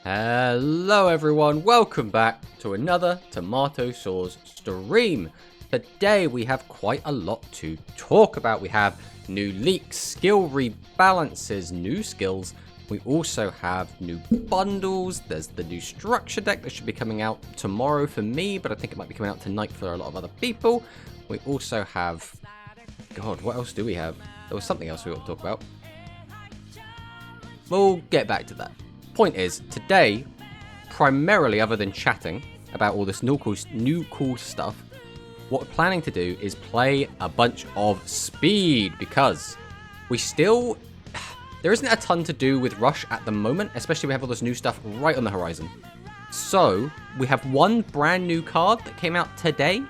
Hello everyone, welcome back to another Tomato Sauce stream. Today we have quite a lot to talk about. We have new leaks, skill rebalances, new skills. We also have new bundles. There's the new structure deck that should be coming out tomorrow for me, but I think it might be coming out tonight for a lot of other people. We also have... God, what else do we have? There was something else we want to talk about. We'll get back to that. Point is, today, primarily other than chatting about all this new cool stuff, what we're planning to do is play a bunch of speed, because we still... There isn't a ton to do with Rush at the moment, especially we have all this new stuff right on the horizon. So, we have one brand new card that came out today,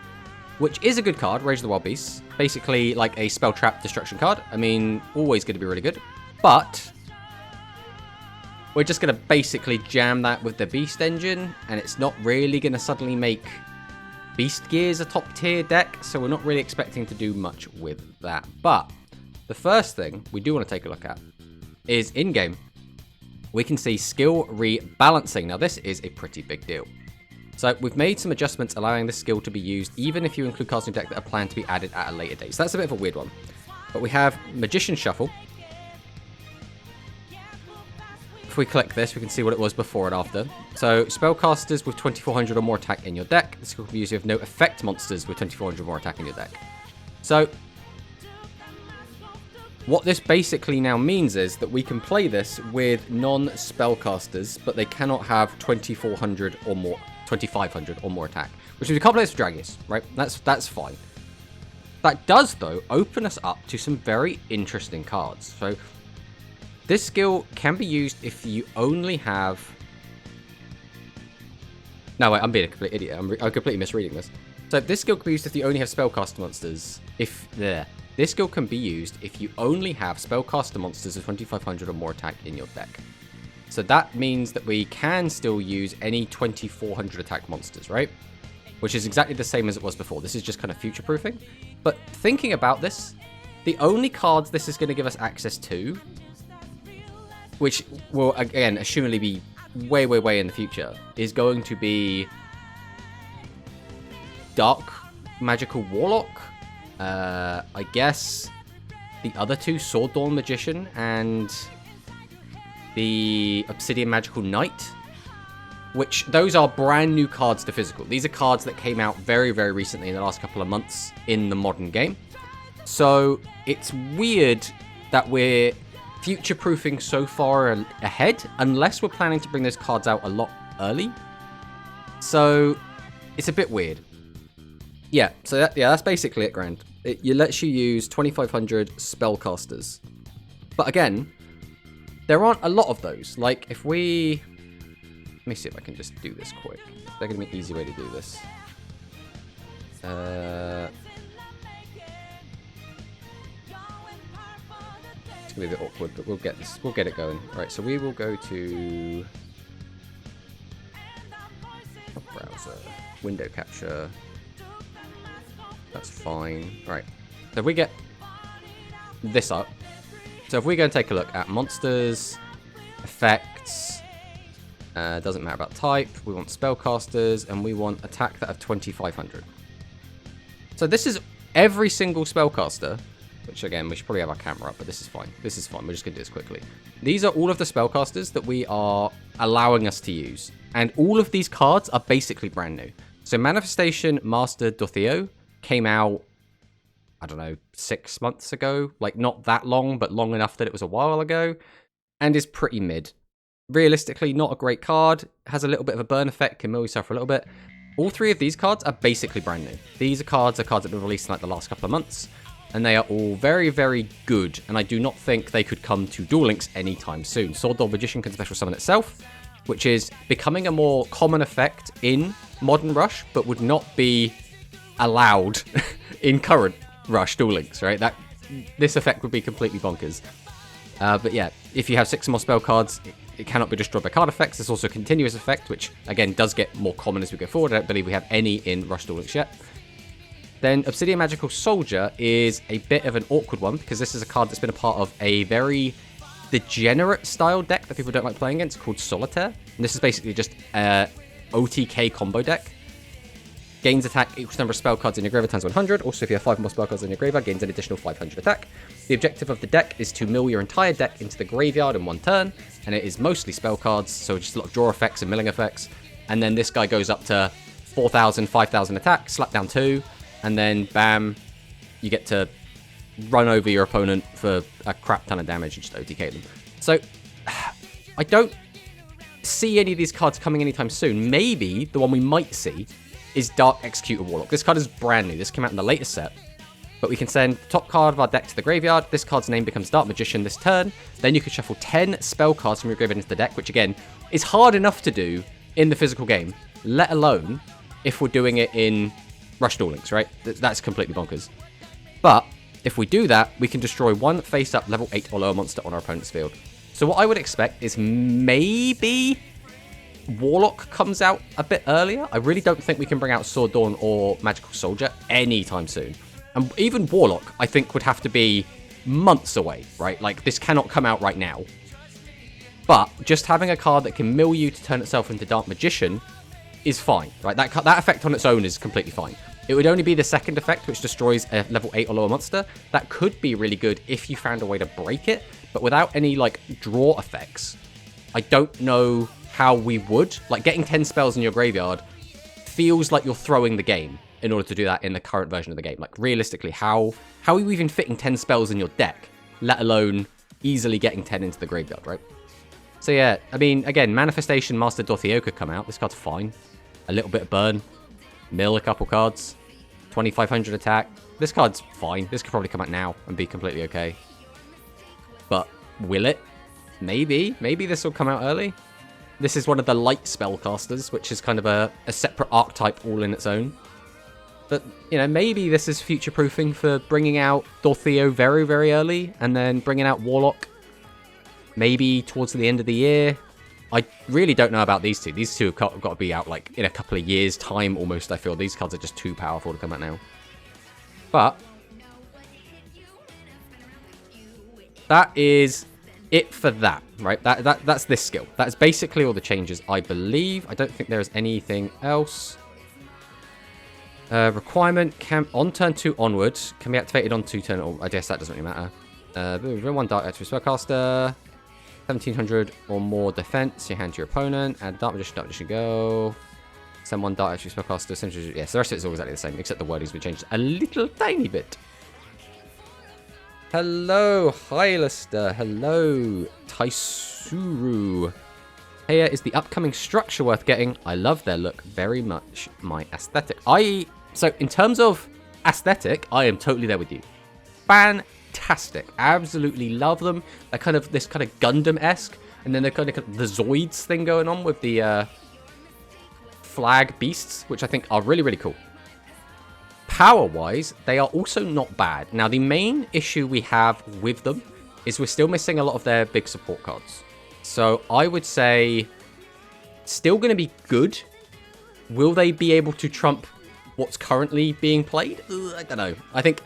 which is a good card, Rage of the Wild Beasts. Basically like a spell trap destruction card. I mean, always going to be really good. But we're just going to basically jam that with the Beast engine, and it's not really going to suddenly make Beast Gears a top tier deck, so we're not really expecting to do much with that. But the first thing we do want to take a look at is in-game. We can see skill rebalancing. Now this is a pretty big deal. So we've made some adjustments allowing this skill to be used even if you include cards in your deck that are planned to be added at a later date. So that's a bit of a weird one. But we have Magician Shuffle. If we click this, we can see what it was before and after. So, spellcasters with 2400 or more attack in your deck. This will be used with no effect monsters with 2400 or more attack in your deck. So, what this basically now means is that we can play this with non-spellcasters, but they cannot have 2400 or more, 2500 or more attack. Which means we can't play this for Dragius, right? That's fine. That does, though, open us up to some very interesting cards. So, this skill can be used if you only have... No, wait, I'm being a complete idiot. I'm completely misreading this. So this skill can be used if you only have spellcaster monsters. This skill can be used if you only have spellcaster monsters of 2500 or more attack in your deck. So that means that we can still use any 2400 attack monsters, right? Which is exactly the same as it was before. This is just kind of future-proofing. But thinking about this, the only cards this is going to give us access to, which will, again, assumedly be way, way, way in the future, is going to be Dark Magical Warlock, I guess the other two, Sword Dawn Magician and the Obsidian Magical Knight, which those are brand new cards to physical. These are cards that came out very, very recently in the last couple of months in the modern game. So it's weird that we're future-proofing so far ahead, unless we're planning to bring those cards out a lot early. So it's a bit weird. Yeah, so that's basically it, Grand. It lets you use 2500 spellcasters. But again, there aren't a lot of those. Like, if we... Let me see if I can just do this quick. There's going to be an easy way to do this. It's going to be a bit awkward, but we'll get this. We'll get it going. Right, so we will go to... browser. Window capture. That's fine. Right. So if we get this up. So if we go and take a look at monsters, effects, doesn't matter about type, we want spellcasters, and we want attack that have 2500. So this is every single spellcaster, which again, we should probably have our camera up, but this is fine. This is fine. We're just going to do this quickly. These are all of the spellcasters that we are allowing us to use. And all of these cards are basically brand new. So Manifestation Master Dotheo came out, I don't know, 6 months ago. Like, not that long, but long enough that it was a while ago. And is pretty mid. Realistically, not a great card. Has a little bit of a burn effect, can mill yourself for a little bit. All three of these cards are basically brand new. These are cards that have been released in like the last couple of months. And they are all very, very good. And I do not think they could come to Duel Links anytime soon. Sword Dawn Magician can special summon itself, which is becoming a more common effect in modern Rush, but would not be allowed in current Rush Duel Links, right? This effect would be completely bonkers. But yeah, if you have 6 more spell cards, it cannot be destroyed by card effects. There's also a continuous effect, which again does get more common as we go forward. I don't believe we have any in Rush Duel Links yet. Then Obsidian Magical Soldier is a bit of an awkward one, because this is a card that's been a part of a very degenerate style deck that people don't like playing against called Solitaire. And this is basically just a OTK combo deck. Gains attack equals number of spell cards in your graveyard times 100. Also, if you have 5 more spell cards in your graveyard, gains an additional 500 attack. The objective of the deck is to mill your entire deck into the graveyard in one turn. And it is mostly spell cards, so just a lot of draw effects and milling effects. And then this guy goes up to 4,000, 5,000 attack, slap down 2. And then, bam, you get to run over your opponent for a crap ton of damage and just OTK them. So, I don't see any of these cards coming anytime soon. Maybe the one we might see is Dark Executor Warlock. This card is brand new. This came out in the latest set. But we can send the top card of our deck to the graveyard. This card's name becomes Dark Magician this turn. Then you can shuffle 10 spell cards from your graveyard into the deck, which again is hard enough to do in the physical game, let alone if we're doing it in Rush Duel Links, right? That's completely bonkers. But if we do that, we can destroy one face-up level 8 or lower monster on our opponent's field. So what I would expect is maybe Warlock comes out a bit earlier. I really don't think we can bring out Sword Dawn or Magical Soldier anytime soon. And even Warlock, I think, would have to be months away, right? Like, this cannot come out right now. But just having a card that can mill you to turn itself into Dark Magician is fine, right? That effect on its own is completely fine. It would only be the second effect, which destroys a level 8 or lower monster. That could be really good if you found a way to break it. But without any, like, draw effects, I don't know how we would. Like, getting 10 spells in your graveyard feels like you're throwing the game in order to do that in the current version of the game. Like, realistically, how are you even fitting 10 spells in your deck, let alone easily getting 10 into the graveyard, right? So yeah, I mean, again, Manifestation Master Dothreo could come out. This card's fine. A little bit of burn. Mill a couple cards. 2,500 attack. This card's fine. This could probably come out now and be completely okay. But will it? Maybe. Maybe this will come out early. This is one of the light spellcasters, which is kind of a separate archetype all in its own. But, you know, maybe this is future-proofing for bringing out Dothreo very, very early, and then bringing out Warlock maybe towards the end of the year. I really don't know about these two. These two have got to be out, like, in a couple of years' time, almost, I feel. These cards are just too powerful to come out now. But that is it for that, right? That's this skill. That is basically all the changes, I believe. I don't think there is anything else. Requirement can on turn 2 onwards can be activated on 2 turn. I guess that doesn't really matter. One Dark Active Spellcaster, 1,700 or more defense. You hand to your opponent. Add Dark Magician, go. Send 1 Dark Active Spellcaster. Yes, the rest of it is all exactly the same, except the wording's been changed a little tiny bit. Hello, Hylister. Hello, Taisuru. Here is the upcoming structure worth getting. I love their look very much. My aesthetic. So in terms of aesthetic, I am totally there with you. Fantastic. Absolutely love them. They're kind of this kind of Gundam-esque. And then they're kind of the Zoids thing going on with the flag beasts, which I think are really, really cool. Power-wise, they are also not bad. Now, the main issue we have with them is we're still missing a lot of their big support cards. So I would say still going to be good. Will they be able to trump what's currently being played? I don't know. I think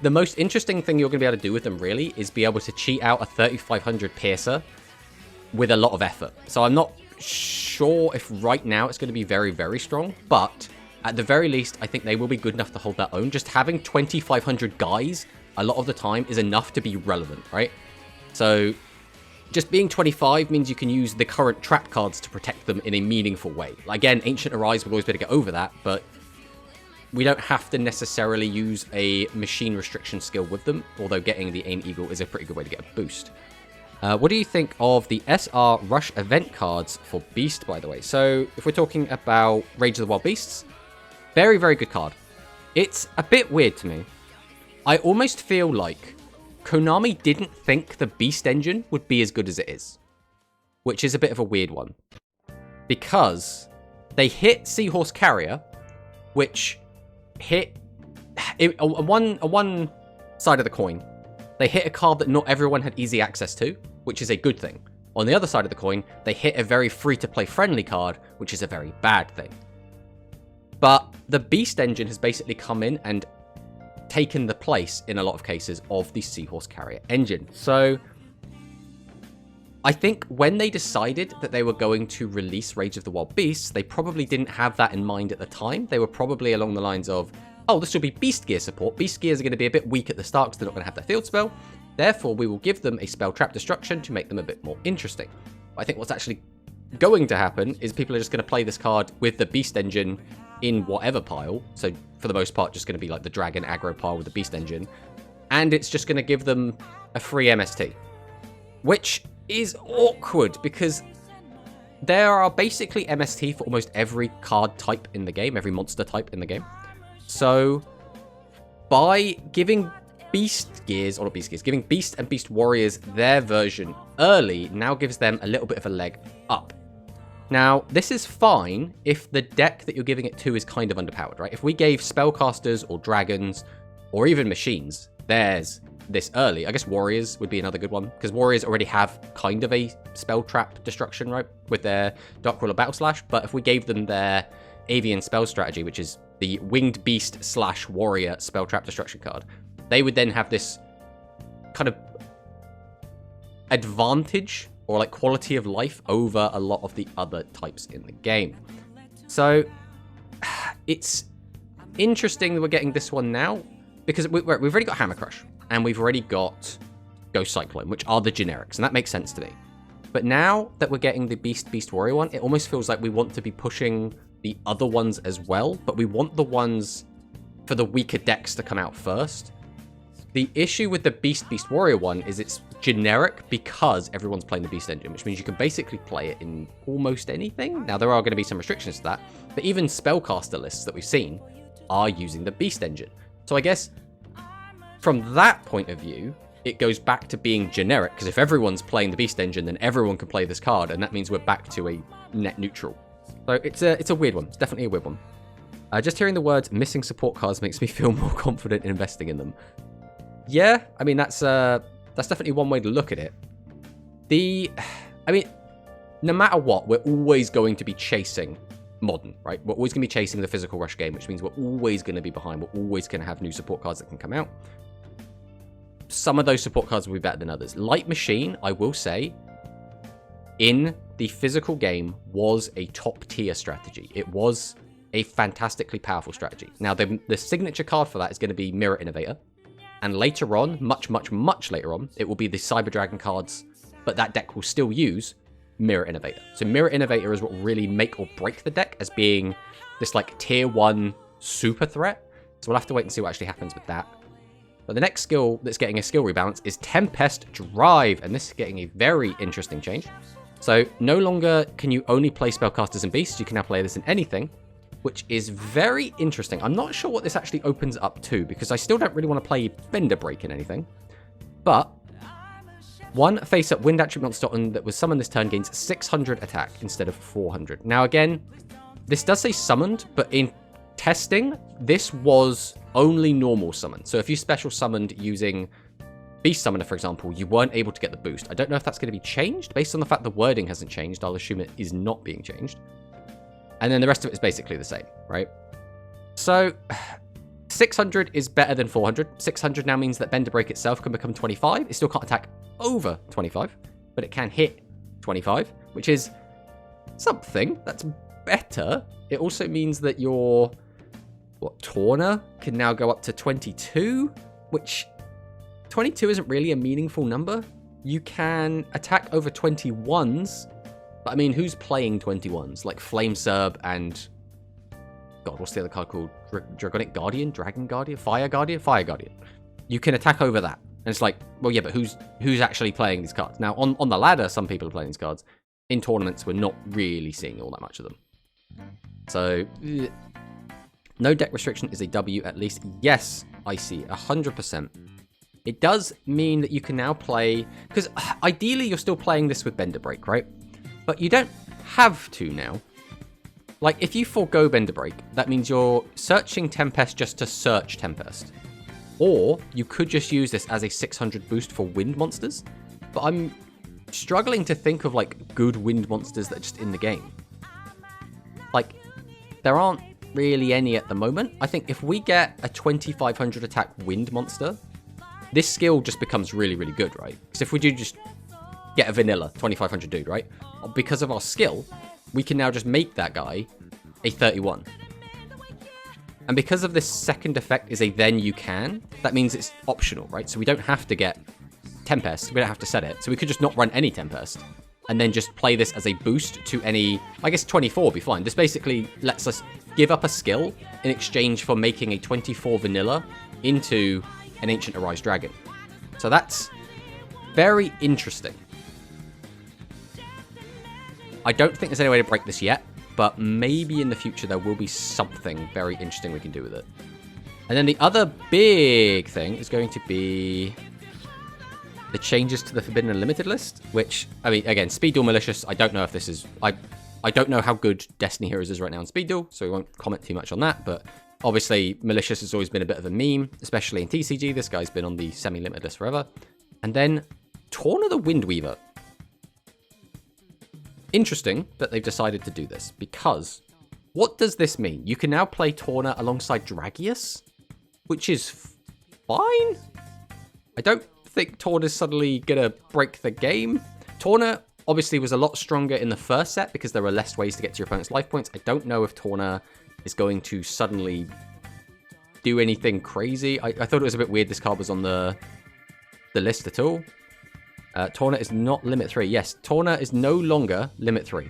the most interesting thing you're going to be able to do with them really is be able to cheat out a 3,500 Piercer with a lot of effort. So I'm not sure if right now it's going to be very, very strong, but at the very least, I think they will be good enough to hold their own. Just having 2,500 guys a lot of the time is enough to be relevant, right? So just being 25 means you can use the current trap cards to protect them in a meaningful way. Again, Ancient Arise will always be able to get over that, but we don't have to necessarily use a machine restriction skill with them, although getting the Aim Eagle is a pretty good way to get a boost. What do you think of the SR Rush event cards for Beast, by the way? So if we're talking about Rage of the Wild Beasts, very, very good card. It's a bit weird to me. I almost feel like Konami didn't think the Beast engine would be as good as it is, which is a bit of a weird one. Because they hit Seahorse Carrier, which hit on one side of the coin. They hit a card that not everyone had easy access to, which is a good thing. On the other side of the coin, they hit a very free-to-play friendly card, which is a very bad thing. But the Beast engine has basically come in and taken the place, in a lot of cases, of the Seahorse Carrier engine. So I think when they decided that they were going to release Rage of the Wild Beasts, they probably didn't have that in mind at the time. They were probably along the lines of, oh, this will be Beast Gear support. Beast Gears are going to be a bit weak at the start because they're not going to have their field spell. Therefore, we will give them a spell trap destruction to make them a bit more interesting. But I think what's actually going to happen is people are just going to play this card with the Beast Engine in whatever pile. So for the most part, just going to be like the Dragon aggro pile with the Beast Engine. And it's just going to give them a free MST. Which is awkward because there are basically MST for almost every card type in the game, every monster type in the game. So by giving Beast Gears, or not Beast Gears, giving Beast and Beast Warriors their version early now gives them a little bit of a leg up. Now, this is fine if the deck that you're giving it to is kind of underpowered, right? If we gave Spellcasters or Dragons or even Machines theirs this early, I guess Warriors would be another good one, because Warriors already have kind of a Spell Trap Destruction, right, with their Dark Ruler Battle Slash, but if we gave them their Avian Spell Strategy, which is the Winged Beast / Warrior Spell Trap Destruction card, they would then have this kind of advantage or like quality of life over a lot of the other types in the game. So it's interesting that we're getting this one now because we've already got Hammer Crush and we've already got Ghost Cyclone, which are the generics, and that makes sense to me. But now that we're getting the Beast Warrior one, it almost feels like we want to be pushing the other ones as well, but we want the ones for the weaker decks to come out first. The issue with the Beast Warrior one is it's generic because everyone's playing the Beast Engine, which means you can basically play it in almost anything. Now, there are going to be some restrictions to that, but even spellcaster lists that we've seen are using the Beast Engine. So I guess from that point of view, it goes back to being generic, because if everyone's playing the Beast Engine, then everyone can play this card, and that means we're back to a net neutral. So it's a weird one. It's definitely a weird one. Just hearing the words missing support cards makes me feel more confident in investing in them. Yeah, I mean, that's definitely one way to look at it. I mean, no matter what, we're always going to be chasing Modern, right? We're always going to be chasing the physical rush game, which means we're always going to be behind. We're always going to have new support cards that can come out. Some of those support cards will be better than others. Light Machine, I will say, in the physical game was a top tier strategy. It was a fantastically powerful strategy. Now, the signature card for that is going to be Mirror Innovator. And later on, much later on, it will be the Cyber Dragon cards, but that deck will still use Mirror Innovator. So Mirror Innovator is what will really make or break the deck as being this like tier 1 super threat. So we'll have to wait and see what actually happens with that. But the next skill that's getting a skill rebalance is Tempest Drive, and this is getting a very interesting change. So no longer can you only play Spellcasters and Beasts, you can now play this in anything, which is very interesting. I'm not sure what this actually opens up to, because I still don't really want to play Bender Break in anything. But one face-up Wind Attribute monster that was summoned this turn gains 600 attack instead of 400. Now again, this does say summoned, but in testing, this was only normal summon. So if you special summoned using Beast Summoner, for example, you weren't able to get the boost. I don't know if that's going to be changed. Based on the fact the wording hasn't changed, I'll assume it is not being changed. And then the rest of it is basically the same, right? So 600 is better than 400. 600 now means that Bender Break itself can become 25. It still can't attack over 25, but it can hit 25, which is something. That's better. It also means that your Torna can now go up to 22, which 22 isn't really a meaningful number. You can attack over 21s, but I mean, who's playing 21s? Like Flame Serb and... God, what's the other card called? Dragonic Guardian? Dragon Guardian? Fire Guardian? Fire Guardian. You can attack over that. And it's like, well, yeah, but who's actually playing these cards? Now, on the ladder, some people are playing these cards. In tournaments, we're not really seeing all that much of them. So, no deck restriction is a W at least. Yes, I see, 100%. It does mean that you can now play... Because ideally, you're still playing this with Bender Break, right? But you don't have to now. Like, if you forego Bender Break, that means you're searching Tempest just to search Tempest. Or you could just use this as a 600 boost for wind monsters. But I'm struggling to think of, like, good wind monsters that are just in the game. Like, there aren't really any at the moment. I think if we get a 2500 attack wind monster, this skill just becomes really, really good, right? Because if we do just get a vanilla 2500 dude, right? Because of our skill, we can now just make that guy a 31. And because of this second effect is a then you can, that means it's optional, right? So we don't have to get Tempest, we don't have to set it. So we could just not run any Tempest and then just play this as a boost to any, I guess 24 would be fine. This basically lets us give up a skill in exchange for making a 24 vanilla into an Ancient Arise Dragon. So that's very interesting. I don't think there's any way to break this yet, but maybe in the future there will be something very interesting we can do with it. And then the other big thing is going to be the changes to the Forbidden Unlimited list, which, I mean, again, Speed Duel Malicious, I don't know if this is... I don't know how good Destiny Heroes is right now in Speed Duel, so we won't comment too much on that, but obviously Malicious has always been a bit of a meme, especially in TCG. This guy's been on the semi-limited list forever. And then Torna the Windweaver. Interesting that they've decided to do this, because what does this mean? You can now play Torna alongside Dragius, which is fine. I don't think Torna's suddenly gonna break the game. Torna obviously was a lot stronger in the first set because there were less ways to get to your opponent's life points. I don't know if Torna is going to suddenly do anything crazy. I thought it was a bit weird this card was on the list at all. Torna is not limit 3. Yes, Torna is no longer limit 3.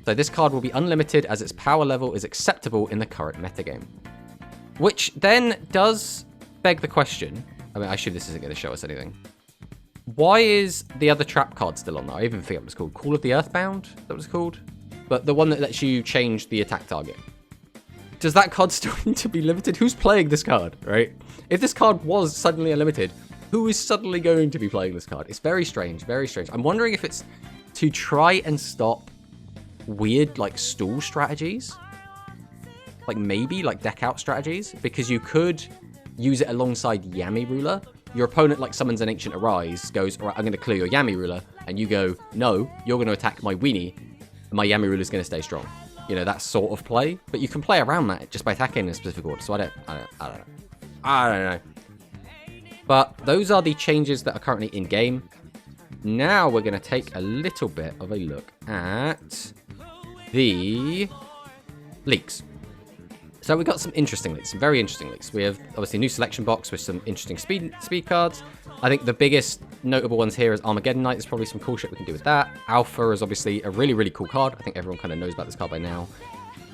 So this card will be unlimited as its power level is acceptable in the current metagame. Which then does beg the question, I mean, actually this isn't going to show us anything. Why is the other trap card still on there? I even forget what it's called. Call of the Earthbound? That was called? But the one that lets you change the attack target. Does that card still need to be limited? Who's playing this card, right? If this card was suddenly unlimited, who is suddenly going to be playing this card? It's very strange, very strange. I'm wondering if it's to try and stop weird, like, stall strategies. Like, maybe, like, deck out strategies. Because you could use it alongside Yami Ruler. Your opponent, like, summons an Ancient Arise, goes, all right, I'm going to clear your Yami Ruler. And you go, no, you're going to attack my Weenie. And my Yami Ruler's going to stay strong. You know, that sort of play. But you can play around that just by attacking in a specific order. So I don't know. But those are the changes that are currently in-game. Now we're going to take a little bit of a look at the leaks. So we've got some interesting leaks, some very interesting leaks. We have, obviously, a new selection box with some interesting speed cards. I think the biggest notable ones here is Armageddon Knight. There's probably some cool shit we can do with that. Alpha is obviously a really, really cool card. I think everyone kind of knows about this card by now.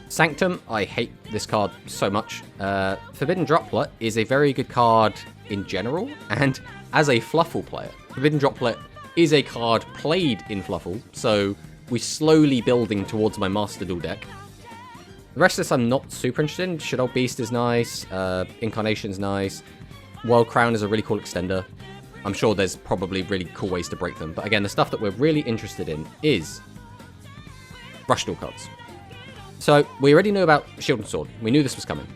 Sanctum, I hate this card so much. Forbidden Droplet is a very good card in general, and as a FLUFFAL player, Forbidden Droplet is a card played in FLUFFAL, so we're slowly building towards my Master Duel deck. The rest of this I'm not super interested in. Shadow Beast is nice, Incarnation's nice, World Crown is a really cool extender. I'm sure there's probably really cool ways to break them, but again, the stuff that we're really interested in is Rush Duel cards. So, we already knew about Shield and Sword. We knew this was coming.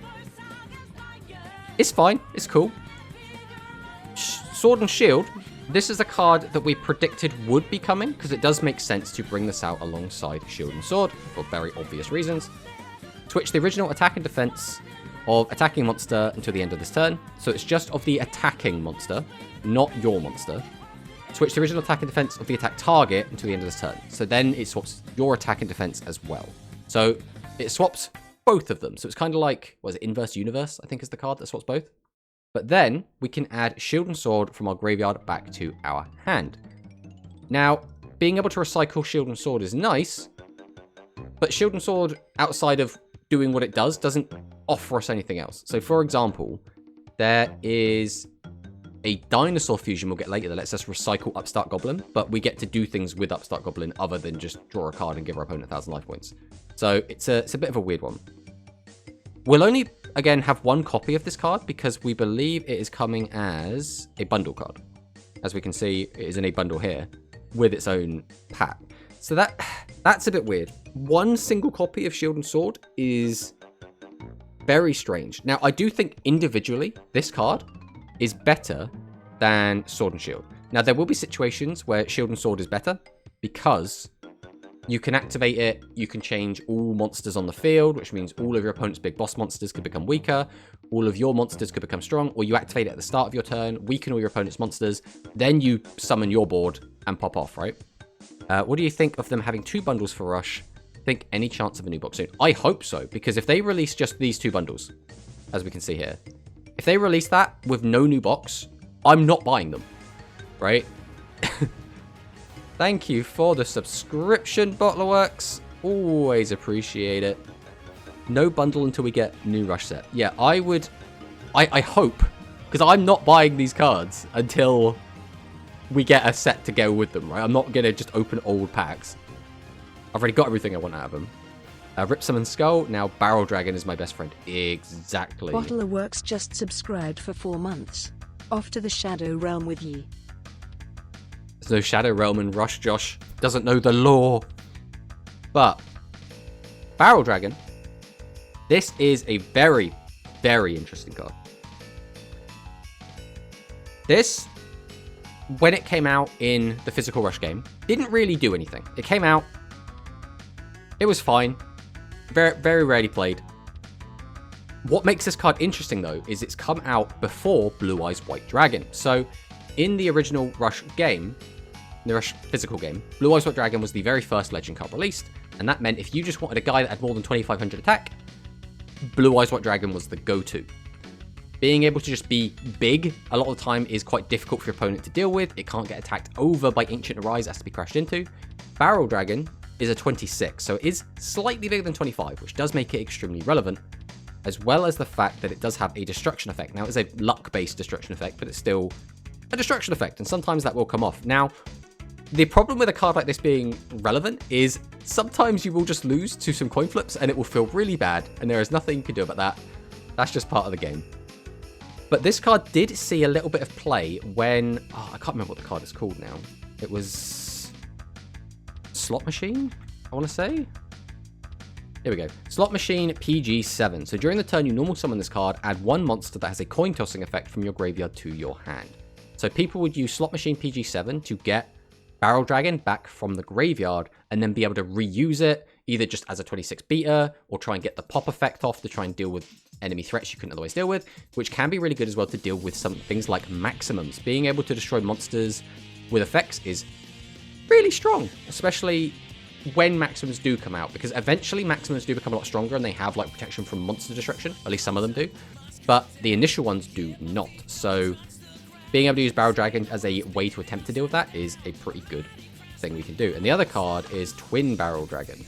It's fine. It's cool. Sword and Shield, this is a card that we predicted would be coming, because it does make sense to bring this out alongside Shield and Sword, for very obvious reasons. Switch the original attack and defense of attacking monster until the end of this turn. So it's just of the attacking monster, not your monster. Switch the original attack and defense of the attack target until the end of this turn. So then it swaps your attack and defense as well. So it swaps both of them. So it's kind of like, what is it, Inverse Universe, I think is the card that swaps both. But then we can add Shield and Sword from our graveyard back to our hand. Now, being able to recycle Shield and Sword is nice, but Shield and Sword, outside of doing what it does, doesn't offer us anything else. So for example, there is a Dinosaur fusion we'll get later that lets us recycle Upstart Goblin, but we get to do things with Upstart Goblin other than just draw a card and give our opponent 1,000 life points. So it's a bit of a weird one. We'll only, again, have one copy of this card because we believe it is coming as a bundle card. As we can see, it is in a bundle here with its own pack. So that's a bit weird. One single copy of Shield and Sword is very strange. Now, I do think individually, this card is better than Sword and Shield. Now, there will be situations where Shield and Sword is better because you can activate it, you can change all monsters on the field, which means all of your opponent's big boss monsters could become weaker, all of your monsters could become strong, or you activate it at the start of your turn, weaken all your opponent's monsters, then you summon your board and pop off, right? What do you think of them having 2 bundles for Rush? Think any chance of a new box soon? I hope so, because if they release just these 2 bundles, as we can see here, if they release that with no new box, I'm not buying them, right? Thank you for the subscription, Bottlerworks. Always appreciate it. No bundle until we get new Rush set. Yeah, I hope, because I'm not buying these cards until we get a set to go with them, right? I'm not going to just open old packs. I've already got everything I want out of them. Rip Summon Skull, now Barrel Dragon is my best friend. Exactly. Bottlerworks just subscribed for 4 months. Off to the Shadow Realm with ye. There's no Shadow Realm in Rush, Josh. Doesn't know the lore. But, Barrel Dragon, this is a very, very interesting card. This, when it came out in the physical Rush game, didn't really do anything. It came out, it was fine, very, very rarely played. What makes this card interesting though, is it's come out before Blue Eyes White Dragon. So, in the original Rush game, the Rush physical game, Blue Eyes White Dragon was the very first legend card released, and that meant if you just wanted a guy that had more than 2500 attack, Blue Eyes White Dragon was the go-to. Being able to just be big a lot of the time is quite difficult for your opponent to deal with. It can't get attacked over by Ancient Arise, it has to be crashed into. Barrel Dragon is a 26, so it is slightly bigger than 25, which does make it extremely relevant, as well as the fact that it does have a destruction effect. Now, it's a luck-based destruction effect, but it's still a destruction effect, and sometimes that will come off. Now, the problem with a card like this being relevant is sometimes you will just lose to some coin flips, and it will feel really bad, and there is nothing you can do about that. That's just part of the game. But this card did see a little bit of play when... Oh, I can't remember what the card is called now. It was... Slot Machine, I want to say? Here we go. Slot Machine PG7. So during the turn you normal summon this card, add 1 monster that has a coin tossing effect from your graveyard to your hand. So people would use Slot Machine PG7 to get Barrel Dragon back from the graveyard and then be able to reuse it, either just as a 26 beater or try and get the pop effect off to try and deal with enemy threats you couldn't otherwise deal with, which can be really good as well to deal with some things like maximums. Being able to destroy monsters with effects is really strong, especially when maximums do come out, because eventually maximums do become a lot stronger and they have like protection from monster destruction, at least some of them do, but the initial ones do not. So being able to use Barrel Dragon as a way to attempt to deal with that is a pretty good thing we can do. And the other card is Twin Barrel Dragon.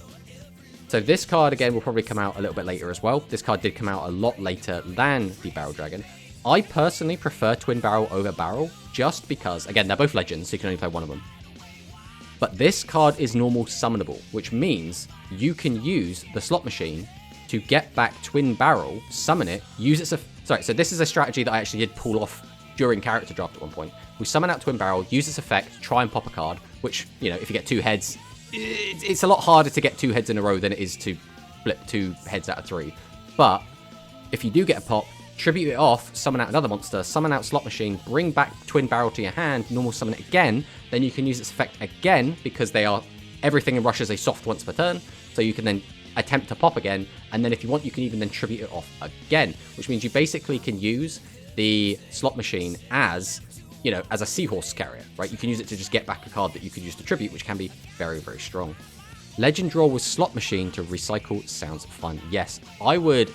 So this card, again, will probably come out a little bit later as well. This card did come out a lot later than the Barrel Dragon. I personally prefer Twin Barrel over Barrel, just because, again, they're both legends, so you can only play one of them. But this card is normal summonable, which means you can use the Slot Machine to get back Twin Barrel, summon it, use it as a... Sorry, so this is a strategy that I actually did pull off during character draft at one point. We summon out Twin Barrel, use its effect, try and pop a card, which, you know, if you get 2 heads, it's a lot harder to get 2 heads in a row than it is to flip 2 heads out of 3. But if you do get a pop, tribute it off, summon out another monster, summon out Slot Machine, bring back Twin Barrel to your hand, normal summon it again, then you can use its effect again, because they are... Everything in Rush is a soft once per turn, so you can then attempt to pop again, and then if you want, you can even then tribute it off again, which means you basically can use the Slot Machine as, you know, as a seahorse carrier, right? You can use it to just get back a card that you could use to tribute, which can be very, very strong. Legend Draw with Slot Machine to recycle sounds fun. Yes, I would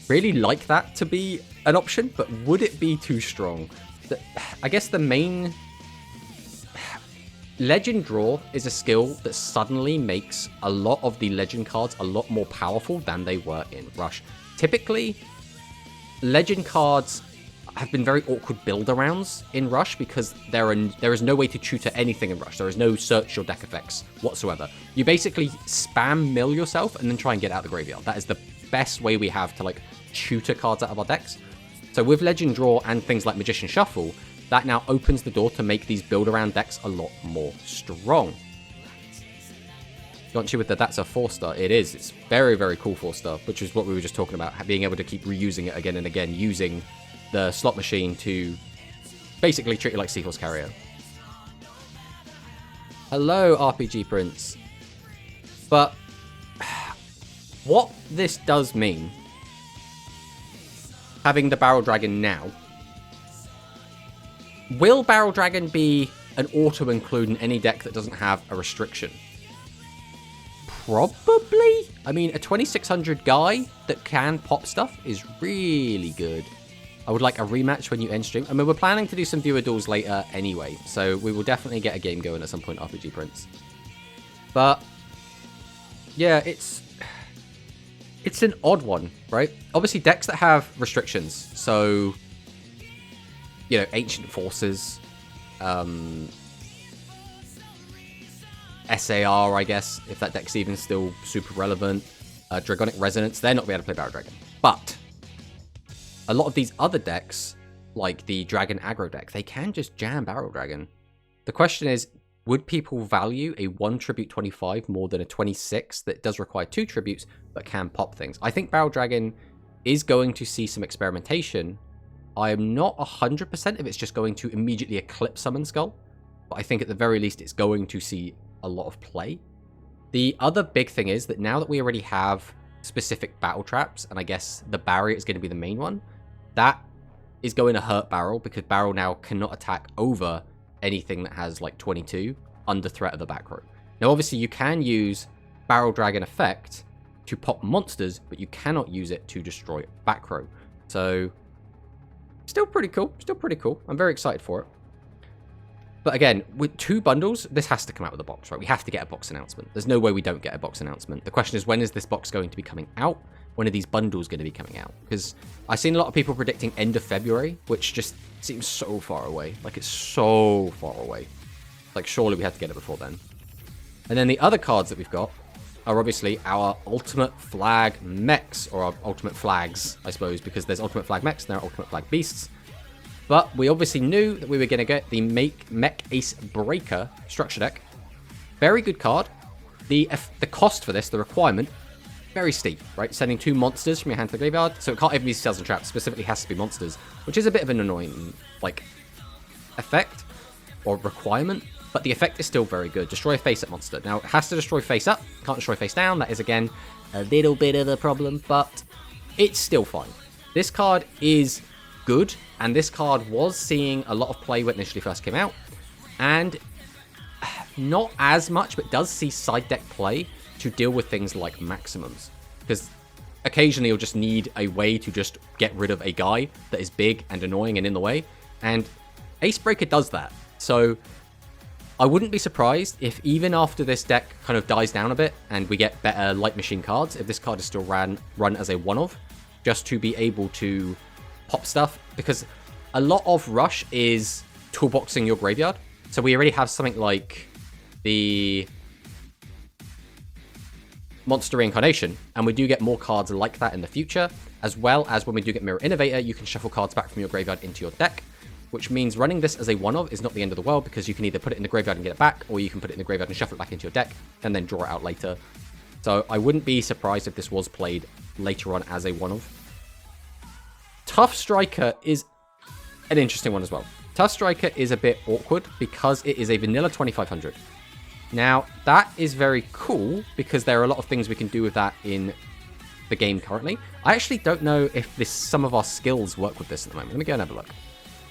really like that to be an option, but would it be too strong? I guess the main... Legend Draw is a skill that suddenly makes a lot of the Legend cards a lot more powerful than they were in Rush. Typically, Legend cards have been very awkward build-arounds in Rush because there is no way to tutor anything in Rush. There is no search your deck effects whatsoever. You basically spam mill yourself and then try and get out of the graveyard. That is the best way we have to like tutor cards out of our decks. So with Legend Draw and things like Magician Shuffle, that now opens the door to make these build-around decks a lot more strong. Got you with that's a 4-star. It is. It's very, very cool 4-star, which is what we were just talking about, being able to keep reusing it again and again, using the Slot Machine to basically treat it like Seahorse Carrier. Hello, RPG Prince. But what this does mean, having the Barrel Dragon now, will Barrel Dragon be an auto-include in any deck that doesn't have a restriction? Probably. I mean, a 2600 guy that can pop stuff is really good. I would like a rematch when you end stream. I mean, we're planning to do some viewer duels later anyway, so we will definitely get a game going at some point, RPG Prince. But yeah, it's an odd one, right? Obviously, decks that have restrictions, so you know, Ancient Forces, SAR, I guess, if that deck's even still super relevant. Dragonic Resonance, they're not going to be able to play Barrel Dragon. But a lot of these other decks, like the Dragon Aggro deck, they can just jam Barrel Dragon. The question is, would people value a 1 Tribute 25 more than a 26 that does require 2 tributes but can pop things? I think Barrel Dragon is going to see some experimentation. I am not 100% if it's just going to immediately eclipse Summon Skull, but I think at the very least it's going to see a lot of play. The other big thing is that now that we already have specific battle traps, and I guess the barrier is going to be the main one, that is going to hurt Barrel, because Barrel now cannot attack over anything that has like 22 under threat of the back row. Now obviously you can use Barrel Dragon effect to pop monsters, but you cannot use it to destroy back row. So still pretty cool, I'm very excited for it. But again, with 2 bundles, this has to come out with a box, right? We have to get a box announcement. There's no way we don't get a box announcement. The question is, when is this box going to be coming out? When are these bundles going to be coming out? Because I've seen a lot of people predicting end of February, which just seems so far away. Like, it's so far away. Like, surely we have to get it before then. And then the other cards that we've got are obviously our Ultimate Flag Mechs, or our Ultimate Flags, I suppose, because there's Ultimate Flag Mechs and there are Ultimate Flag Beasts. But we obviously knew that we were going to get the Mech Ace Breaker structure deck. Very good card. The cost for this, the requirement, very steep, right? Sending 2 monsters from your hand to the graveyard. So it can't even be spells and traps. Specifically has to be monsters, which is a bit of an annoying, like, effect or requirement. But the effect is still very good. Destroy a face-up monster. Now, it has to destroy face-up. Can't destroy face-down. That is, again, a little bit of a problem, but it's still fine. This card is good, and this card was seeing a lot of play when it initially first came out, and not as much, but does see side deck play to deal with things like maximums, because occasionally you'll just need a way to just get rid of a guy that is big and annoying and in the way, and Ace Breaker does that. So I wouldn't be surprised if even after this deck kind of dies down a bit and we get better Light Machine cards, if this card is still run as a one-of, just to be able to pop stuff, because a lot of Rush is toolboxing your graveyard. So we already have something like the Monster Reincarnation, and we do get more cards like that in the future, as well as when we do get Mirror Innovator, you can shuffle cards back from your graveyard into your deck, which means running this as a one-of is not the end of the world, because you can either put it in the graveyard and get it back, or you can put it in the graveyard and shuffle it back into your deck, and then draw it out later. So I wouldn't be surprised if this was played later on as a one-of. Tough Striker is an interesting one as well. Tough Striker is a bit awkward because it is a vanilla 2500. Now, that is very cool because there are a lot of things we can do with that in the game currently. I actually don't know if some of our skills work with this at the moment. Let me go and have a look.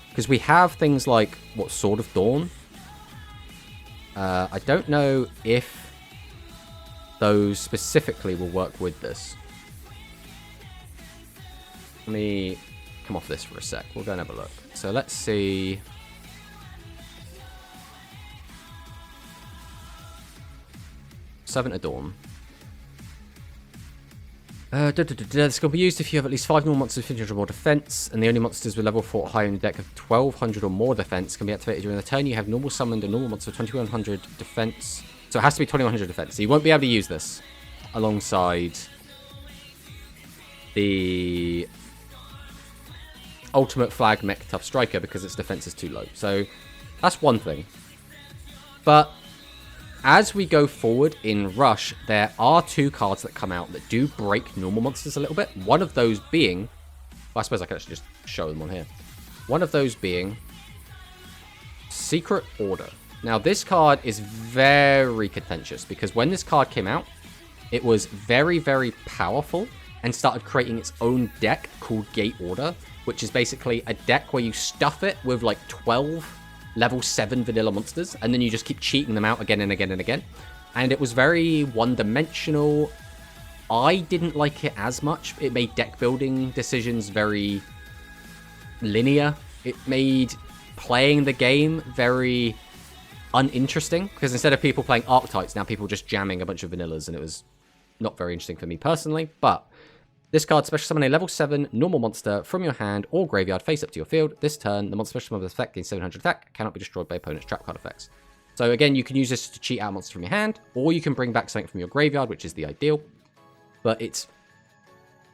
Because we have things like, Sword of Dawn. I don't know if those specifically will work with this. Let me come off this for a sec. We'll go and have a look. So let's see. Servant of Dawn. This can be used if you have at least 5 normal monsters with 1500 or more defense, and the only monsters with level 4 or higher in the deck of 1200 or more defense can be activated during the turn. You have normal summoned a normal monster with 2100 defense. So it has to be 2100 defense. So you won't be able to use this alongside the Ultimate Flag Mech Tough Striker because its defense is too low. So that's one thing. But as we go forward in Rush, there are 2 cards that come out that do break normal monsters a little bit. One of those being, well, I suppose I can actually just show them on here. One of those being Secret Order. Now, this card is very contentious because when this card came out, it was very, very powerful and started creating its own deck called Gate Order, which is basically a deck where you stuff it with like 12 level 7 vanilla monsters, and then you just keep cheating them out again and again and again. And it was very one-dimensional. I didn't like it as much. It made deck building decisions very linear. It made playing the game very uninteresting, because instead of people playing archetypes, now people just jamming a bunch of vanillas, and it was not very interesting for me personally. But this card, special summon a level 7 normal monster from your hand or graveyard face up to your field. This turn, the monster special summon effect gains 700 attack, cannot be destroyed by opponent's trap card effects. So again, you can use this to cheat out a monster from your hand, or you can bring back something from your graveyard, which is the ideal. But it's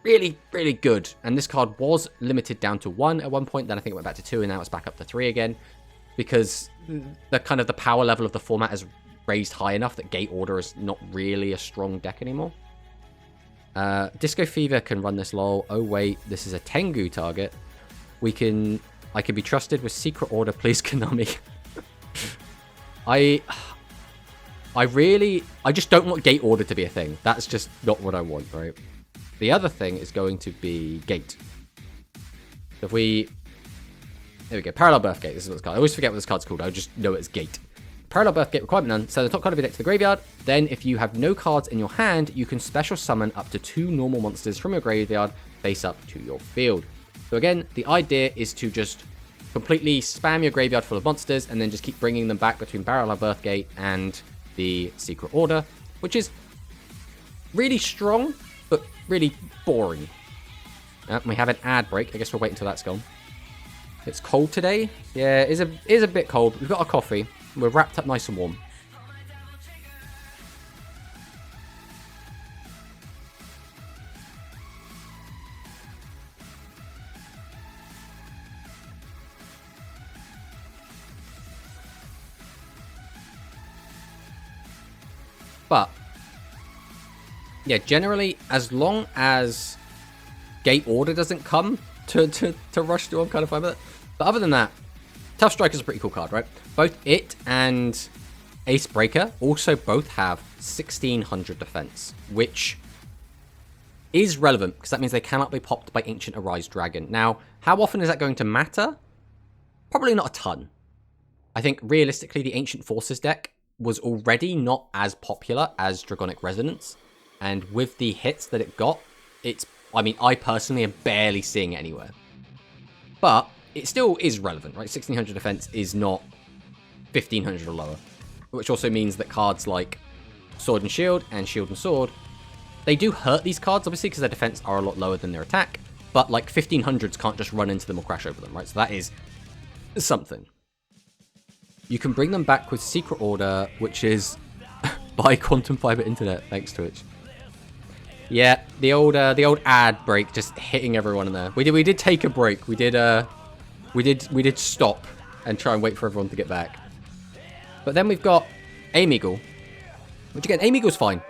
really, really good. And this card was limited down to 1 at one point, then I think it went back to 2, and now it's back up to 3 again. Because the kind of the power level of the format has raised high enough that Gate Order is not really a strong deck anymore. Disco Fever can run this lol. Oh wait, this is a Tengu target. I can be trusted with Secret Order, please Konami. I just don't want Gate Order to be a thing. That's just not what I want, right? The other thing is going to be Gate. If we... There we go. Parallel Birth Gate. This is what it's called. I always forget what this card's called. I just know it's Gate. Parallel Birth Gate, requirement none. Send the top card of your deck to the graveyard. Then, if you have no cards in your hand, you can special summon up to 2 normal monsters from your graveyard face up to your field. So again, the idea is to just completely spam your graveyard full of monsters and then just keep bringing them back between Parallel Birth Gate and the Secret Order, which is really strong, but really boring. We have an ad break. I guess we'll wait until that's gone. It's cold today. Yeah, it is a bit cold. We've got our coffee. We're wrapped up nice and warm. But yeah, generally, as long as Gate Order doesn't come to rush through, I'm kind of fine with it. But other than that, Tough Strike is a pretty cool card, right? Both it and Ace Breaker also both have 1600 defense, which is relevant because that means they cannot be popped by Ancient Arise Dragon. Now, how often is that going to matter? Probably not a ton. I think realistically, the Ancient Forces deck was already not as popular as Dragonic Resonance, and with the hits that it got, I mean, I personally am barely seeing it anywhere. But it still is relevant, right? 1600 defense is not 1500 or lower, which also means that cards like Sword and Shield and Sword, they do hurt these cards, obviously, because their defense are a lot lower than their attack, but like 1500s can't just run into them or crash over them, right? So that is something. You can bring them back with Secret Order, which is by Quantum Fiber Internet, thanks Twitch. Yeah, the old ad break, just hitting everyone in there. We did take a break. We did stop and try and wait for everyone to get back. But then we've got Aim Eagle, which again, Aim Eagle's fine,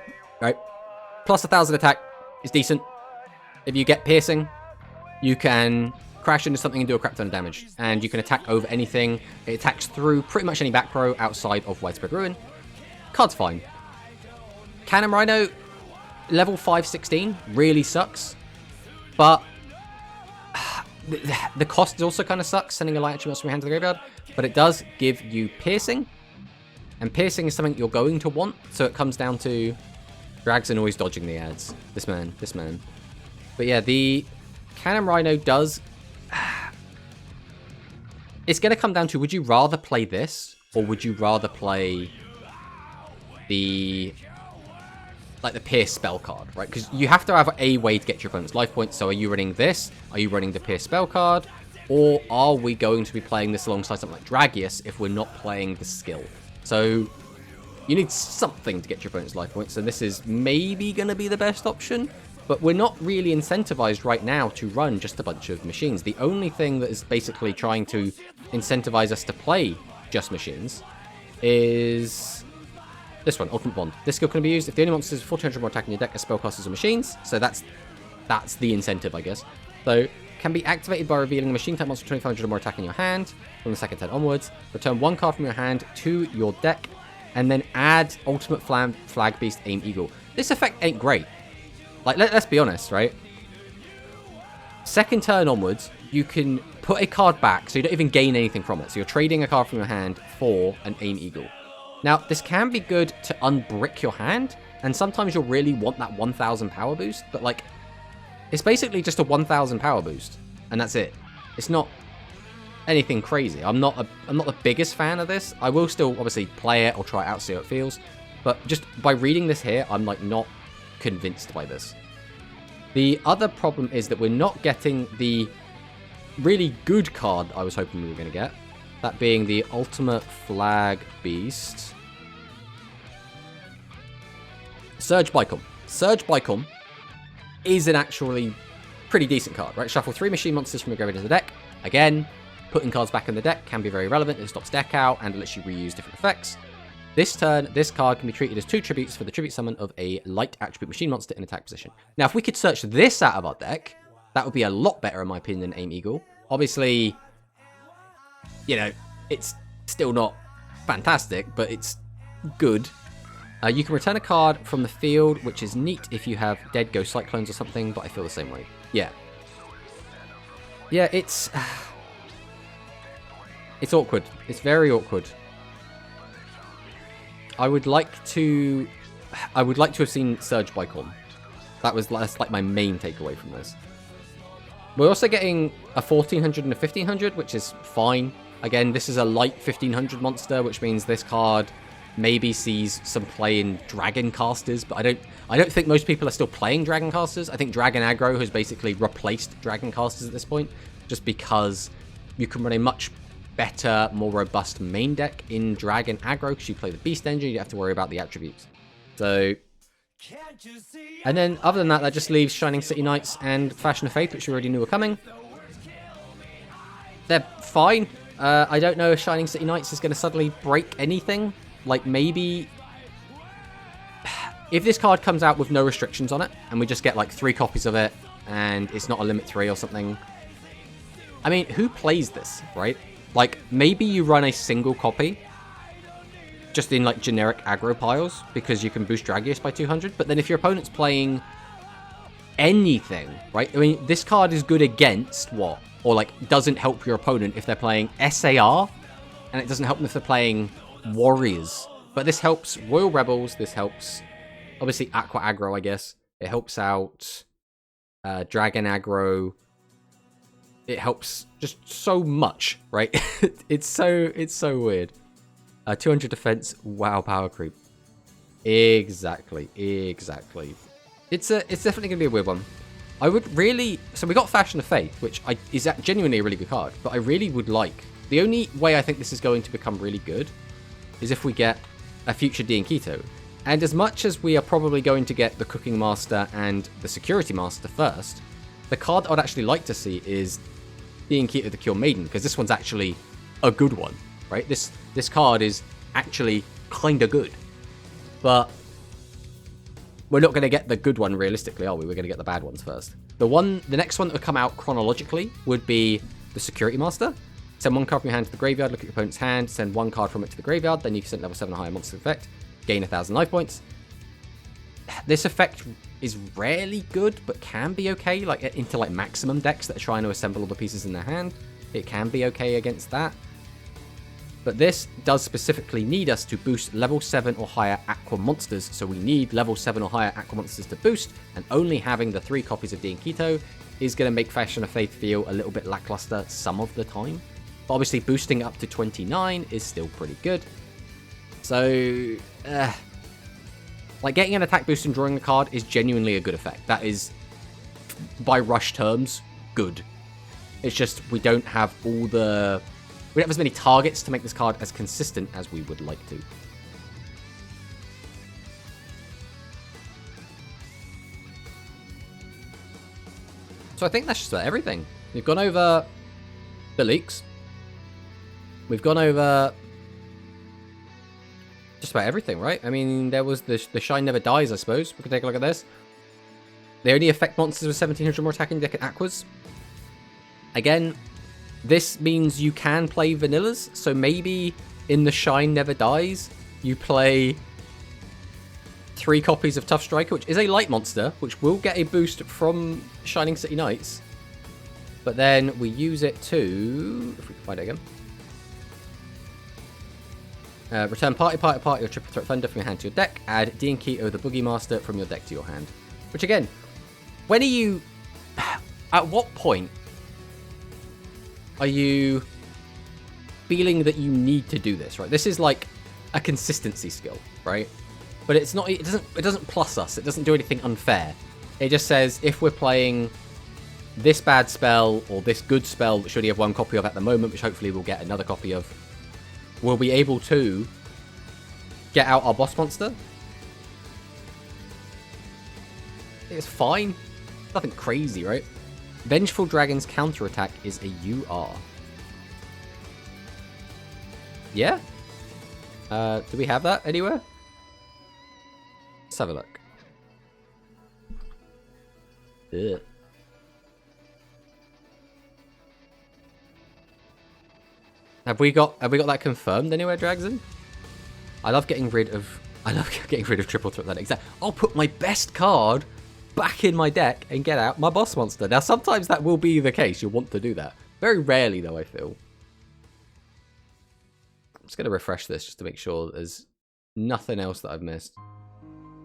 right? Plus 1000 attack is decent. If you get piercing, you can crash into something and do a crap ton of damage, and you can attack over anything. It attacks through pretty much any back row outside of Widespread Ruin. Card's fine. Cannon Rhino, level 516, really sucks, but the cost also kind of sucks, sending a light attribute from your hand to the graveyard, but it does give you piercing, and piercing is something you're going to want, so it comes down to Drags always dodging the ads. This man. But yeah, the Cannon Rhino does... It's going to come down to, would you rather play this, or would you rather play the Pierce spell card, right? Because you have to have a way to get your opponent's life points. So are you running this? Are you running the Pierce spell card? Or are we going to be playing this alongside something like Dragius if we're not playing the skill? So you need something to get your opponent's life points, and this is maybe going to be the best option. But we're not really incentivized right now to run just a bunch of machines. The only thing that is basically trying to incentivize us to play just machines is this one, Ultimate Bond. This skill can be used if the only monsters with 1400 more attack in your deck are spellcasters or machines. So that's the incentive, I guess. So can be activated by revealing a machine type monster with 2500 or more attack in your hand from the second turn onwards. Return 1 card from your hand to your deck, and then add Ultimate Flag Beast Aim Eagle. This effect ain't great. Like, let's be honest, right? Second turn onwards, you can put a card back, so you don't even gain anything from it. So you're trading a card from your hand for an Aim Eagle. Now, this can be good to unbrick your hand, and sometimes you'll really want that 1000 power boost, but like, it's basically just a 1000 power boost, and that's it. It's not anything crazy. I'm not the biggest fan of this. I will still obviously play it or try it out, see how it feels, but just by reading this here, I'm like not convinced by this. The other problem is that we're not getting the really good card I was hoping we were going to get. That being the Ultimate Flag Beast. Surge Bicom. Surge Bicom is an actually pretty decent card, right? Shuffle 3 machine monsters from your graveyard into the deck. Again, putting cards back in the deck can be very relevant. It stops deck out and lets you reuse different effects. This turn, this card can be treated as 2 tributes for the tribute summon of a light attribute machine monster in attack position. Now, if we could search this out of our deck, that would be a lot better in my opinion than Aim Eagle. Obviously, you know, it's still not fantastic, but it's good. You can return a card from the field, which is neat if you have dead Ghost Cyclones or something, but I feel the same way. Yeah. Yeah, it's awkward. It's very awkward. I would like to have seen Surge Bicom. That's like my main takeaway from this. We're also getting a 1400 and a 1500, which is fine. Again, this is a light 1500 monster, which means this card maybe sees some play in Dragon Casters, but I don't think most people are still playing Dragon Casters. I think Dragon Aggro has basically replaced Dragon Casters at this point, just because you can run a much better, more robust main deck in Dragon Aggro, because you play the Beast Engine, you don't have to worry about the attributes. So, and then other than that, that just leaves Shining City Knights and Fashion of Faith, which you already knew were coming. They're fine. I don't know if Shining City Knights is going to suddenly break anything. Like, maybe if this card comes out with no restrictions on it, and we just get like 3 copies of it, and it's not a limit 3 or something. I mean, who plays this, right? Like, maybe you run a single copy, just in like generic aggro piles, because you can boost Dragius by 200, but then if your opponent's playing anything, right? I mean, this card is good against what? Or like, doesn't help your opponent if they're playing SAR, and it doesn't help them if they're playing Warriors. But this helps Royal Rebels, this helps, obviously, Aqua Aggro, I guess. It helps out Dragon Aggro. It helps just so much, right? it's so weird. 200 defense, wow, power creep. Exactly. It's definitely gonna be a weird one. I would really, so we got Fashion of Faith, which is genuinely a really good card, but I really would like, the only way I think this is going to become really good is if we get a future D and Keto. And as much as we are probably going to get the Cooking Master and the Security Master first, the card I'd actually like to see is D and Keto the Cure Maiden, because this one's actually a good one, right? This card is actually kinda good. But we're not going to get the good one realistically, are we? We're going to get the bad ones first. The next one that would come out chronologically would be the Security Master. Send 1 card from your hand to the graveyard, look at your opponent's hand, send 1 card from it to the graveyard, then you can send level 7 or higher monster effect, gain 1000 life points. This effect is rarely good, but can be okay, like into like maximum decks that are trying to assemble all the pieces in their hand. It can be okay against that. But this does specifically need us to boost level 7 or higher Aqua monsters, so we need level 7 or higher Aqua monsters to boost, and only having the 3 copies of D and Keto is going to make Fashion of Faith feel a little bit lackluster some of the time. But obviously boosting up to 29 is still pretty good. So, like getting an attack boost and drawing a card is genuinely a good effect. That is, by rush terms, good. It's just we don't have we don't have as many targets to make this card as consistent as we would like to. So I think that's just about everything. We've gone over the leaks. We've gone over just about everything, right? I mean, there was the Shine Never Dies, I suppose. We can take a look at this. They only affect monsters with 1700 more attacking deck and Aquas. Again, this means you can play vanillas, so maybe in the Shine Never Dies, you play 3 copies of Tough Striker, which is a light monster, which will get a boost from Shining City Knights. But then we use it to, if we can find it again, return party or Triple Threat Thunder from your hand to your deck. Add D and Keto the Boogie Master from your deck to your hand. Which again, when are you, at what point are you feeling that you need to do this, right? This is like a consistency skill, right? But it's not, it doesn't plus us. It doesn't do anything unfair. It just says if we're playing this bad spell or this good spell that should only have one copy of at the moment, which hopefully we'll get another copy of, we'll be able to get out our boss monster. It's fine. Nothing crazy, right? Vengeful Dragon's counterattack is a UR. Yeah? Do we have that anywhere? Let's have a look. Ugh. Have we got that confirmed anywhere, Dragson? I love getting rid of Triple Threat then. Exactly. I'll put my best card back in my deck and get out my boss monster. Now sometimes that will be the case. You'll want to do that. Very rarely though, I feel. I'm just gonna refresh this just to make sure there's nothing else that I've missed.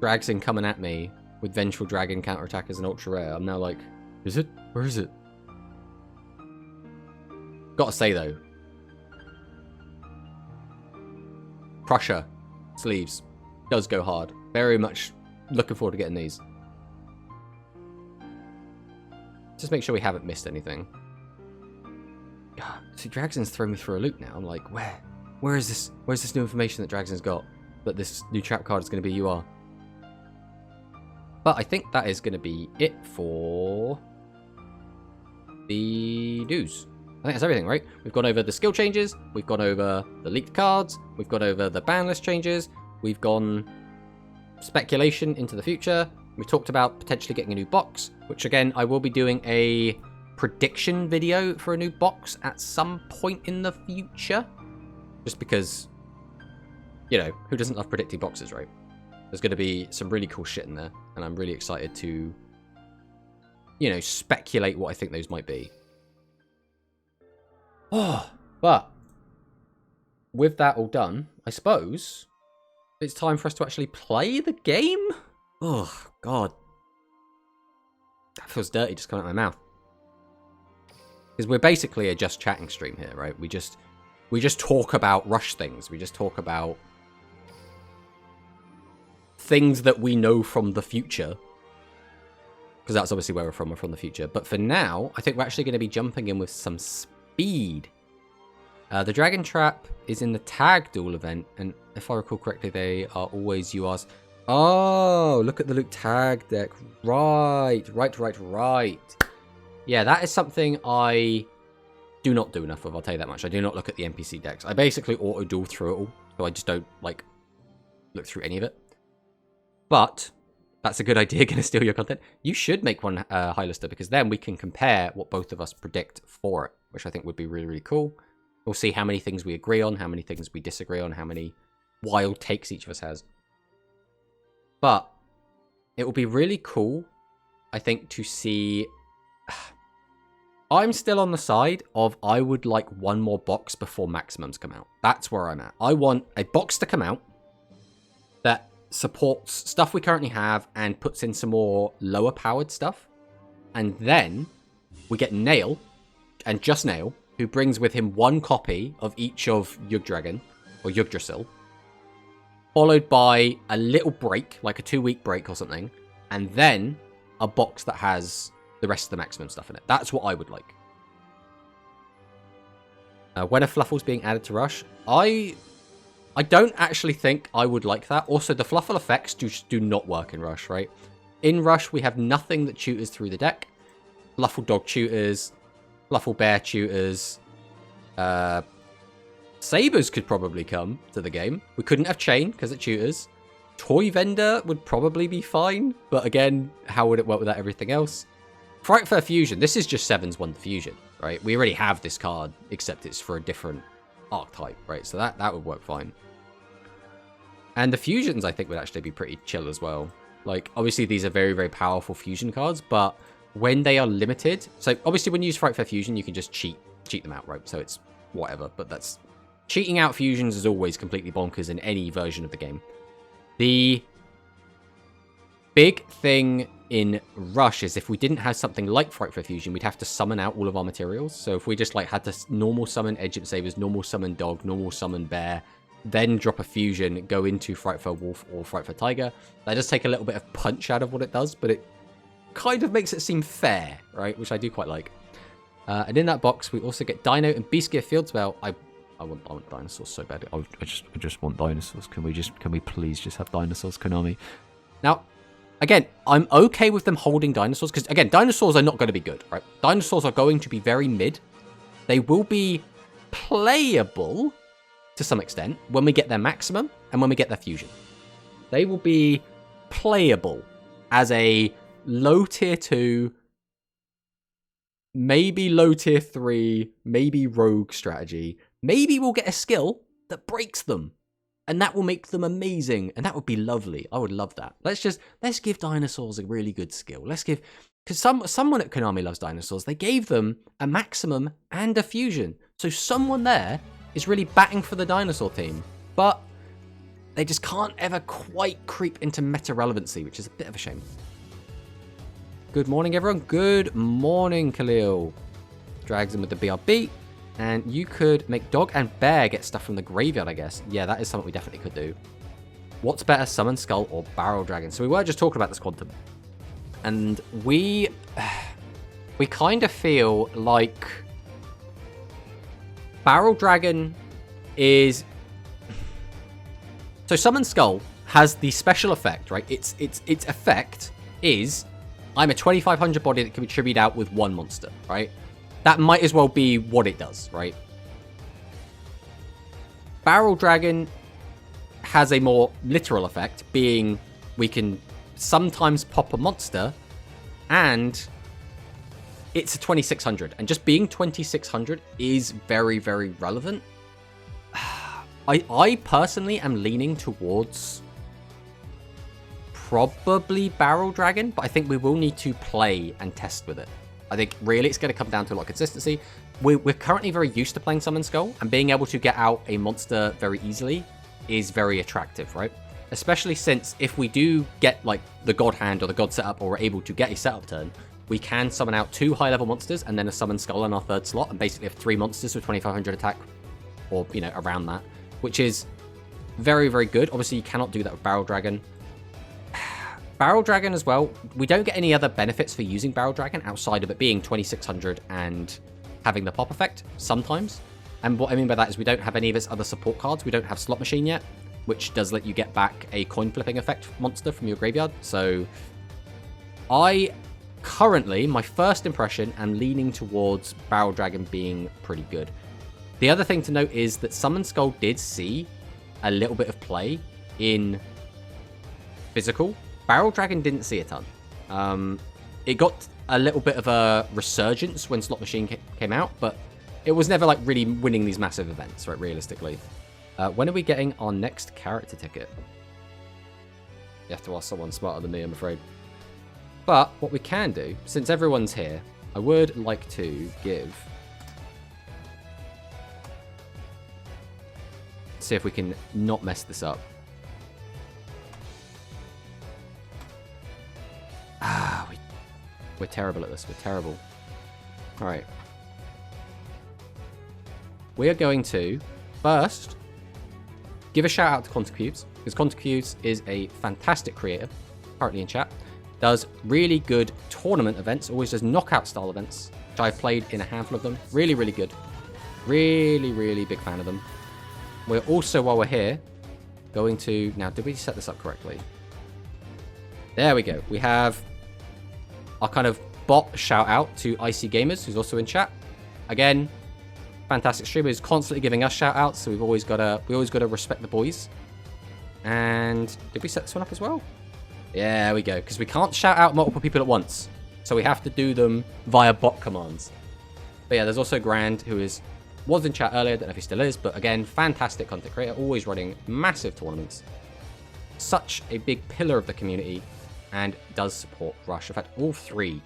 Dragson coming at me with Vengeful Dragon counterattack as an ultra rare. I'm now like, is it? Where is it? Gotta say though, Crusher sleeves does go hard. Very much looking forward to getting these. Just make sure we haven't missed anything. God, see, Dragson's thrown me for a loop now. I'm like, where is this? Where's this new information that Dragson's got? That this new trap card is going to be UR. But I think that is going to be it for the dues. I think that's everything, right? We've gone over the skill changes, we've gone over the leaked cards, we've gone over the ban list changes, we've gone speculation into the future, we've talked about potentially getting a new box, which again, I will be doing a prediction video for a new box at some point in the future. Just because, you know, who doesn't love predicting boxes, right? There's going to be some really cool shit in there, and I'm really excited to, you know, speculate what I think those might be. Oh, but with that all done, I suppose it's time for us to actually play the game. Oh, God. That feels dirty just coming out of my mouth. Because we're basically a just chatting stream here, right? We just talk about Rush things. We just talk about things that we know from the future. Because that's obviously where we're from the future. But for now, I think we're actually going to be jumping in with some speed. The Dragon Trap is in the Tag Duel event, and if I recall correctly, they are always URs. Oh, look at the Luke Tag deck. Right. Yeah, that is something I do not do enough of, I'll tell you that much. I do not look at the NPC decks. I basically auto-duel through it all, so I just don't, like, look through any of it. But that's a good idea, gonna steal your content. You should make one high lister, because then we can compare what both of us predict for it, which I think would be really, really cool. We'll see how many things we agree on, how many things we disagree on, how many wild takes each of us has. But it will be really cool, I think, to see... I'm still on the side of I would like one more box before maximums come out. That's where I'm at. I want a box to come out that supports stuff we currently have and puts in some more lower powered stuff. And then we get Nail, and just Nail, who brings with him one copy of each of Yggdragon, or Yggdrasil, followed by a little break, like a 2-week break or something, and then a box that has the rest of the maximum stuff in it. That's what I would like. When a FLUFFAL's being added to Rush, I don't actually think I would like that. Also, the FLUFFAL effects do not work in Rush, right? In Rush, we have nothing that tutors through the deck. FLUFFAL Dog tutors, FLUFFAL Bear tutors, Sabers could probably come to the game. We couldn't have Chain because it tutors. Toy Vendor would probably be fine, but again, how would it work without everything else? Frightful Fusion, this is just 7's one fusion, right? We already have this card, except it's for a different archetype, right? So that would work fine. And the fusions, I think, would actually be pretty chill as well. Like, obviously, these are very, very powerful fusion cards, but when they are limited. So obviously when you use Frightful Fusion, you can just cheat them out, right? So it's whatever, but that's cheating out fusions is always completely bonkers in any version of the game. The big thing in Rush is if we didn't have something like Frightful Fusion, we'd have to summon out all of our materials. So if we just like had to normal summon Egypt Sabers, normal summon Dog, normal summon Bear, then drop a fusion, go into Frightful Wolf or Frightful Tiger, that does take a little bit of punch out of what it does, but it kind of makes it seem fair, right? Which I do quite like. And in that box, we also get Dino and Beast Gear Field Spell. I want dinosaurs so bad. I just want dinosaurs. Can we please just have dinosaurs, Konami? Now, again, I'm okay with them holding dinosaurs because again, dinosaurs are not going to be good, right? Dinosaurs are going to be very mid. They will be playable to some extent when we get their maximum and when we get their fusion. They will be playable as a low tier 2, maybe low tier 3, maybe rogue strategy. Maybe we'll get a skill that breaks them. And that will make them amazing. And that would be lovely. I would love that. Let's give dinosaurs a really good skill. Because someone at Konami loves dinosaurs. They gave them a maximum and a fusion. So someone there is really batting for the dinosaur team. But they just can't ever quite creep into meta relevancy, which is a bit of a shame. Good morning, everyone. Good morning, Khalil. Drags in with the BRB. And you could make Dog and Bear get stuff from the graveyard, I guess. Yeah, that is something we definitely could do. What's better, Summon Skull or Barrel Dragon? So we were just talking about this Quantum. And we kind of feel like Barrel Dragon is... So Summon Skull has the special effect, right? Its effect is, I'm a 2500 body that can be tribute out with one monster, right? That might as well be what it does, right? Barrel Dragon has a more literal effect, being we can sometimes pop a monster, and it's a 2600. And just being 2600 is very, very relevant. I personally am leaning towards probably Barrel Dragon, but I think we will need to play and test with it. I think really it's going to come down to a lot of consistency. We're currently very used to playing Summon Skull, and being able to get out a monster very easily is very attractive, right? Especially since if we do get like the God Hand or the God Setup, or we're able to get a setup turn, we can summon out 2 high-level monsters and then a Summon Skull in our 3rd slot, and basically have 3 monsters with 2500 attack, or, you know, around that, which is very, very good. Obviously, you cannot do that with Barrel Dragon. Barrel Dragon as well, we don't get any other benefits for using Barrel Dragon outside of it being 2600 and having the pop effect sometimes. And what I mean by that is we don't have any of its other support cards. We don't have Slot Machine yet, which does let you get back a coin flipping effect monster from your graveyard. So I currently, my first impression, am leaning towards Barrel Dragon being pretty good. The other thing to note is that Summon Skull did see a little bit of play in physical. Barrel Dragon didn't see a ton. It got a little bit of a resurgence when Slot Machine came out, but it was never like really winning these massive events, right, realistically. When are we getting our next character ticket? You have to ask someone smarter than me, I'm afraid. But what we can do, since everyone's here, I would like to give... See if we can not mess this up. We're terrible at this. We're terrible. All right. We are going to, first, give a shout out to Contacubes, because Contacubes is a fantastic creator, currently in chat. Does really good tournament events, always does knockout style events, which I've played in a handful of them. Really, really good. Really, really big fan of them. We're also, while we're here, going to... Now, did we set this up correctly? There we go. We have our kind of bot shout out to IC Gamers, who's also in chat. Again, fantastic streamer, who's constantly giving us shout outs, so we always gotta respect the boys. And did we set this one up as well? Yeah, there we go. Because we can't shout out multiple people at once, so we have to do them via bot commands. But yeah, there's also Grand, who was in chat earlier. Don't know if he still is, but again, fantastic content creator, always running massive tournaments. Such a big pillar of the community, and does support Rush. In fact, all 3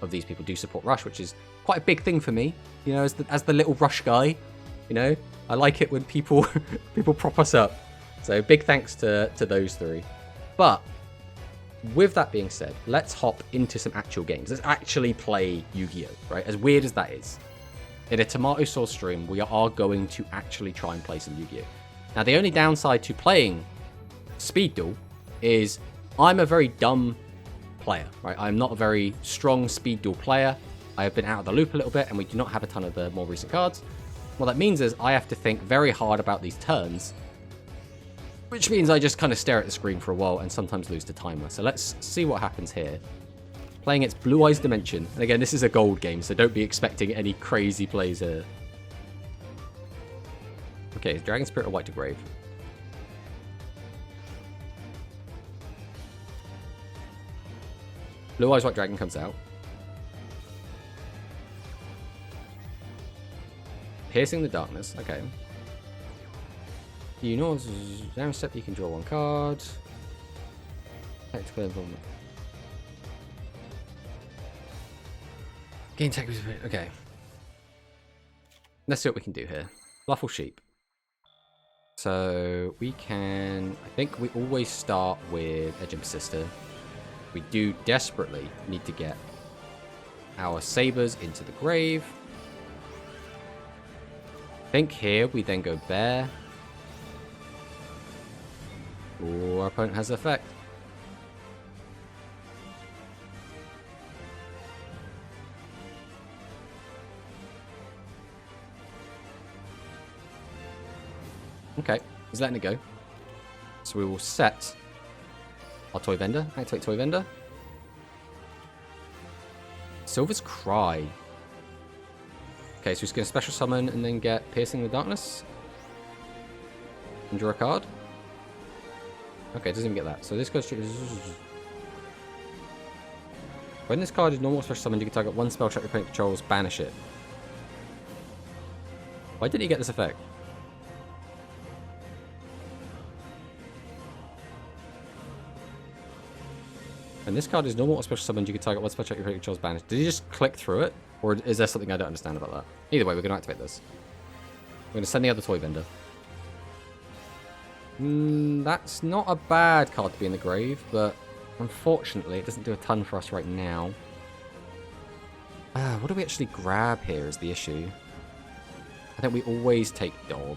of these people do support Rush, which is quite a big thing for me. You know, as the little Rush guy, you know, I like it when people people prop us up. So big thanks to those three. But with that being said, let's hop into some actual games. Let's actually play Yu-Gi-Oh! Right? As weird as that is. In a Tomato Sauce stream, we are going to actually try and play some Yu-Gi-Oh! Now, the only downside to playing Speed Duel is I'm a very dumb player, right? I'm not a very strong Speed Duel player. I have been out of the loop a little bit, and we do not have a ton of the more recent cards. What that means is I have to think very hard about these turns, which means I just kind of stare at the screen for a while and sometimes lose to timer. So let's see what happens here. Playing against Blue Eyes Dimension. And again, this is a gold game, so don't be expecting any crazy plays here. Okay, Dragon Spirit or White to Grave? Blue Eyes White Dragon comes out. Piercing the Darkness, okay. You know, down step you can draw one card. Tactical involvement. Gain tactical. Okay. Let's see what we can do here. FLUFFAL Sheep. So we can. I think we always start with Edge and Sister. We do desperately need to get our sabers into the grave. I think here we then go Bear. Oh, our opponent has effect. Okay, he's letting it go. So we will set our Toy Vendor. Activate Toy Vendor. Silver's Cry. Okay, so he's going to special summon and then get Piercing the Darkness. And draw a card. Okay, doesn't even get that. So this goes to... When this card is normal special summoned, you can target one spell check your opponent controls, banish it. Why didn't he get this effect? When this card is normal or special summoned, you can target one spell check your opponent controls, banish. Did he just click through it? Or is there something I don't understand about that? Either way, we're going to activate this. We're going to send the other Toy Vendor. That's not a bad card to be in the grave, but unfortunately it doesn't do a ton for us right now. What do we actually grab here is the issue. I think we always take Dog.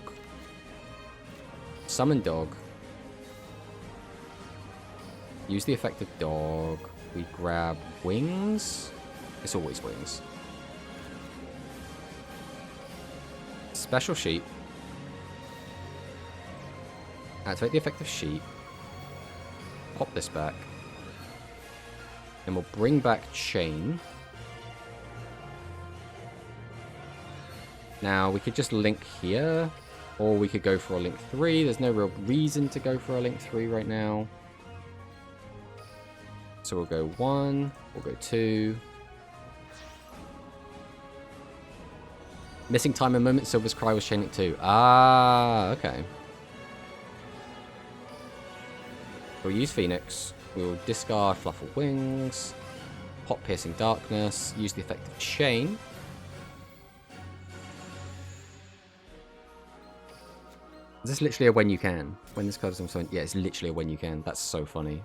Summon Dog. Use the effect of Dog. We grab Wings. It's always Wings. Special Sheep. Activate the effect of Sheep. Pop this back. And we'll bring back Chain. Now, we could just link here. Or we could go for a link 3. There's no real reason to go for a link 3 right now. So we'll go 1. We'll go 2. Missing time and moment. Silver's Cry was chaining 2. Ah, okay. We'll use Phoenix. We'll discard FLUFFAL Wings. Pop Piercing Darkness. Use the effect of Chain. Is this literally a when you can? When this card is on summon? Yeah, it's literally a when you can. That's so funny.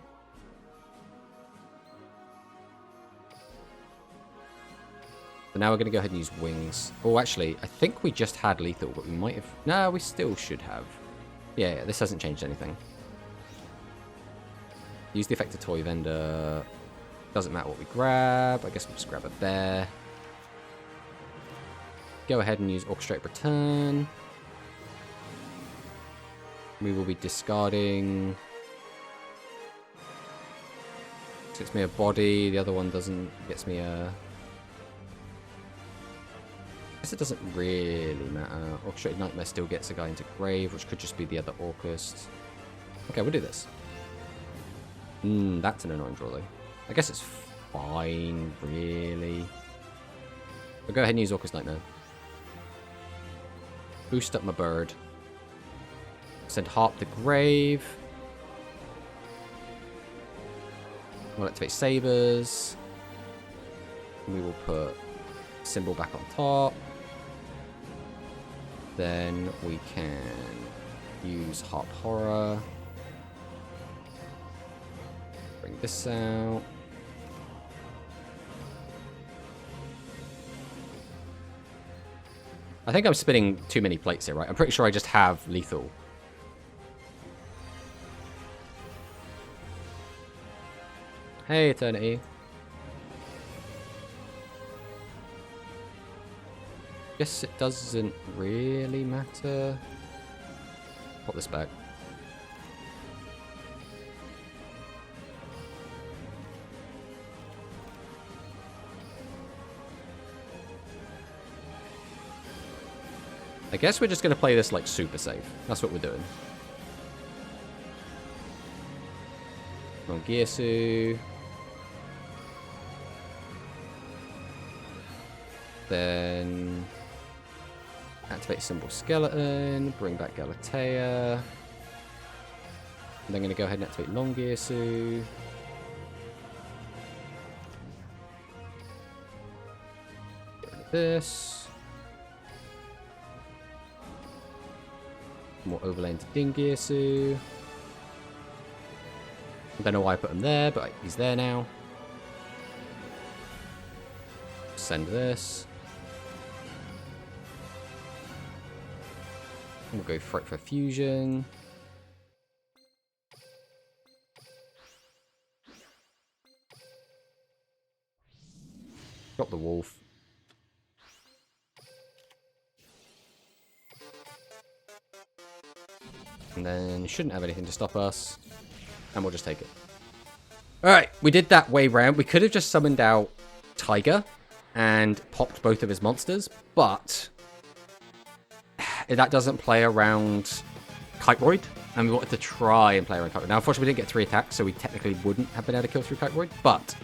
So now we're going to go ahead and use Wings. Oh, actually, I think we just had Lethal, but we might have... No, we still should have. Yeah, this hasn't changed anything. Use the effect of Toy Vendor. Doesn't matter what we grab. I guess we'll just grab a Bear. Go ahead and use Orchestrate Return. We will be discarding... Gets me a body. The other one doesn't. Gets me a... I guess it doesn't really matter. Orchestrated Nightmare still gets a guy into grave, which could just be the other Orcust. Okay, we'll do this. That's an annoying draw, though. I guess it's fine, really. I'll go ahead and use Orcust Nightmare. Boost up my bird. Send Harp to grave. We'll activate Sabers. We will put symbol back on top. Then we can use Harp Horror. Bring this out. I think I'm spinning too many plates here, right? I'm pretty sure I just have lethal. Hey, Eternity. Guess it doesn't really matter. Put this back. I guess we're just going to play this like super safe. That's what we're doing. Mongirsu. Then activate symbol skeleton, bring back Galatea. And then going to go ahead and activate Longirsu. Get rid of this. More overlay into Dingirsu. I don't know why I put him there, but he's there now. Send this. We'll go for fusion. Drop the wolf. And then shouldn't have anything to stop us. And we'll just take it. Alright, we did that way round. We could have just summoned out Tiger and popped both of his monsters, but that doesn't play around Kiteroid, and we wanted to try and play around Kiteroid. Now, unfortunately, we didn't get 3 attacks, so we technically wouldn't have been able to kill through Kiteroid, but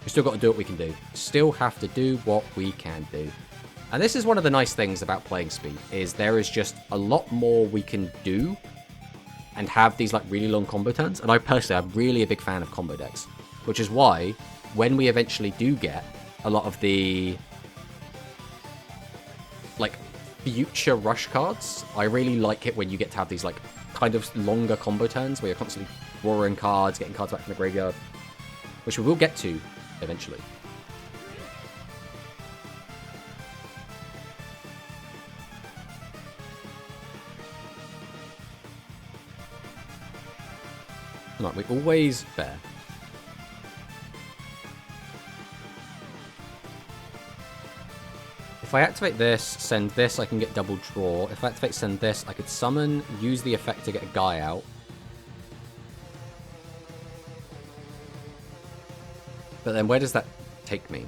we still got to do what we can do. Still have to do what we can do. And this is one of the nice things about playing Speed, is there is just a lot more we can do and have these like really long combo turns. And I personally, I'm really a big fan of combo decks, which is why when we eventually do get a lot of the like future rush cards, I really like it when you get to have these like kind of longer combo turns where you're constantly drawing cards, getting cards back from the graveyard, which we will get to eventually. Like we always bear. If I activate this, send this, I can get double draw. If I activate send this, I could summon, use the effect to get a guy out. But then where does that take me?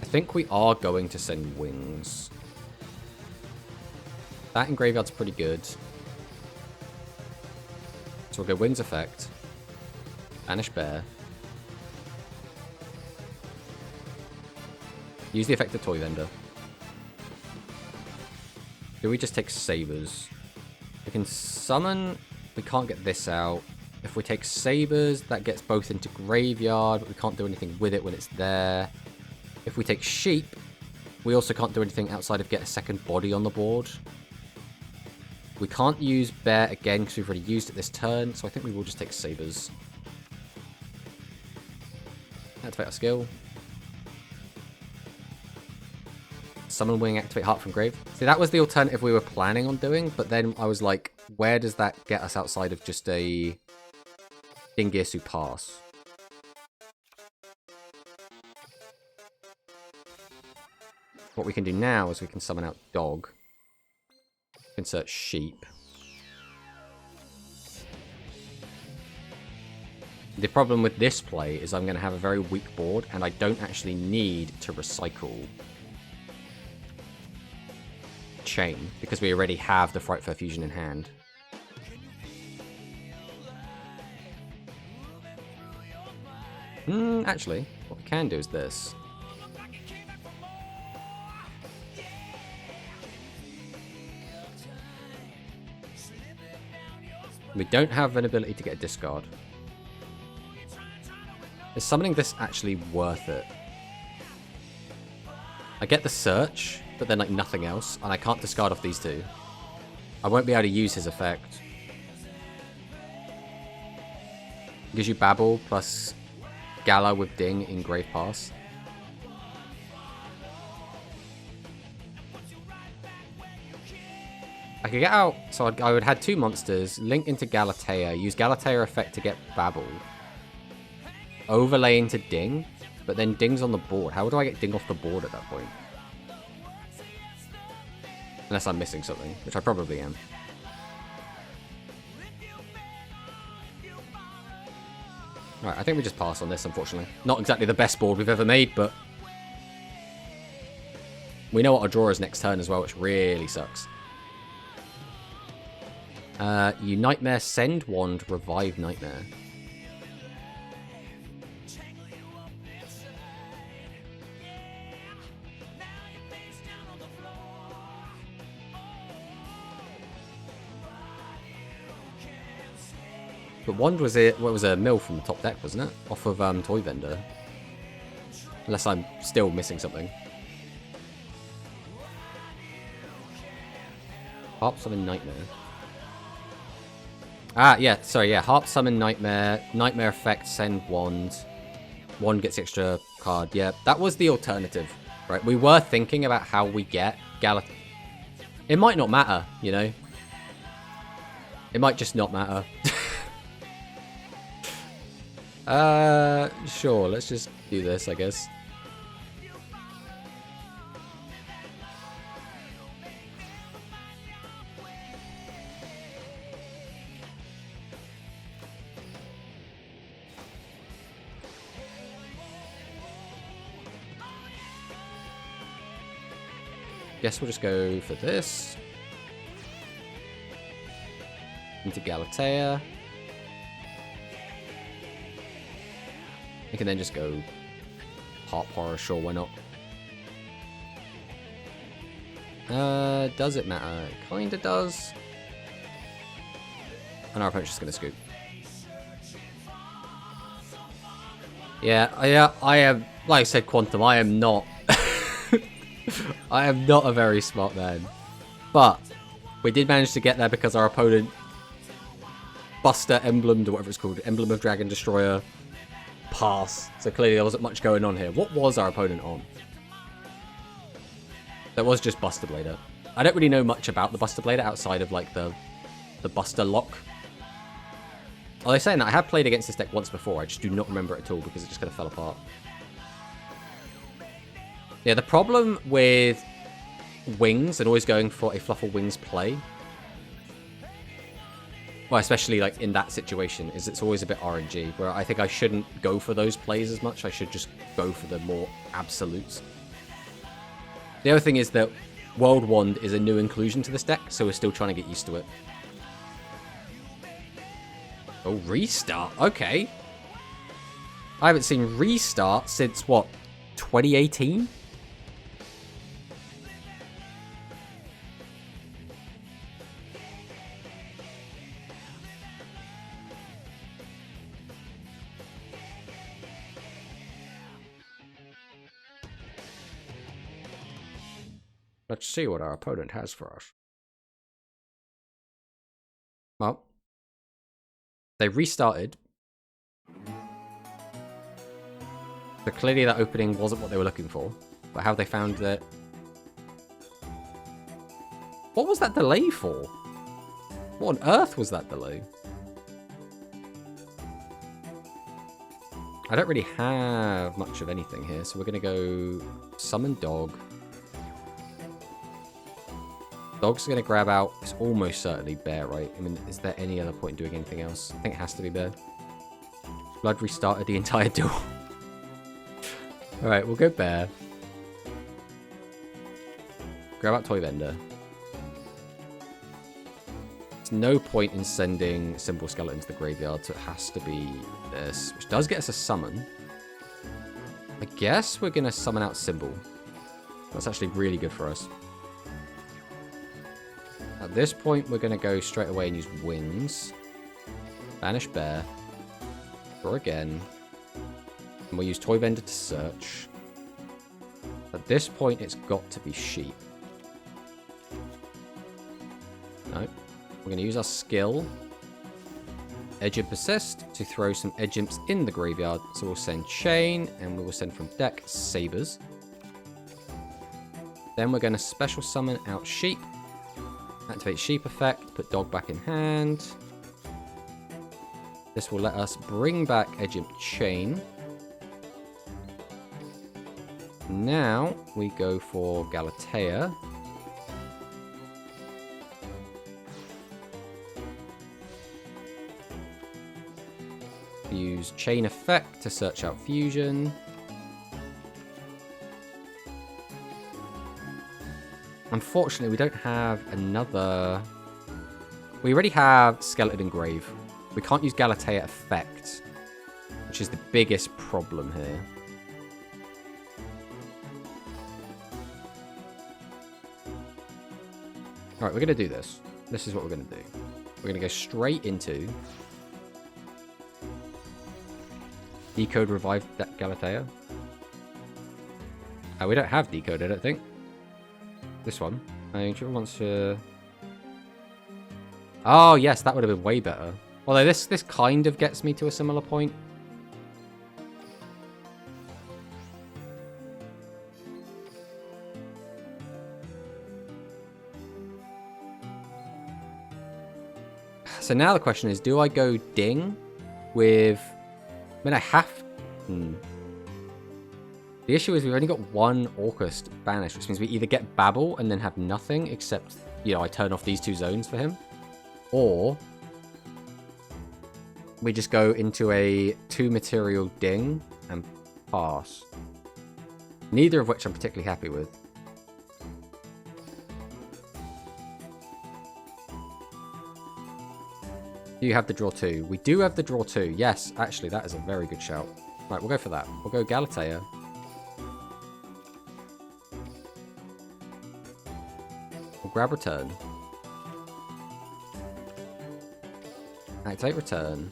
I think we are going to send wings. That in graveyard's pretty good. So we'll go wings effect. Banish bear. Use the effect of Toy Vendor. Do we just take Sabers? We can summon. We can't get this out. If we take Sabers, that gets both into graveyard, but we can't do anything with it when it's there. If we take Sheep, we also can't do anything outside of get a second body on the board. We can't use Bear again because we've already used it this turn, so I think we will just take Sabers. Activate our skill. Summon Wing, activate Heart from Grave. See, that was the alternative we were planning on doing, but then I was like, where does that get us outside of just a Dingirsu pass? What we can do now is we can summon out Dog. Insert Sheep. The problem with this play is I'm going to have a very weak board, and I don't actually need to recycle Chain, because we already have the Frightful Fusion in hand. Actually, what we can do is this. We don't have an ability to get a discard. Is summoning this actually worth it? I get the search, but then like nothing else, and I can't discard off these two. I won't be able to use his effect. Gives you Babble plus Gala with Ding in Grave Pass. I could get out, so I would have 2 monsters, link into Galatea, use Galatea effect to get Babble. Overlay into Ding, but then Ding's on the board. How do I get Ding off the board at that point? Unless I'm missing something, which I probably am. Right, I think we just pass on this, unfortunately. Not exactly the best board we've ever made, but we know what our draw is next turn as well, which really sucks. You Nightmare, send Wand, revive Nightmare. But Wand was it? What was a mill from the top deck, wasn't it? Off of Toy Vendor. Unless I'm still missing something. Harp Summon Nightmare. Ah, yeah, sorry, yeah. Harp Summon Nightmare. Nightmare effect, send Wand. Wand gets extra card. Yeah, that was the alternative, right? We were thinking about how we get It might not matter, you know? It might just not matter. Sure, let's just do this, I guess. Guess we'll just go for this. Into Galatea. We can then just go Harp Horror, sure, why not? Does it matter? It kinda does. And our opponent's just gonna scoop. Yeah, I am, like I said, Quantum, I am not I am not a very smart man. But we did manage to get there because our opponent Buster Emblemed, or whatever it's called, Emblem of Dragon Destroyer, pass. So clearly there wasn't much going on here. What was our opponent on? That was just Buster Blader. I don't really know much about the Buster Blader outside of like the Buster Lock. Although saying that, I have played against this deck once before. I just do not remember it at all because it just kind of fell apart. Yeah, the problem with Wings and always going for a FLUFFAL Wings play, well, especially like in that situation, is it's always a bit RNG, where I think I shouldn't go for those plays as much. I should just go for the more absolutes. The other thing is that World Wand is a new inclusion to this deck, so we're still trying to get used to it. Oh, Restart. Okay. I haven't seen Restart since, what, 2018? Let's see what our opponent has for us. Well, they restarted. So clearly that opening wasn't what they were looking for. But how they found that... What was that delay for? What on earth was that delay? I don't really have much of anything here, so we're going to go Summon Dog. Dog's going to grab out, it's almost certainly Bear, right? I mean, is there any other point in doing anything else? I think it has to be Bear. Blood restarted the entire duel. Alright, we'll go Bear. Grab out Toy Vendor. There's no point in sending Symbol Skeleton to the graveyard, so it has to be this, which does get us a summon. I guess we're going to summon out Symbol. That's actually really good for us. At this point, we're going to go straight away and use Wings. Banish bear. Draw again. And we'll use Toy Vendor to search. At this point, it's got to be sheep. No. We're going to use our skill, Edge Imp Persist, to throw some Edge Imps in the graveyard. So we'll send Chain, and we will send from deck Sabers. Then we're going to special summon out Sheep. Activate Sheep effect, put Dog back in hand. This will let us bring back Edge Imp Chain. Now we go for Galatea. Use Chain effect to search out Fusion. Unfortunately, we don't have another... We already have Skeleton Engrave. We can't use Galatea effect, which is the biggest problem here. Alright, we're going to do this. This is what we're going to do. We're going to go straight into... Decode Revive Galatea. We don't have Decode, I don't think. This one. I think it wants to... Oh, yes, that would have been way better. Although this kind of gets me to a similar point. So now the question is, do I go Ding with... I mean, I have... The issue is we've only got one Orcust banished, which means we either get Babble and then have nothing, except, you know, I turn off these two zones for him. Or... we just go into a 2-material Ding and pass. Neither of which I'm particularly happy with. Do you have the draw 2? We do have the draw 2. Yes, actually, that is a very good shout. Right, we'll go for that. We'll go Galatea. We'll grab Return. Activate Return.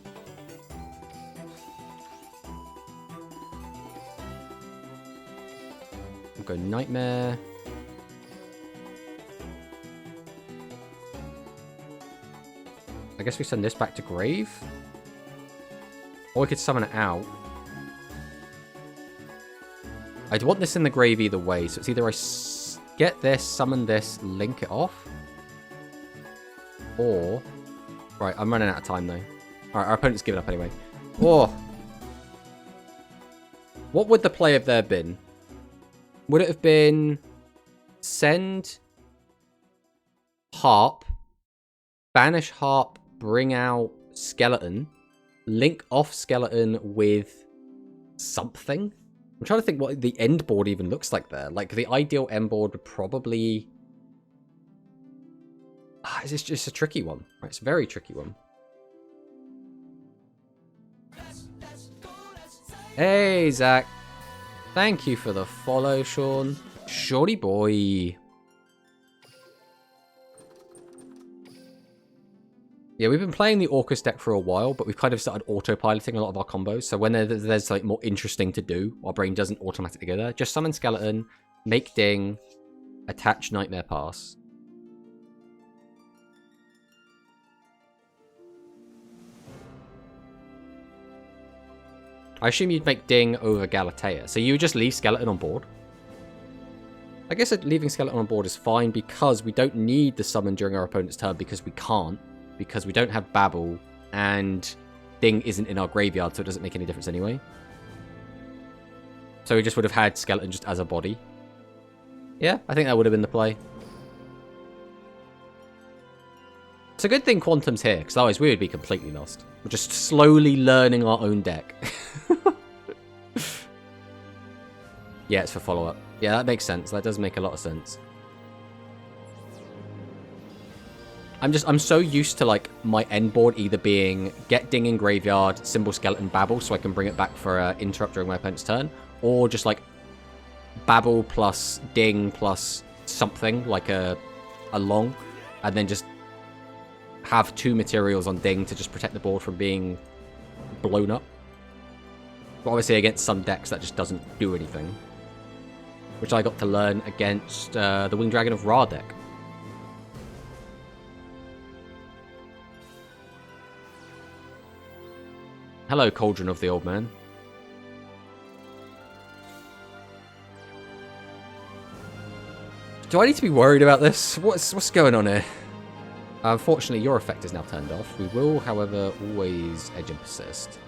We'll go Nightmare. I guess we send this back to Grave. Or we could summon it out. I'd want this in the grave either way, so it's either I get this, summon this, link it off. Or... Right, I'm running out of time though. Alright, our opponent's given up anyway. Or... what would the play have there been? Would it have been... send... Harp. Banish Harp, bring out Skeleton. Link off Skeleton with... something? I'm trying to think what the end board even looks like there. Like, the ideal end board would probably... it's just a tricky one. Right, it's a very tricky one. Hey, Zach. Thank you for the follow, Sean. Shorty boy. Yeah, we've been playing the Orcust deck for a while, but we've kind of started autopiloting a lot of our combos. So when there's like more interesting to do, our brain doesn't automatically go there. Just summon Skeleton, make Ding, attach Nightmare Pass. I assume you'd make Ding over Galatea. So you would just leave Skeleton on board. I guess leaving Skeleton on board is fine because we don't need the summon during our opponent's turn because we can't. Because we don't have Babble, and Ding isn't in our graveyard, so it doesn't make any difference anyway. So we just would have had Skeleton just as a body. Yeah, I think that would have been the play. It's a good thing Quantum's here, because otherwise we would be completely lost. We're just slowly learning our own deck. Yeah, it's for follow-up. Yeah, that makes sense. That does make a lot of sense. I'm so used to, like, my end board either being get Ding in graveyard, symbol Skeleton, Babble, so I can bring it back for interrupt during my opponent's turn, or just, like, Babble plus Ding plus something, like a long, and then just have 2 materials on Ding to just protect the board from being blown up. But obviously against some decks that just doesn't do anything. Which I got to learn against the Winged Dragon of Ra deck. Hello, Cauldron of the Old Man. Do I need to be worried about this? What's going on here? Unfortunately, your effect is now turned off. We will, however, always edge and persist.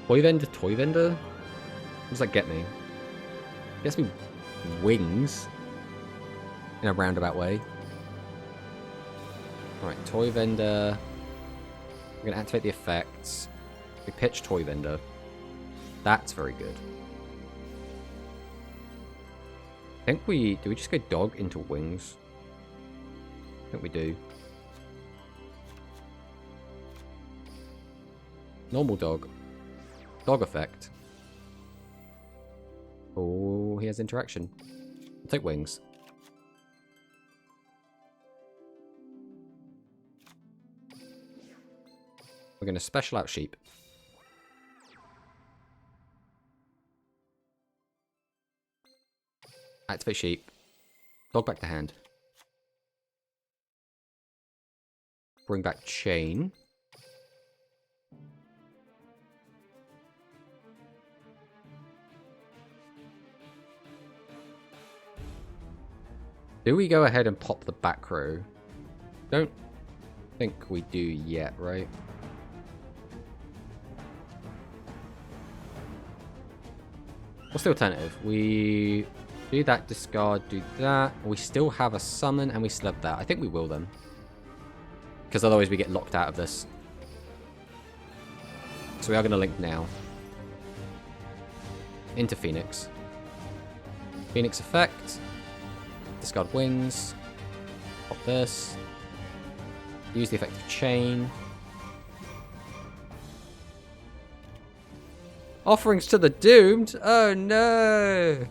Toy vendor? What does that get me? It gets me wings. In a roundabout way. Alright, toy vendor. We're going to activate the effects. We pitch toy vendor. That's very good. I think we... Do we just go dog into wings? I think we do. Normal dog. Dog effect. Oh, he has interaction. I'll take wings. We're going to special out sheep. Activate sheep. Dog back to hand. Bring back chain. Do we go ahead and pop the back row? Don't think we do yet, right? What's the alternative? We do that, discard, do that. We still have a summon and we still have that. I think we will then. Because otherwise we get locked out of this. So we are going to link now. Into Phoenix. Phoenix effect. Discard wings. Pop this. Use the effect of chain. Offerings to the doomed? Oh no!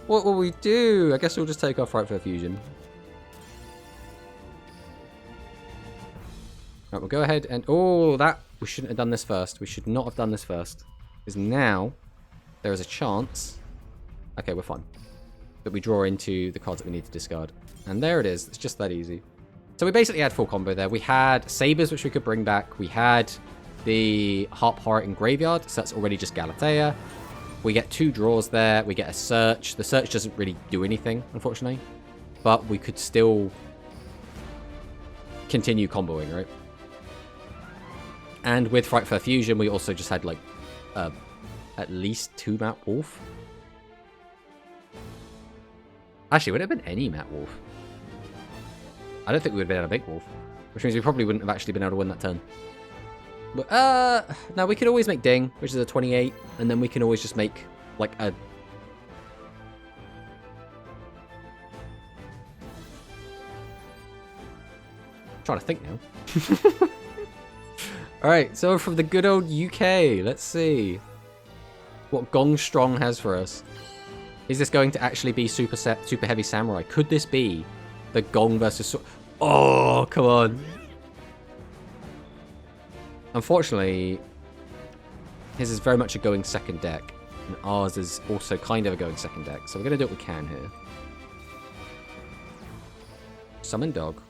What will we do? I guess we'll just take off right for fusion. Right, we'll go ahead and... Oh, that... We shouldn't have done this first. We should not have done this first. Because now, there is a chance... Okay, we're fine. That we draw into the cards that we need to discard. And there it is. It's just that easy. So we basically had full combo there. We had Sabers, which we could bring back. We had the Harp Horror in Graveyard. So that's already just Galatea. We get 2 draws there. We get a Search. The Search doesn't really do anything, unfortunately. But we could still continue comboing, right? And with Fright for Fusion, we also just had, like, at least 2 Map Wolf. Actually, would it have been any Map Wolf? I don't think we would have been able to make Wolf. Which means we probably wouldn't have actually been able to win that turn. But, no, we could always make Ding, which is a 28. And then we can always just make, like, a... I'm trying to think now. Alright, so from the good old UK, let's see what Gong Strong has for us. Is this going to actually be super heavy samurai? Could this be the Gong versus... Oh, come on. Unfortunately, his is very much a going second deck. And ours is also kind of a going second deck. So we're going to do what we can here. Summon Dog.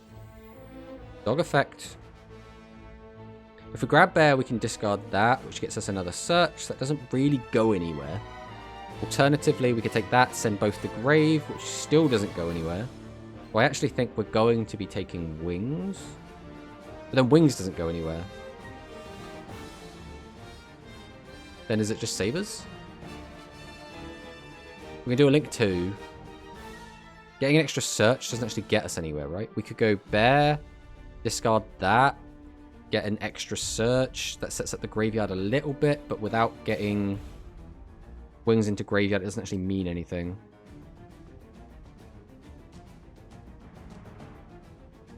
Dog effect. If we grab Bear, we can discard that, which gets us another Search. That doesn't really go anywhere. Alternatively, we could take that, send both to Grave, which still doesn't go anywhere. Well, I actually think we're going to be taking Wings. But then Wings doesn't go anywhere. Then is it just Sabers? We can do a Link 2. Getting an extra Search doesn't actually get us anywhere, right? We could go Bear, discard that, get an extra Search. That sets up the graveyard a little bit, but without getting Wings into graveyard, it doesn't actually mean anything.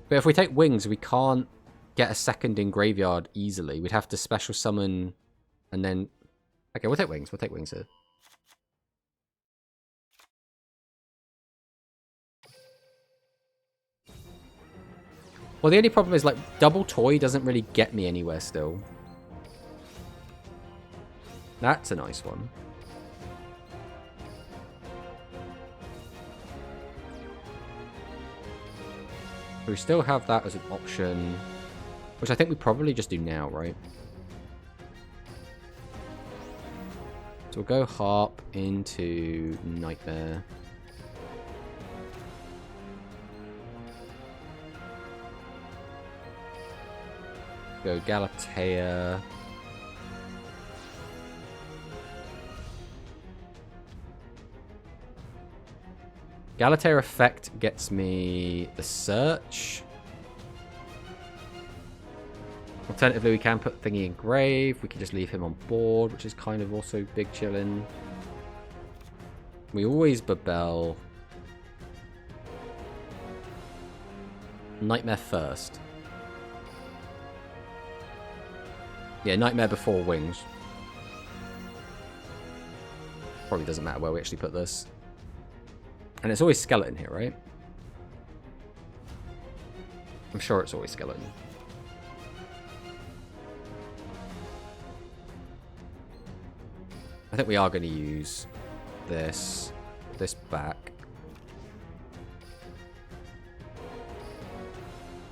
But if we take Wings, we can't get a second in graveyard easily. We'd have to special summon And then... Okay, we'll take wings. We'll take wings here. Well, the only problem is, like, double toy doesn't really get me anywhere still. That's a nice one. We still have that as an option, which I think we probably just do now, right? So we'll go Harp into Nightmare. Go Galatea. Galatea effect gets me the search. Alternatively, we can put Thingy in grave. We can just leave him on board, which is kind of also big chillin'. We always Babel. Nightmare first. Yeah, Nightmare before Wings. Probably doesn't matter where we actually put this. And it's always Skeleton here, right? I'm sure it's always Skeleton. I think we are going to use this back.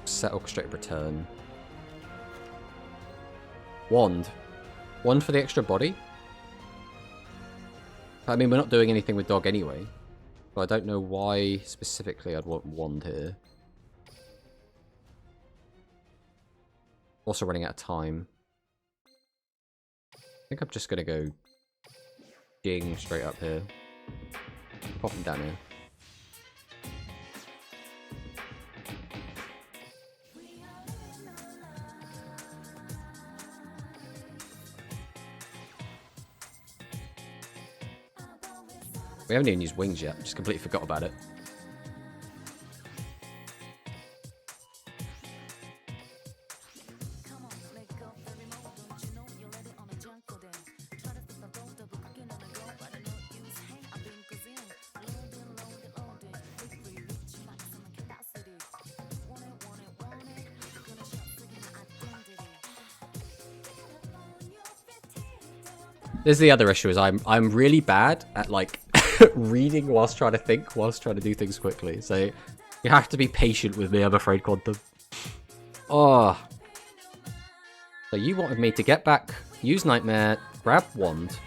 Set Orchestrated Return. Wand. Wand for the extra body? I mean, we're not doing anything with dog anyway. But I don't know why specifically I'd want wand here. Also running out of time. I think I'm just going to go ding straight up here. Pop him down here. We haven't even used wings yet. Just completely forgot about it. This is the other issue, is I'm really bad at, like, reading whilst trying to think, whilst trying to do things quickly. So you have to be patient with me, I'm afraid, Quantum. Oh. So you wanted me to get back, use Nightmare, grab Wand.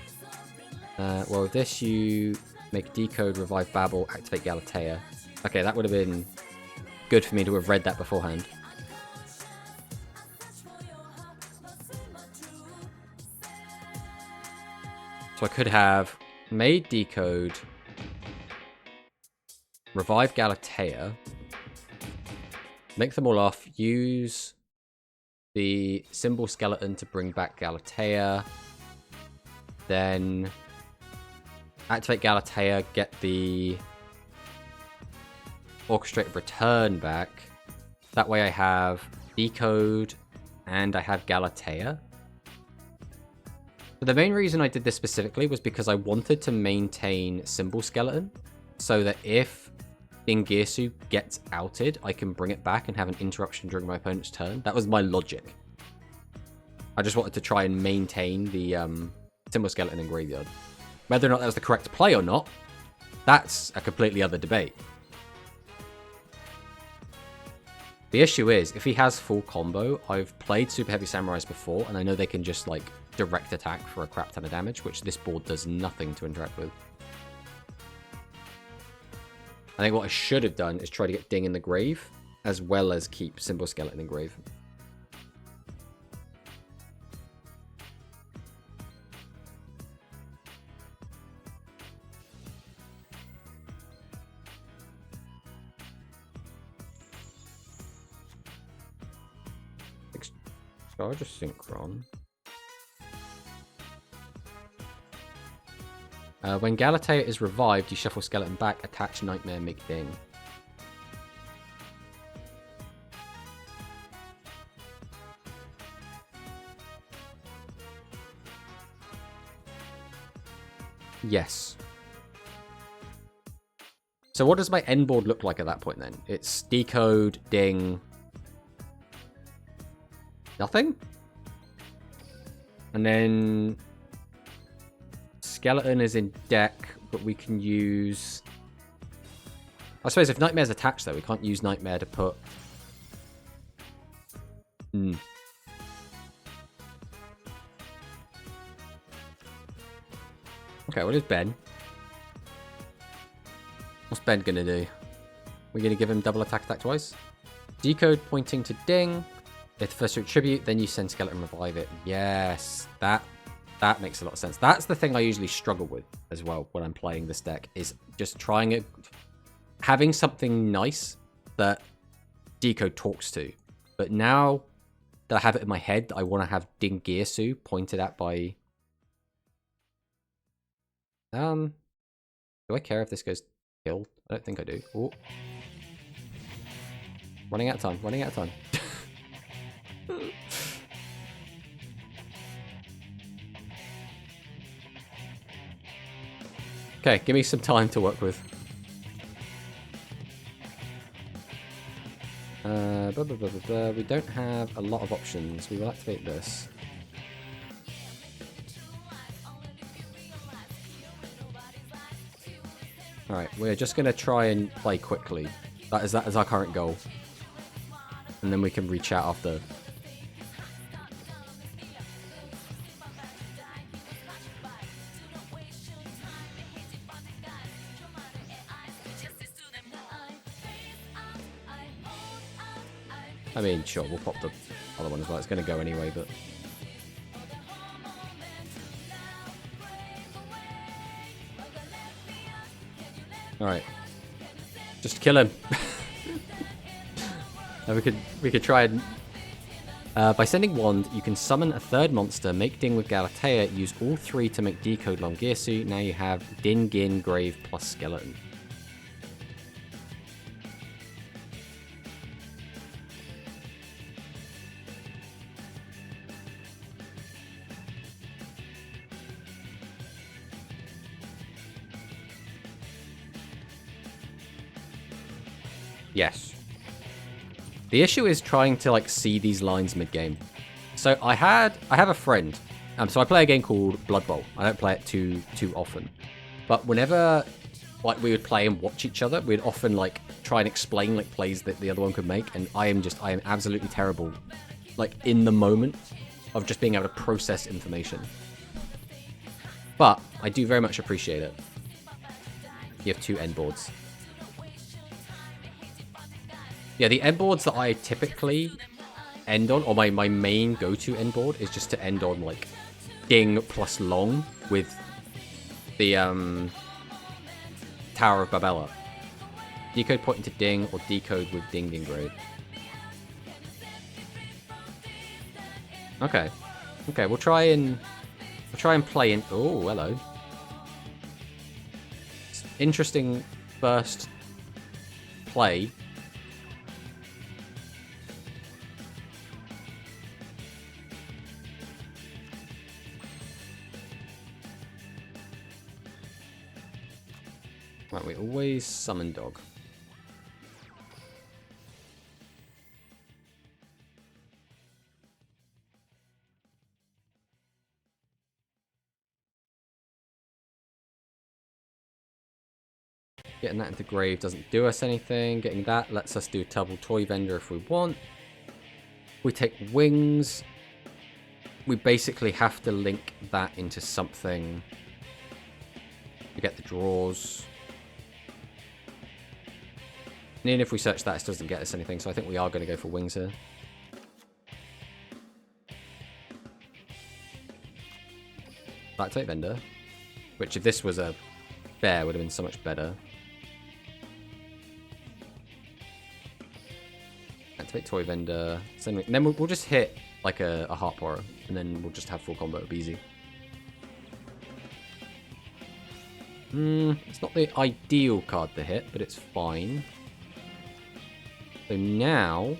Well, with this you make Decode, Revive Babel, activate Galatea. Okay, that would have been good for me to have read that beforehand. So I could have made Decode, revive Galatea, make them all off, use the symbol skeleton to bring back Galatea, then activate Galatea, get the orchestrated return back. That way I have Decode and I have Galatea. But the main reason I did this specifically was because I wanted to maintain Symbol Skeleton, so that if Ingirsu gets outed, I can bring it back and have an interruption during my opponent's turn. That was my logic. I just wanted to try and maintain the Symbol Skeleton in Graveyard. Whether or not that was the correct play or not, that's a completely other debate. The issue is, if he has full combo, I've played Super Heavy Samurais before, and I know they can just, like, direct attack for a crap ton of damage, which this board does nothing to interact with. I think what I should have done is try to get Ding in the grave, as well as keep Symbol Skeleton in grave. Charge of Synchron. When Galatea is revived, you shuffle Skeleton back, attach Nightmare, make Ding. Yes. So what does my end board look like at that point then? It's decode, ding, nothing? And then skeleton is in deck, but we can use... I suppose if Nightmare's attached though, we can't use Nightmare to put... Okay, what is Ben? What's Ben gonna do? We're gonna give him double attack twice? Decode pointing to ding. If the first to attribute, then you send skeleton revive it. Yes, that makes a lot of sense. That's the thing I usually struggle with as well when I'm playing this deck, is just trying it, having something nice that Decode talks to. But now that I have it in my head, I want to have Ding Girsu pointed at by... do I care if this goes killed? I don't think I do. Ooh. Running out of time, running out of time. Okay, give me some time to work with. We don't have a lot of options. We will activate this. Alright, we're just going to try and play quickly. That is our current goal. And then we can reach out after. I mean, sure, we'll pop the other one as well. It's going to go anyway, but... Alright. Just kill him. Now we could try and... by sending Wand, you can summon a third monster, make Ding with Galatea, use all three to make Decode Longirsu. Now you have Din, Gin, Grave, plus Skeleton. Yes. The issue is trying to like see these lines mid-game. So I have a friend. So I play a game called Blood Bowl. I don't play it too often. But whenever like we would play and watch each other, we'd often like try and explain like plays that the other one could make, and I am absolutely terrible like in the moment of just being able to process information. But I do very much appreciate it. You have two end boards. Yeah, the end boards that I typically end on, or my main go-to end board, is just to end on, like, Ding plus Long with the Tower of Babella. Decode pointing to Ding, or Decode with Ding Ding Grave. Okay. Okay, we'll try and play in... Oh, hello. Interesting first play. Right, we always summon dog. Getting that into grave doesn't do us anything. Getting that lets us do double toy vendor if we want. We take wings. We basically have to link that into something to get the draws. And even if we search that, it doesn't get us anything, so I think we are going to go for wings here. Activate vendor, which if this was a bear would have been so much better. Activate toy vendor. And then we'll just hit like a heart pourer, and then we'll just have full combo. It'll be easy. It's not the ideal card to hit, but it's fine. So now,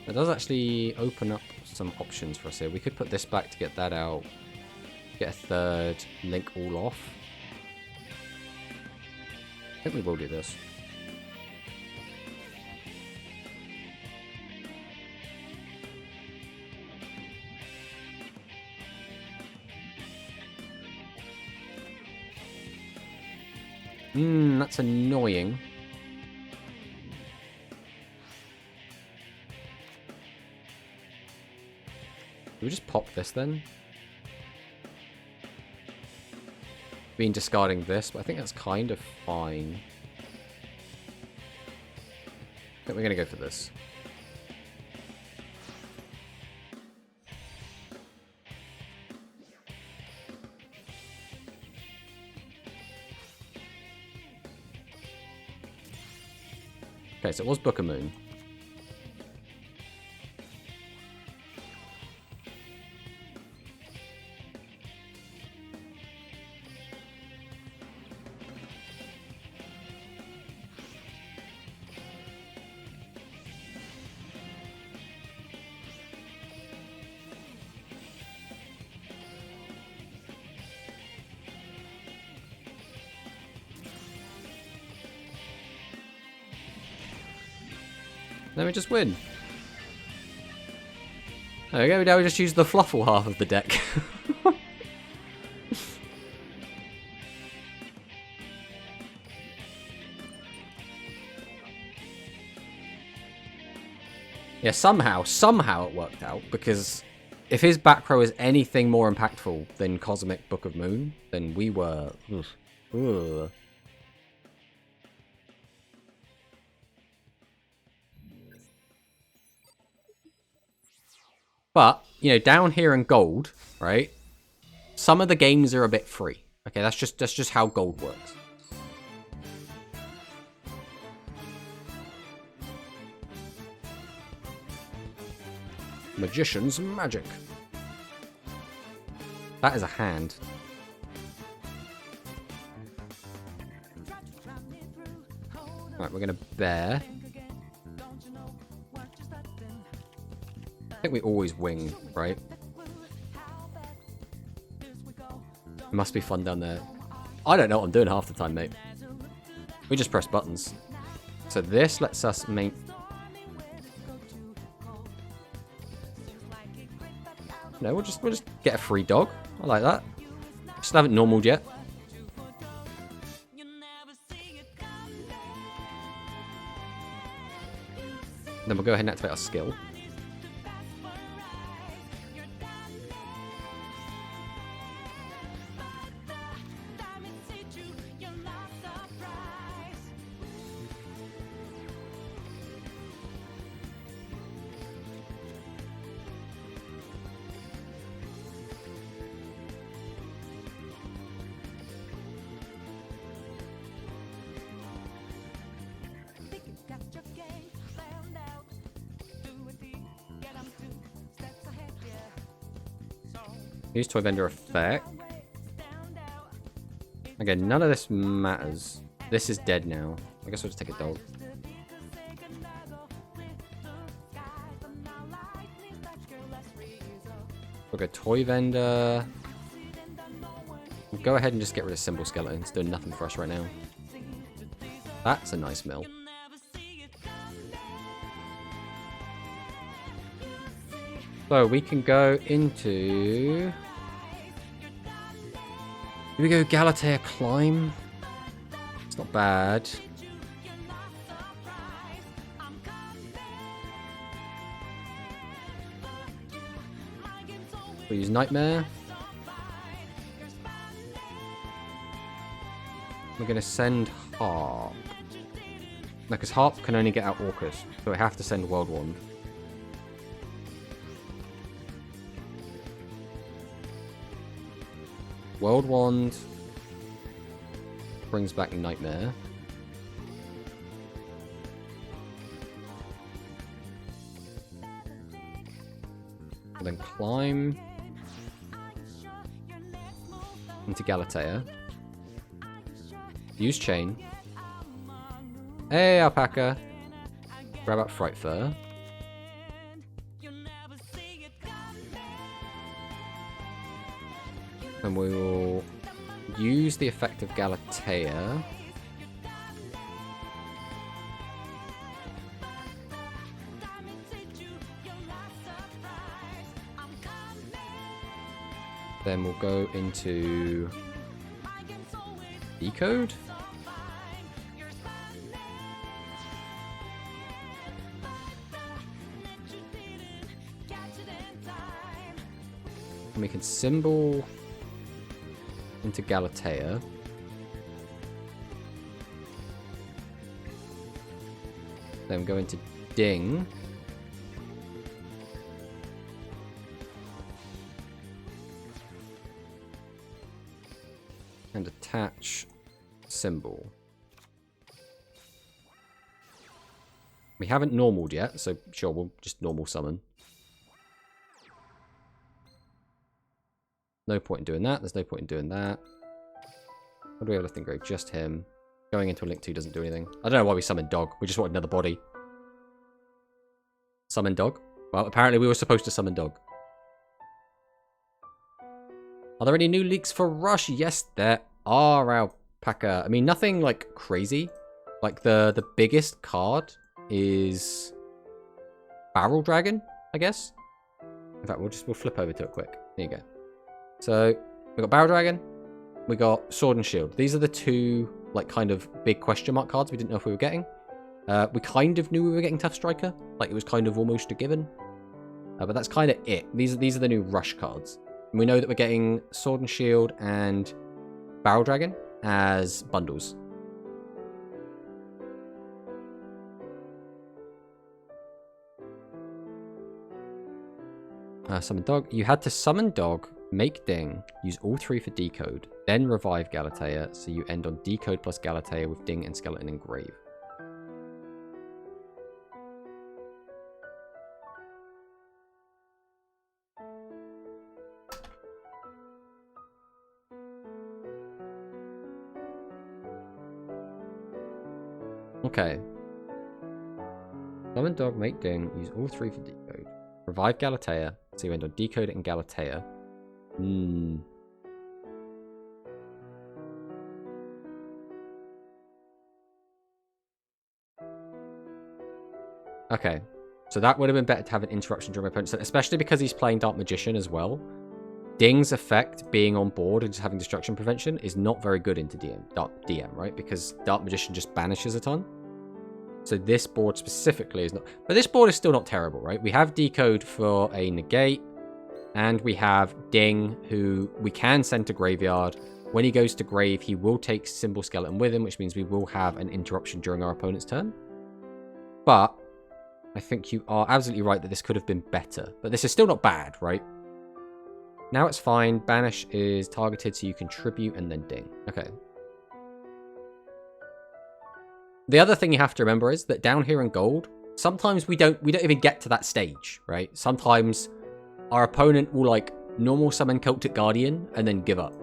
that does actually open up some options for us here. We could put this back to get that out. Get a third, link all off. I think we will do this. That's annoying. Do we just pop this then? Been discarding this, but I think that's kind of fine. I think we're gonna go for this. Okay, so it was Book of Moon. Then we just win. There we go, now we just use the FLUFFAL half of the deck. Yeah, somehow it worked out, because if his back row is anything more impactful than Cosmic Book of Moon, then we were... Ugh. But, you know, down here in gold, right? Some of the games are a bit free. Okay, that's just how gold works. Magician's Magic. That is a hand. Right, we're gonna bear. I think we always wing, right? It must be fun down there. I don't know what I'm doing half the time, mate. We just press buttons. So this lets us make... No, we'll just get a free dog. I like that. Just haven't normaled yet. Then we'll go ahead and activate our skill. Use Toy Vendor effect. Again, none of this matters. This is dead now. I guess we'll just take a dog. We'll go Toy Vendor. We'll go ahead and just get rid of Symbol Skeleton. It's doing nothing for us right now. That's a nice mill. So we can go into... Here we go, Galatea Climb. It's not bad. We'll use Nightmare. We're going to send Harp. No, because Harp can only get out Orcus, so we have to send World Wand. World Wand brings back Nightmare. And then climb into Galatea. Use Chain. Hey, Alpaca. Grab up Fright Fur. And we will use the effect of Galatea. Then we'll go into Decode. And we can symbol into Galatea. Then go into Ding. And attach symbol. We haven't normaled yet, so sure, we'll just normal summon. No point in doing that. There's no point in doing that. What do we have left in grave? Just him. Going into a Link 2 doesn't do anything. I don't know why we summoned Dog. We just want another body. Summon Dog? Well, apparently we were supposed to summon Dog. Are there any new leaks for Rush? Yes, there are, Alpaca. I mean, nothing, like, crazy. Like, the biggest card is Barrel Dragon, I guess. In fact, we'll flip over to it quick. There you go. So, we got Barrel Dragon. We got Sword and Shield. These are the two, like, kind of big question mark cards we didn't know if we were getting. We kind of knew we were getting Tough Striker. Like, it was kind of almost a given. But that's kind of it. These are the new Rush cards. And we know that we're getting Sword and Shield and Barrel Dragon as bundles. Summon Dog. You had to summon Dog, make Ding, use all three for Decode, then revive Galatea, so you end on Decode plus Galatea with Ding and Skeleton and Grave. Okay. Summon Dog, make Ding, use all three for Decode. Revive Galatea, so you end on Decode and Galatea. Okay. So that would have been better to have an interruption during my opponent's turn, especially because he's playing Dark Magician as well. Ding's effect, being on board and just having destruction prevention, is not very good into DM, right? Because Dark Magician just banishes a ton. So this board specifically is not... But this board is still not terrible, right? We have Decode for a negate, and we have Ding, who we can send to Graveyard. When he goes to Grave, he will take Symbol Skeleton with him, which means we will have an interruption during our opponent's turn. But I think you are absolutely right that this could have been better. But this is still not bad, right? Now it's fine. Banish is targeted, so you contribute and then Ding. Okay. The other thing you have to remember is that down here in gold, sometimes we don't even get to that stage, right? Sometimes our opponent will like normal summon Celtic Guardian and then give up.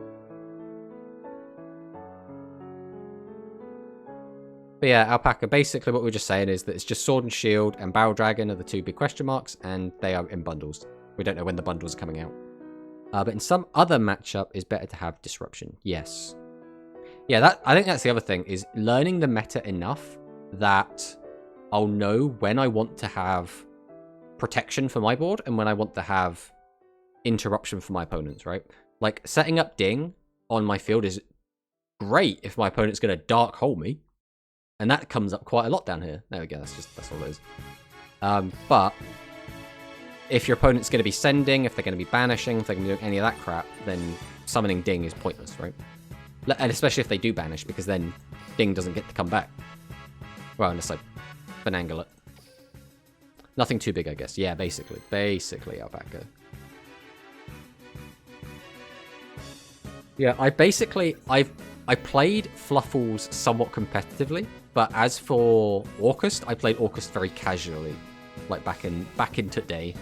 But yeah, Alpaca, basically what we're just saying is that it's just Sword and Shield and Barrel Dragon are the two big question marks, and they are in bundles. We don't know when the bundles are coming out. But in some other matchup, it's better to have Disruption. Yes. Yeah, I think that's the other thing, is learning the meta enough that I'll know when I want to have protection for my board and when I want to have interruption for my opponents, right? Like, setting up Ding on my field is great if my opponent's going to Dark Hole me. And that comes up quite a lot down here. There we go, that's all it is. But if your opponent's going to be sending, if they're going to be banishing, if they're going to be doing any of that crap, then summoning Ding is pointless, right? And especially if they do banish, because then Ding doesn't get to come back. Well, unless I finagle it. Nothing too big, I guess. Yeah, basically. Basically, Alpaca. Yeah, I played FLUFFALs somewhat competitively, but as for Orcust, I played Orcust very casually. Like back in today.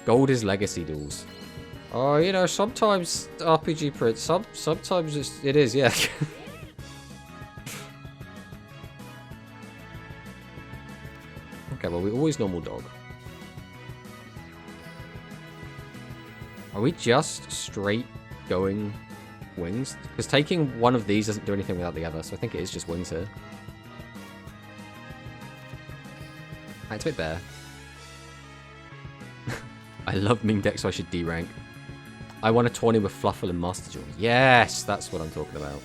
Gold is Legacy Duels. Oh, you know, sometimes RPG print, sometimes it is, yeah. Okay, well, we always normal Dog. Are we just straight going wings? Because taking one of these doesn't do anything without the other, so I think it is just wings here. It's a bit bare. I love Ming deck, so I should D-rank. I want a tourney with FLUFFAL and Master Duel. Yes, that's what I'm talking about.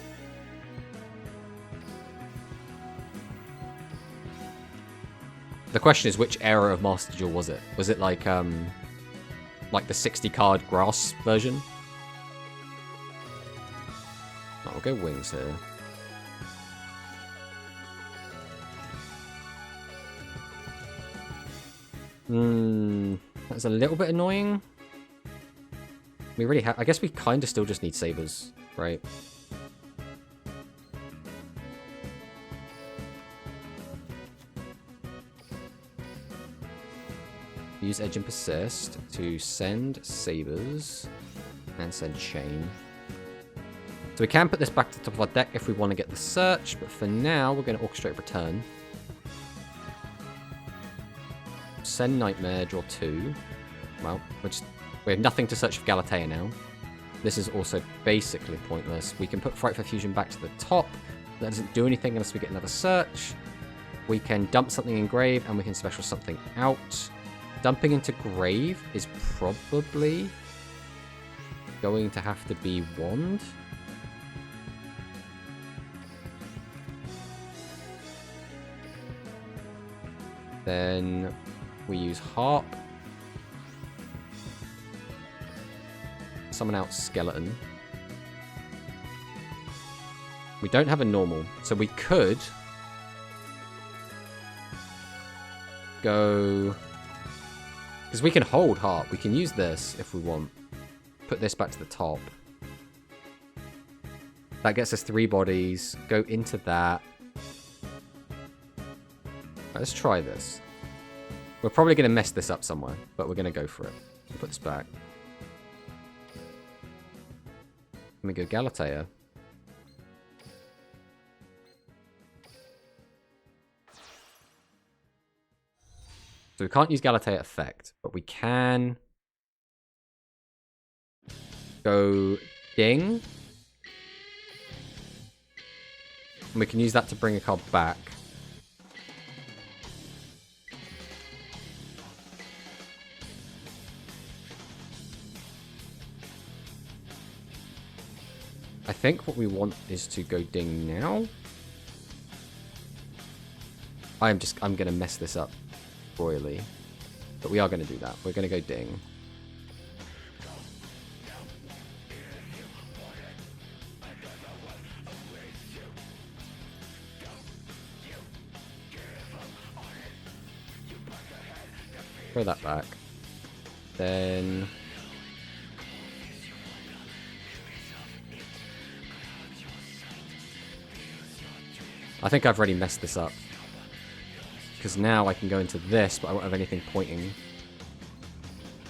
The question is, which era of Master Duel was it? Was it like the 60-card grass version? Oh, we'll go wings here. That's a little bit annoying. We really have... I guess we kind of still just need sabers, right? Use Edge and Persist to send sabers and send chain. So we can put this back to the top of our deck if we want to get the search, but for now we're going to orchestrate return. Send Nightmare, draw 2. Well, we have nothing to search for Galatea now. This is also basically pointless. We can put Frightful Fusion back to the top. That doesn't do anything unless we get another search. We can dump something in grave and we can special something out. Dumping into grave is probably going to have to be wand. Then we use harp. Summon out skeleton. We don't have a normal, so we could go... Because we can hold harp. We can use this if we want. Put this back to the top. That gets us 3 bodies. Go into that. Right, let's try this. We're probably going to mess this up somewhere, but we're going to go for it. Put this back. Let me go Galatea. So we can't use Galatea effect, but we can go ding. And we can use that to bring a card back. I think what we want is to go ding now. I'm going to mess this up royally. But we are going to do that. We're going to go ding. Throw that back. Then... I think I've already messed this up. Because now I can go into this, but I won't have anything pointing.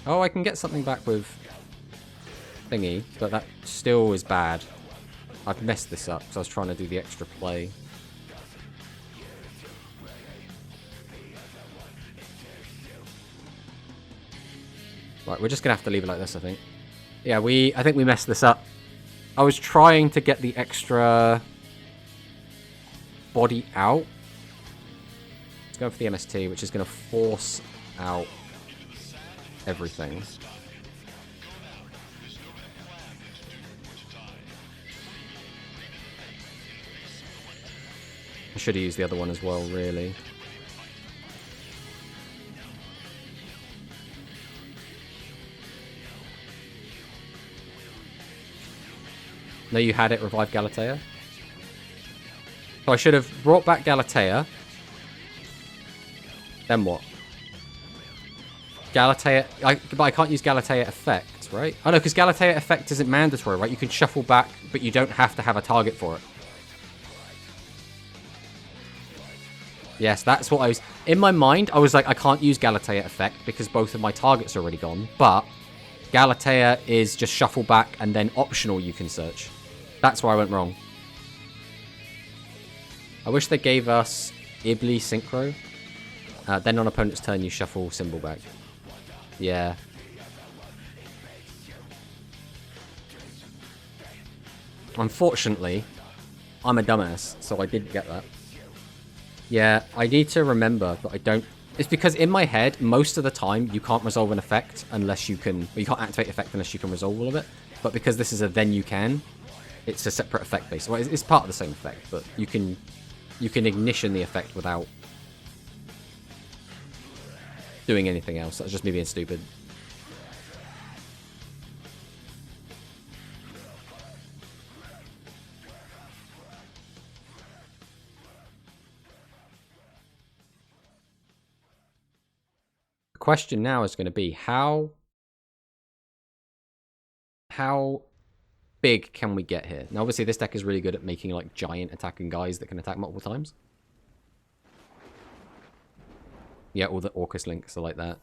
Oh, I can get something back with thingy, but that still is bad. I've messed this up because I was trying to do the extra play. Right, we're just going to have to leave it like this, I think. Yeah, I think we messed this up. I was trying to get the extra body out. Let's go for the MST, which is going to force out everything. I should have used the other one as well, really. No, you had it, revive Galatea. So I should have brought back Galatea. Then what? Galatea... but I can't use Galatea effect, right? Oh no, because Galatea effect isn't mandatory, right? You can shuffle back, but you don't have to have a target for it. Yes, that's what I was... In my mind, I was like, I can't use Galatea effect because both of my targets are already gone. But Galatea is just shuffle back and then optional you can search. That's where I went wrong. I wish they gave us Ibli Synchro. Then on opponent's turn, you shuffle symbol back. Yeah. Unfortunately, I'm a dumbass, so I didn't get that. Yeah, I need to remember that I don't... It's because in my head, most of the time, you can't resolve an effect unless you can... Or you can't activate effect unless you can resolve all of it. But because this is a then you can, it's a separate effect base. Well, it's part of the same effect, but you can ignition the effect without doing anything else. That's just me being stupid. The question now is going to be how big can we get here? Now, obviously, this deck is really good at making like giant attacking guys that can attack multiple times. Yeah, all the Orcus links are like that.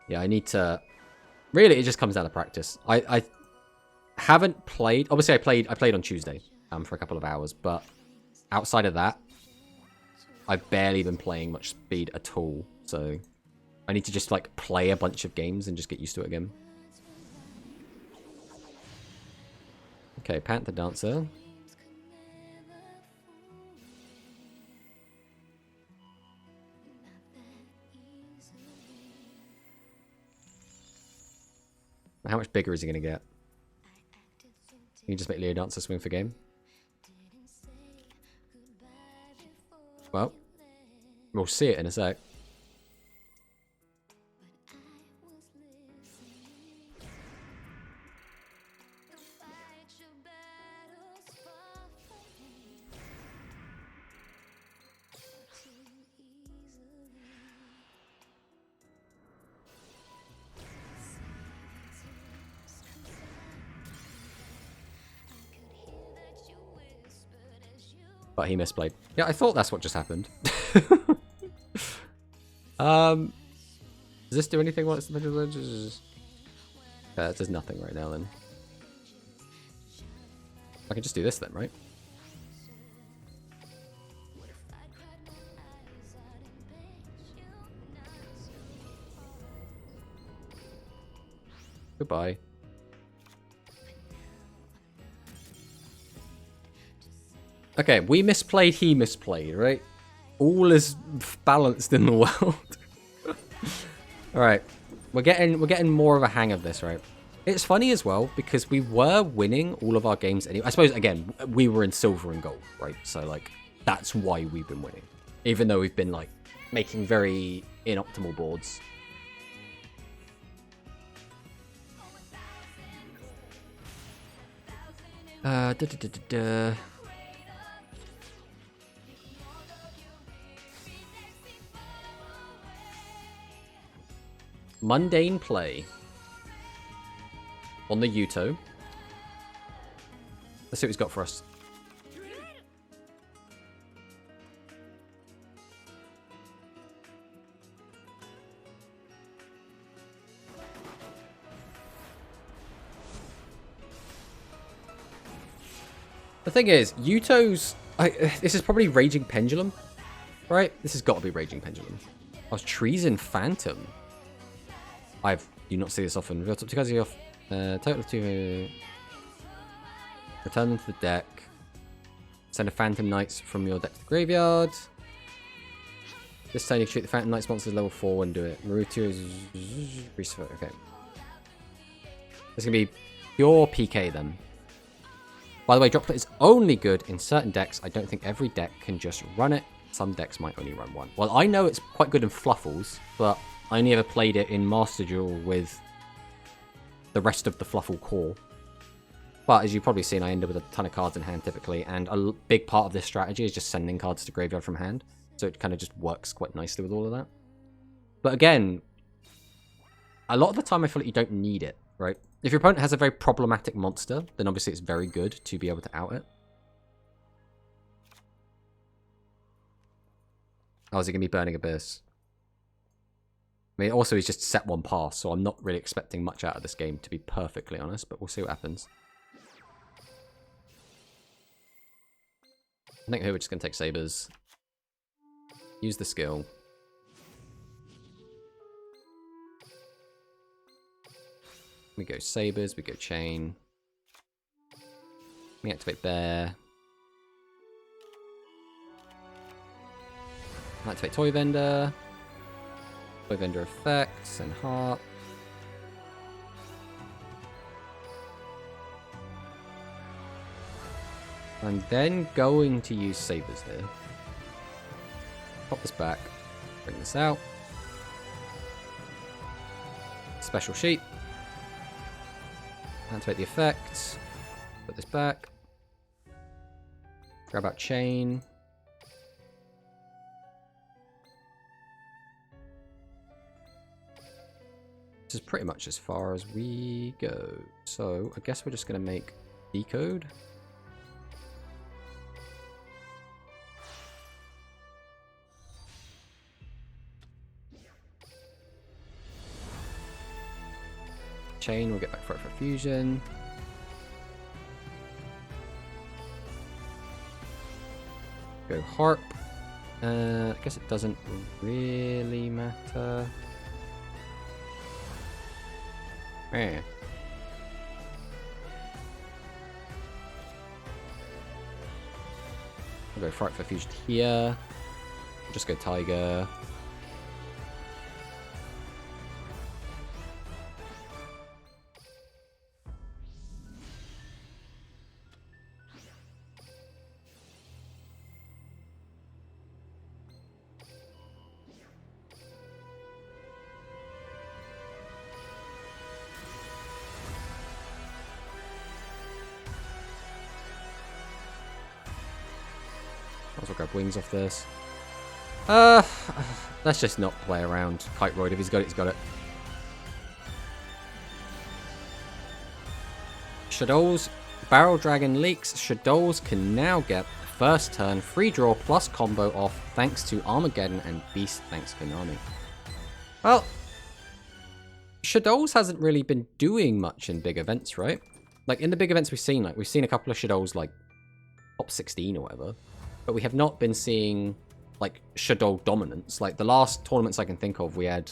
Yeah, I need to... Really, it just comes down to practice. I haven't played... Obviously, I played on Tuesday for a couple of hours, but outside of that, I've barely been playing much speed at all. So I need to just like play a bunch of games and just get used to it again. Okay, Panther Dancer. How much bigger is he going to get? Can you just make Leo Dancer swing for game? Well, we'll see it in a sec. But he misplayed. Yeah, I thought that's what just happened. Does this do anything while it's the middle of the... it does nothing right now then. I can just do this then, right? Goodbye. Okay, we misplayed, he misplayed, right? All is balanced in the world. Alright. We're getting more of a hang of this, right? It's funny as well, because we were winning all of our games anyway. I suppose, again, we were in silver and gold, right? So, like, that's why we've been winning. Even though we've been, like, making very inoptimal boards. Mundane play on the Yuto. Let's see what he's got for us. The thing is, Yuto's... this is probably Raging Pendulum, right? This has got to be Raging Pendulum. Oh, Treason Phantom. I do not see this often. Reveal top 2 cards of your total of 2. Return them to the deck. Send a Phantom Knights from your deck to the graveyard. This turn you treat the Phantom Knights monsters level 4 and do it. Remove 2 is... Okay. This is going to be pure PK then. By the way, Droplet is only good in certain decks. I don't think every deck can just run it. Some decks might only run one. Well, I know it's quite good in FLUFFALs, but I only ever played it in Master Duel with the rest of the FLUFFAL core. But as you've probably seen, I end up with a ton of cards in hand typically, and a big part of this strategy is just sending cards to graveyard from hand. So it kind of just works quite nicely with all of that. But again, a lot of the time I feel like you don't need it, right? If your opponent has a very problematic monster, then obviously it's very good to be able to out it. Oh, is it going to be Burning Abyss? I mean, also he's just set one pass, so I'm not really expecting much out of this game, to be perfectly honest, but we'll see what happens. I think here we're just going to take Sabers. Use the skill. We go Sabers, we go Chain. We activate Bear. Activate Toy Vendor. Toy Vendor effects and Heart. I'm then going to use Sabers here. Pop this back. Bring this out. Special sheet. Activate the effects. Put this back. Grab out Chain. This is pretty much as far as we go. So I guess we're just going to make Decode. Chain, we'll get back for it for fusion. Go Harp. I guess it doesn't really matter. Eh. I'll go Fright for fusion here. We'll just go Tiger. Might as well grab wings off this. Let's just not play around. Kite Roid, if he's got it, he's got it. Shadows, Barrel Dragon leaks. Shadows can now get first turn free draw plus combo off thanks to Armageddon and Beast thanks Konami. Well, Shadows hasn't really been doing much in big events, right? Like in the big events we've seen a couple of Shadows like top 16 or whatever. But we have not been seeing like Shadow dominance. Like the last tournaments I can think of, we've had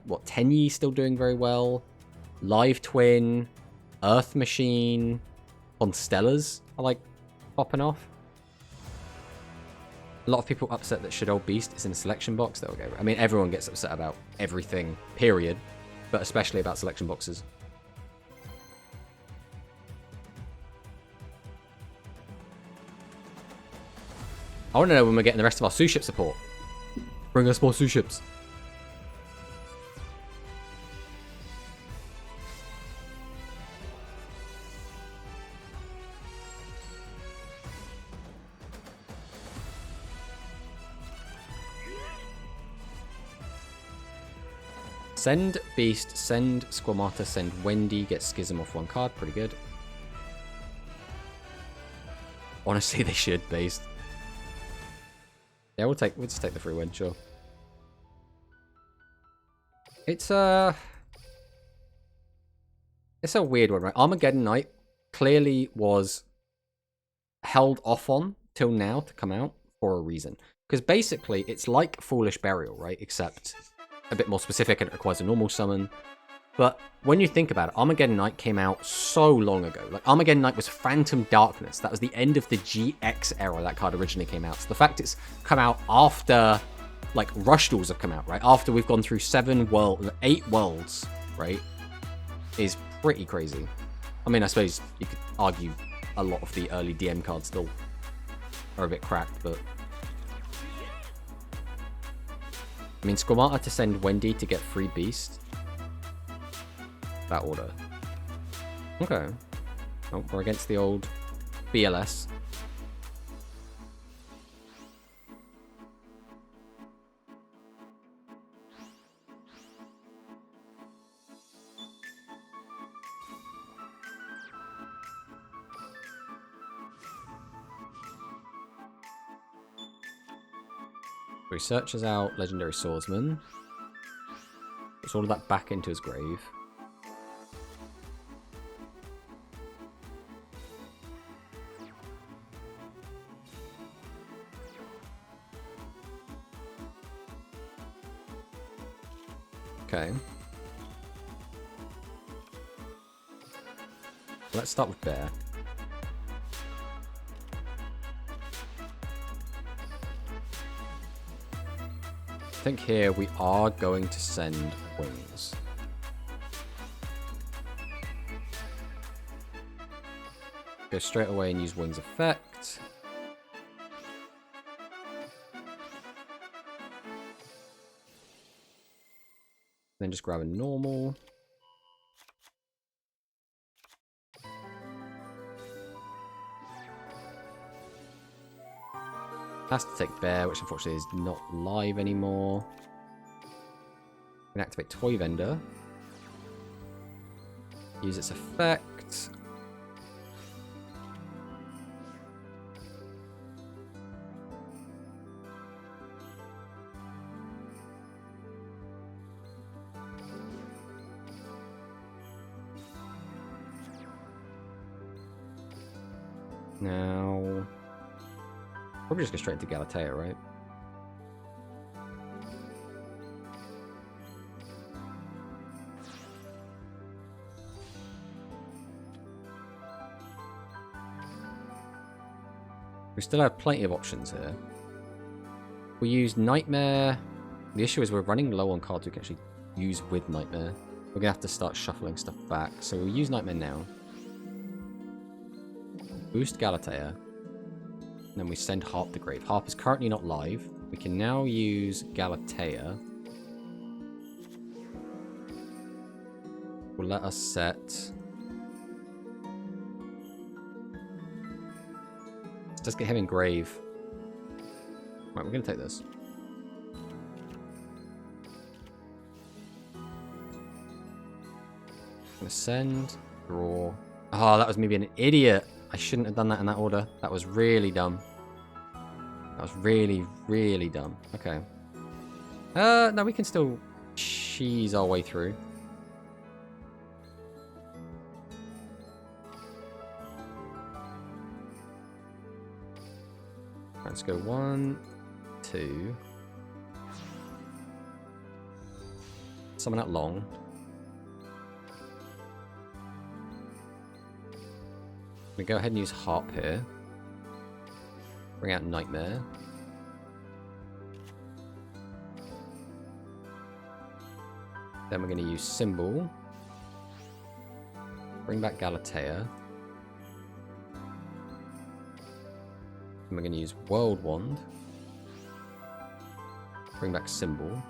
what, Tenyi still doing very well, Live Twin, Earth Machine, Constellas are like popping off. A lot of people upset that Shadow Beast is in the selection box. There we go. I mean, everyone gets upset about everything, period, but especially about selection boxes. I want to know when we're getting the rest of our Sue ship support. Bring us more Sue ships. Send Beast, send Squamata, send Wendy, get Schism off one card. Pretty good. Honestly, they should, Beast. Yeah, we'll just take the free win, sure. It's a weird one, right? Armageddon Knight clearly was held off on till now to come out for a reason. Because basically, it's like Foolish Burial, right? Except a bit more specific and it requires a normal summon. But when you think about it, Armageddon Knight came out so long ago. Like, Armageddon Knight was Phantom Darkness. That was the end of the GX era that card originally came out. So the fact it's come out after, like, Rush Duels have come out, right? After we've gone through 8 worlds, right? Is pretty crazy. I mean, I suppose you could argue a lot of the early DM cards still are a bit cracked, but... I mean, Squamata to send Wendy to get free Beast. That order. Okay. Oh, we're against the old BLS. So he searches out Legendary Swordsman. Puts all of that back into his grave. Okay. Let's start with Bear. think here we are going to send wings. Go straight away and use wings effect. Then just grab a normal. Has to take bear, which unfortunately is not live anymore. We can activate Toy Vendor. Use its effect. Now, probably just go straight into Galatea, right? We still have plenty of options here. We use Nightmare. The issue is we're running low on cards we can actually use with Nightmare. We're going to have to start shuffling stuff back. So we'll use Nightmare now. Boost Galatea. And then we send Harp the Grave. Harp is currently not live. We can now use Galatea. Will let us set... Let's get him in Grave. Right, we're going to take this. I'm going to send, draw. Oh, that was me being an idiot. I shouldn't have done that in that order. That was really dumb. That was really, really dumb. Okay. No, we can still cheese our way through. Let's go 1, 2. Summon out long. We go ahead and use Harp here. Bring out Nightmare. Then we're going to use Symbol. Bring back Galatea. And we're going to use World Wand. Bring back Symbol.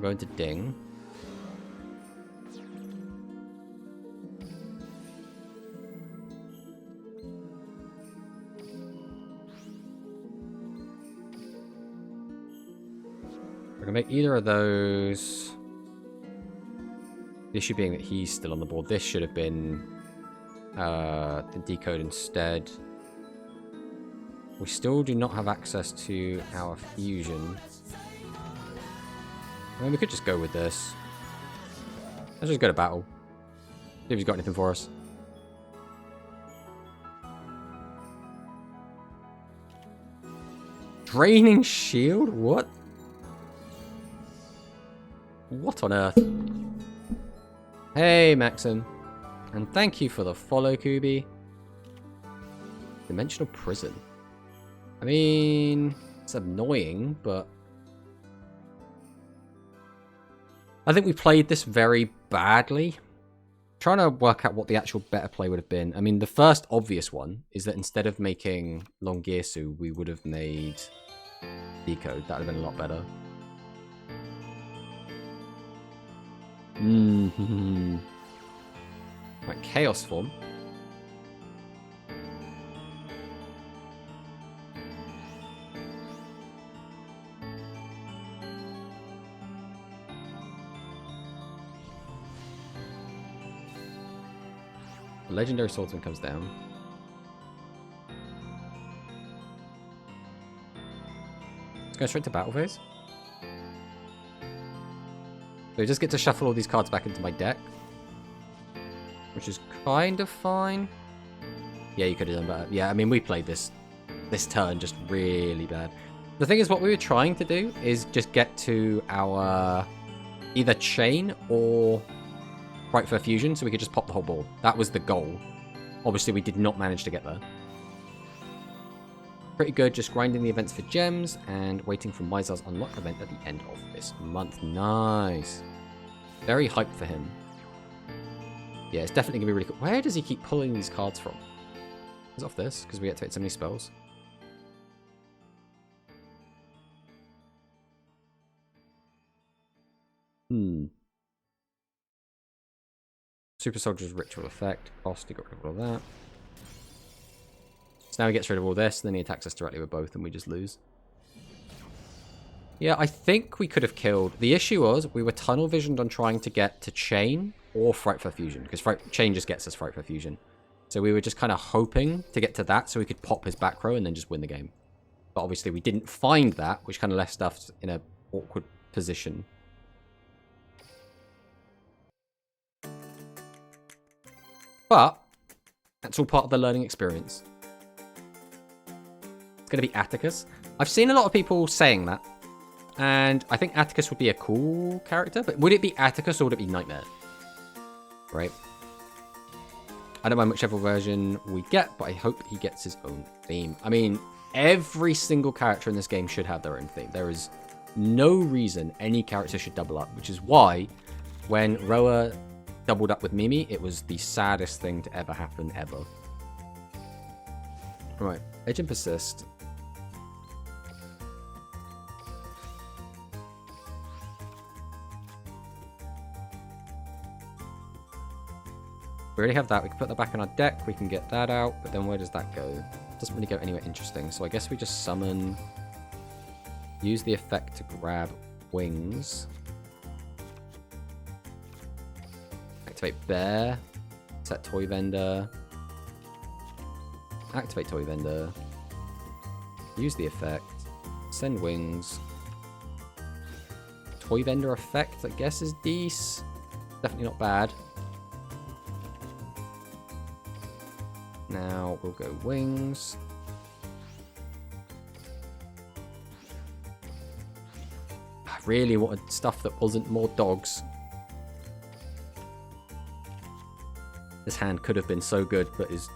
Go into Ding. We're gonna make either of those. The issue being that he's still on the board. This should have been the decode instead. We still do not have access to our fusion. I mean, we could just go with this. Let's just go to battle. See if he's got anything for us. Draining Shield? What? What on earth? Hey, Maxim. And thank you for the follow, Kubi. Dimensional Prison. I mean, it's annoying, but... I think we played this very badly. Trying to work out what the actual better play would have been. I mean, the first obvious one is that instead of making Longirsu, we would have made Decode. That would have been a lot better. Right, Chaos Form. Legendary Swordsman comes down. Let's go straight to battle phase. So we just get to shuffle all these cards back into my deck. Which is kind of fine. Yeah, you could have done better. Yeah, I mean, we played this turn just really bad. The thing is, what we were trying to do is just get to our either chain or Frightful Fusion, so we could just pop the whole board. That was the goal. Obviously, we did not manage to get there. Pretty good, just grinding the events for gems and waiting for Mizar's unlock event at the end of this month. Nice. Very hyped for him. Yeah, it's definitely going to be really cool. Where does he keep pulling these cards from? Is it off this? Because we activate so many spells. Super Soldier's Ritual Effect. Cost, he got rid of all that. So now he gets rid of all this, and then he attacks us directly with both, and we just lose. Yeah, I think we could have killed... The issue was, we were tunnel visioned on trying to get to Chain or Frightful Fusion, because Chain just gets us Frightful Fusion. So we were just kind of hoping to get to that, so we could pop his back row and then just win the game. But obviously we didn't find that, which kind of left us in an awkward position. But that's all part of the learning experience. It's going to be Atticus. I've seen a lot of people saying that. And I think Atticus would be a cool character. But would it be Atticus or would it be Nightmare? Right. I don't mind whichever version we get, but I hope he gets his own theme. I mean, every single character in this game should have their own theme. There is no reason any character should double up, which is why when Roa doubled up with Mimi, it was the saddest thing to ever happen, ever. Right, Edge and Persist. We already have that. We can put that back in our deck. We can get that out. But then where does that go? Doesn't really go anywhere interesting. So I guess we just summon. Use the effect to grab wings. Activate Bear. Set Toy Vendor. Activate Toy Vendor. Use the effect. Send wings. Toy Vendor effect, I guess, is decent. Definitely not bad. Now we'll go wings. I really wanted stuff that wasn't more dogs. This hand could have been so good, but is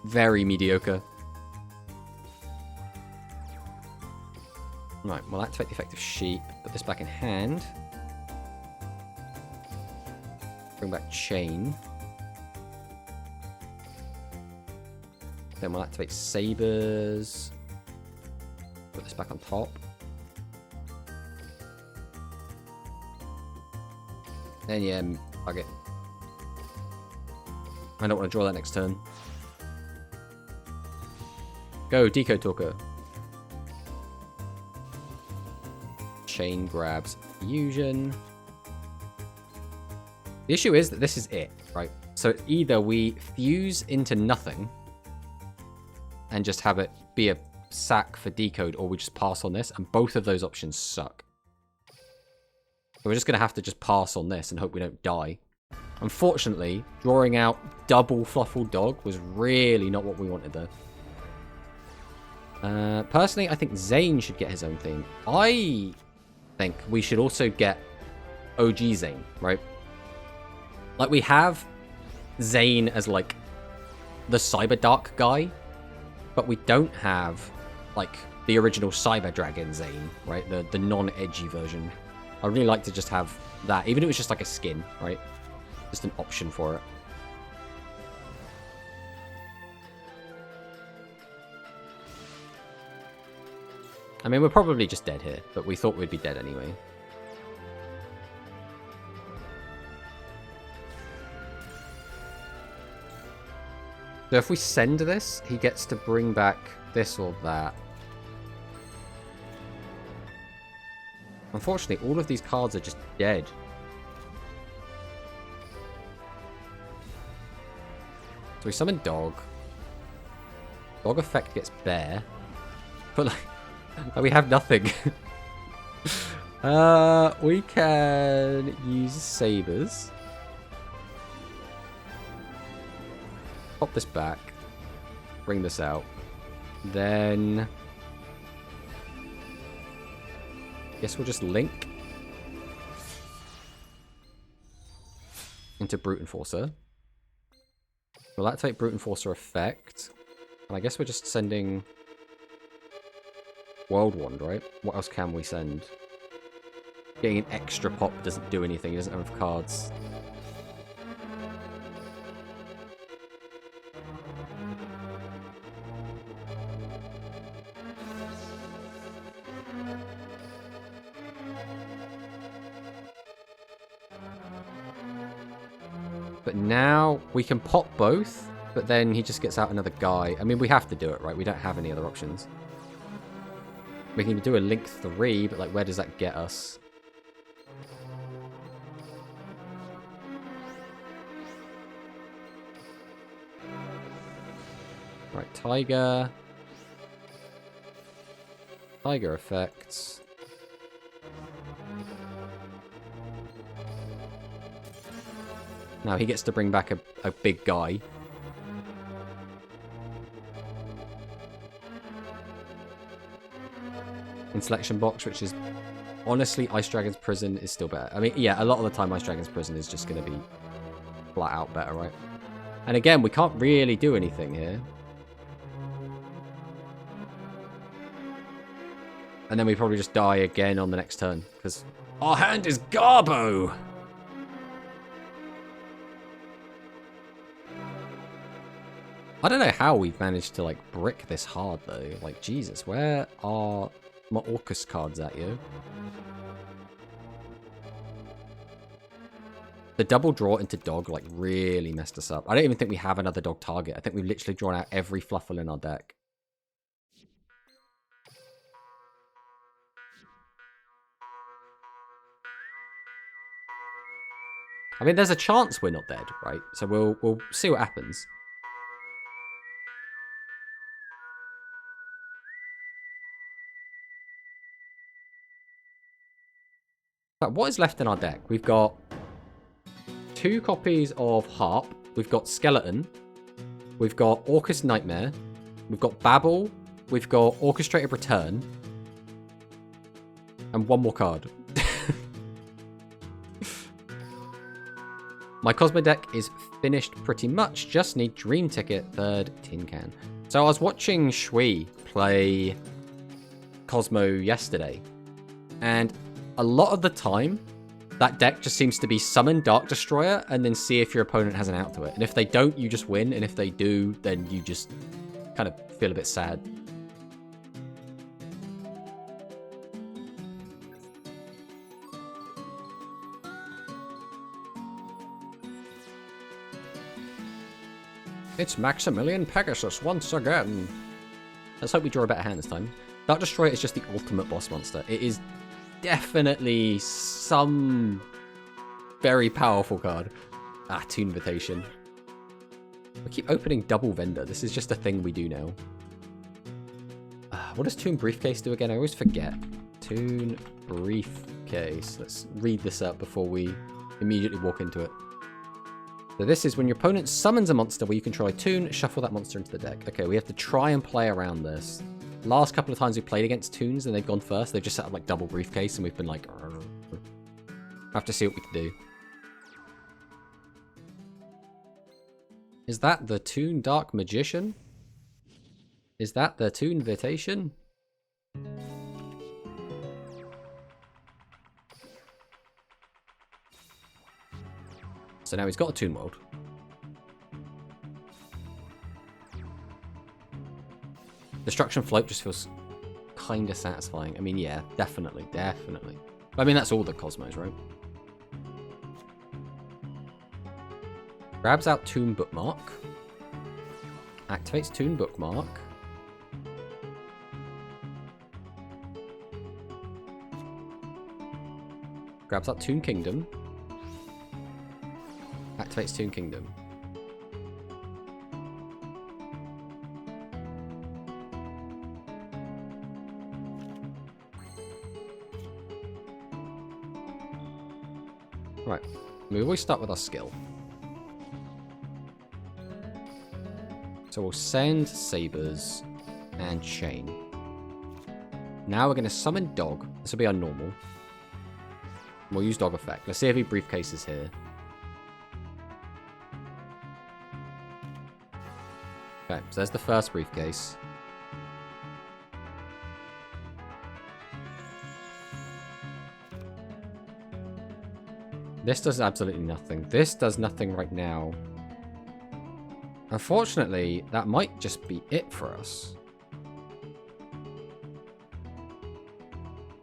very mediocre. Right, we'll activate the effect of Sheep. Put this back in hand. Bring back Chain. Then we'll activate Sabers. Put this back on top. Then yeah, fuck it. I don't want to draw that next turn. Go, Decode Talker. Chain grabs Fusion. The issue is that this is it, right? So either we fuse into nothing and just have it be a sack for Decode, or we just pass on this, and both of those options suck. So we're just going to have to just pass on this and hope we don't die. Unfortunately, drawing out double FLUFFAL Dog was really not what we wanted there. Personally, I think Zane should get his own theme. I think we should also get OG Zane, right? Like, we have Zane as, like, the Cyber Dark guy, but we don't have, like, the original Cyber Dragon Zane, right? The non-edgy version. I'd really like to just have that, even if it was just like a skin, right? Just an option for it. I mean, we're probably just dead here, but we thought we'd be dead anyway. So if we send this, he gets to bring back this or that. Unfortunately, all of these cards are just dead. So we summon Dog. Dog effect gets Bear. But like we have nothing. We can use Sabers. Pop this back. Bring this out. Then guess we'll just link. into Brute Enforcer. We'll activate Brute Enforcer effect. And I guess we're just sending World Wand, right? What else can we send? Getting an extra pop doesn't do anything. He doesn't have enough cards. But now we can pop both, but then he just gets out another guy. I mean, we have to do it, right? We don't have any other options. We can do a Link 3, but like, where does that get us? Right, Tiger. Tiger effects. Now he gets to bring back a big guy. In selection box, which is honestly, Ice Dragon's Prison is still better. I mean, yeah, a lot of the time Ice Dragon's Prison is just going to be flat out better, right? And again, we can't really do anything here. And then we probably just die again on the next turn, because our hand is Garbo! I don't know how we've managed to, like, brick this hard, though. Like, Jesus, where are my Orcus cards at, you? The double draw into dog, like, really messed us up. I don't even think we have another dog target. I think we've literally drawn out every FLUFFAL in our deck. I mean, there's a chance we're not dead, right? So we'll see what happens. But what is left in our deck? We've got 2 copies of Harp. We've got Skeleton. We've got Orcus Nightmare. We've got Babel. We've got Orchestrated Return. And 1 more card. My Cosmo deck is finished pretty much. Just need Dream Ticket, 3rd Tin Can. So I was watching Shui play Cosmo yesterday. And a lot of the time, that deck just seems to be summon Dark Destroyer and then see if your opponent has an out to it. And if they don't, you just win. And if they do, then you just kind of feel a bit sad. It's Maximilian Pegasus once again. Let's hope we draw a better hand this time. Dark Destroyer is just the ultimate boss monster. It is definitely some very powerful card. Ah, Toon Invitation. We keep opening double vendor. This is just a thing we do now. What does Toon Briefcase do again? I always forget. Toon Briefcase. Let's read this up before we immediately walk into it. So this is when your opponent summons a monster where you control a toon, shuffle that monster into the deck. Okay, we have to try and play around this. Last couple of times we played against toons and they've gone first, they've just set up like double briefcase and we've been like, have to see what we can do. Is that the Toon Dark Magician? Is that the Toon Invitation? So now he's got a Toon World. Destruction Float just feels kind of satisfying. I mean, yeah, definitely, definitely. I mean, that's all the Cosmos, right? Grabs out Toon Bookmark. Activates Toon Bookmark. Grabs out Toon Kingdom. Activates Toon Kingdom. Right. We always start with our skill. So we'll send Sabers and Chain. Now we're going to summon Dog. This will be our normal. We'll use Dog effect. Let's see if he briefcases here. Okay, so there's the first briefcase. This does absolutely nothing. This does nothing right now. Unfortunately, that might just be it for us.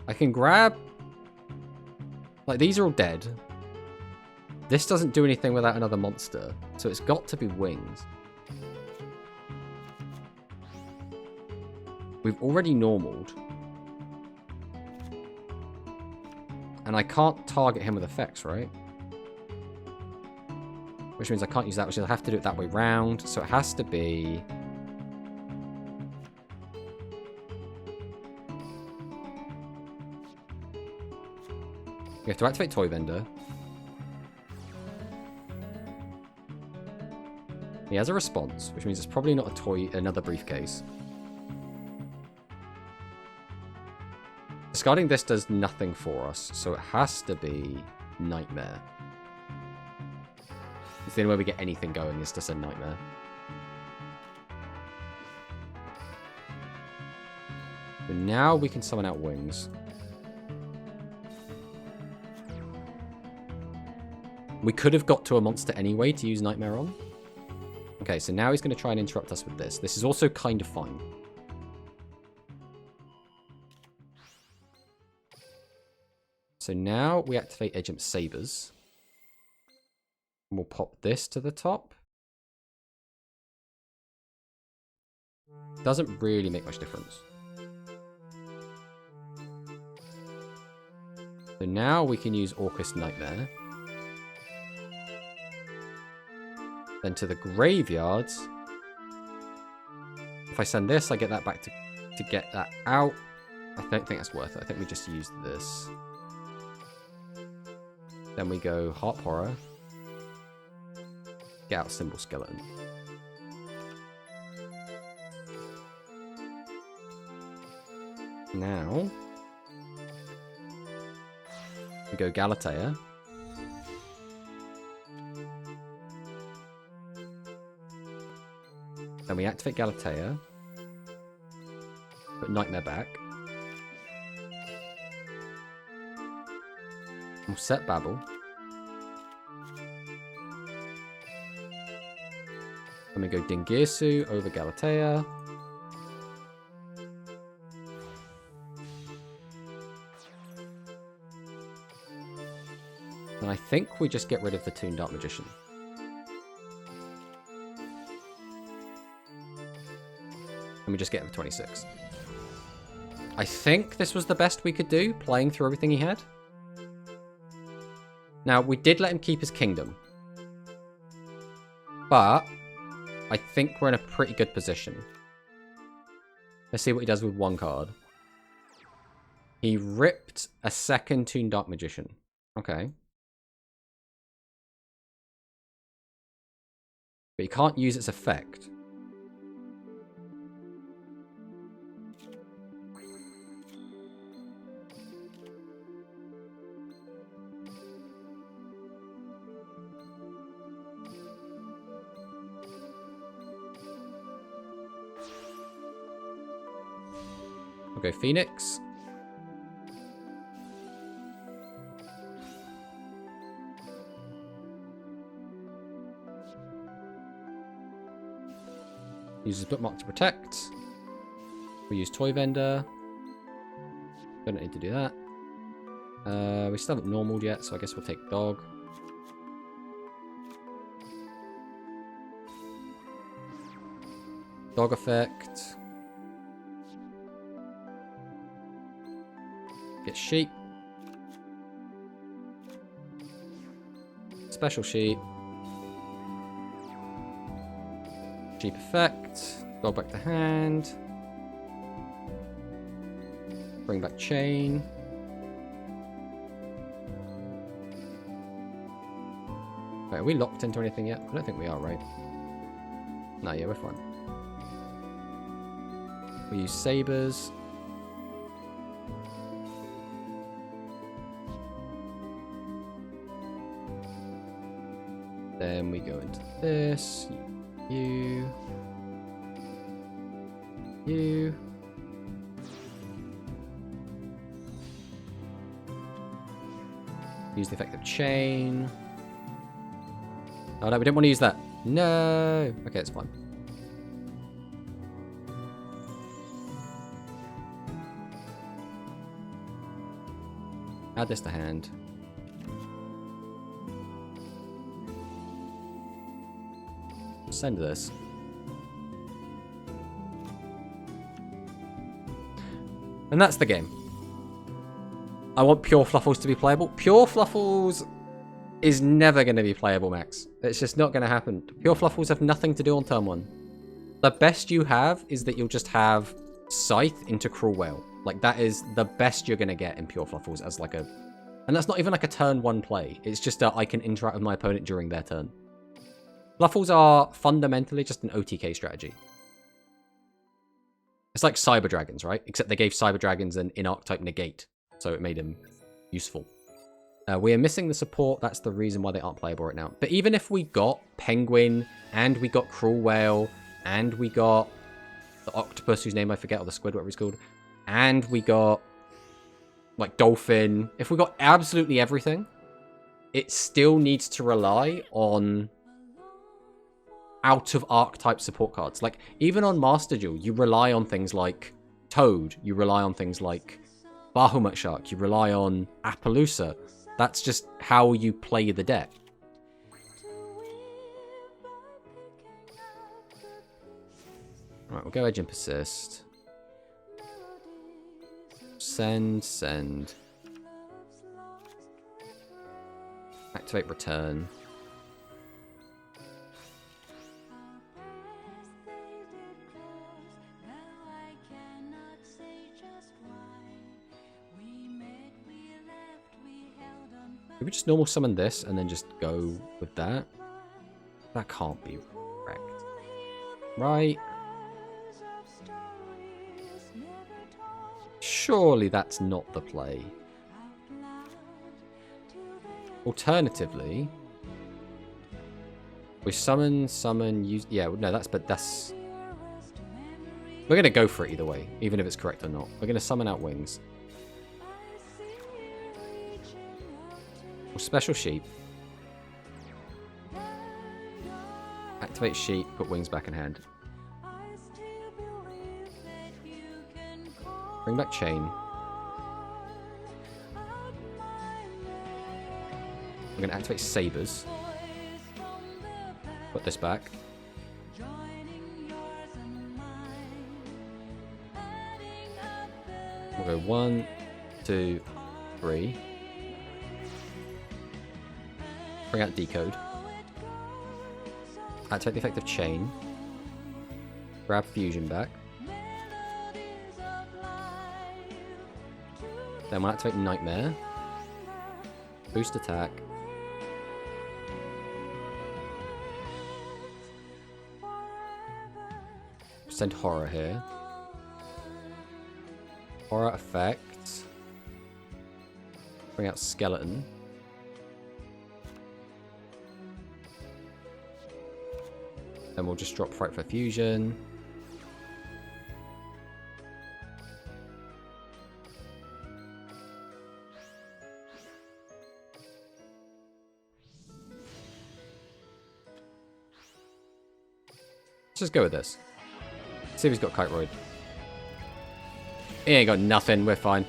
I can grab... Like, these are all dead. This doesn't do anything without another monster, so it's got to be wings. We've already normaled. And I can't target him with effects, right? Which means I can't use that, which means I have to do it that way round. So it has to be... We have to activate Toy Vendor. He has a response, which means it's probably not a toy, another briefcase. Discarding this does nothing for us, so it has to be Nightmare. It's the only way we get anything going is to send Nightmare. So now we can summon out Wings. We could have got to a monster anyway to use Nightmare on. Okay, so now he's going to try and interrupt us with this. This is also kind of fine. So now we activate Agent Sabers. And we'll pop this to the top. Doesn't really make much difference. So now we can use Orcus Nightmare. Then to the graveyards. If I send this, I get that back to get that out. I don't think that's worth it. I think we just use this. Then we go Harp Horror. Get out Symbol Skeleton. Now we go Galatea. Then we activate Galatea. Put Nightmare back. We'll set Babel. Then we go Dingirsu over Galatea. And I think we just get rid of the Toon Dark Magician. And we just get him 26. I think this was the best we could do, playing through everything he had. Now, we did let him keep his kingdom. But I think we're in a pretty good position. Let's see what he does with one card. He ripped a second Toon Dark Magician. Okay. But he can't use its effect. We'll go Phoenix. Uses Bookmark to protect. We use Toy Vendor. Don't need to do that. We still haven't normaled yet, so I guess we'll take Dog. Dog effect. Get Sheep. Special Sheep. Sheep effect. Dog back to hand. Bring back Chain. Wait, are we locked into anything yet? I don't think we are, right? No, yeah, we're fine. We use Sabers. Then we go into this. You. You. Use the effect of chain. Oh no, we didn't want to use that. No. Okay, it's fine. Add this to hand. Send this. And that's the game. I want Pure Fluffals to be playable. Pure Fluffals is never going to be playable, Max. It's just not going to happen. Pure Fluffals have nothing to do on turn 1. The best you have is that you'll just have Scythe into Cruel Whale. Like, that is the best you're going to get in Pure Fluffals as like a... And that's not even like a turn 1 play. It's just that I can interact with my opponent during their turn. Fluffals are fundamentally just an OTK strategy. It's like Cyber Dragons, right? Except they gave Cyber Dragons an in-archetype negate. So it made him useful. We are missing the support. That's the reason why they aren't playable right now. But even if we got Penguin, and we got Cruel Whale, and we got the Octopus, whose name I forget, or the Squid, whatever he's called, and we got, like, Dolphin. If we got absolutely everything, it still needs to rely on out-of-archetype support cards. Like, even on Master Duel, you rely on things like Toad. You rely on things like Bahamut Shark. You rely on Appaloosa. That's just how you play the deck. Alright, we'll go Edge and Persist. Send. Activate Return. Maybe just normal summon this and then just go with that. That can't be correct. Right. Surely that's not the play. Alternatively, we summon, use... Yeah, no, that's... We're going to go for it either way, even if it's correct or not. We're going to summon out Wings. We'll Special Sheep. Activate Sheep, put Wings back in hand. Bring back Chain. We're going to activate Sabers. Put this back. We'll go 1, 2, 3. Bring out Decode. Activate the effect of Chain. Grab Fusion back. Then we'll activate Nightmare. Boost attack. Send Horror here. Horror effect. Bring out Skeleton. Then we'll just drop Fright for Fusion. Let's just go with this. See if he's got Kite Roid. He ain't got nothing. We're fine.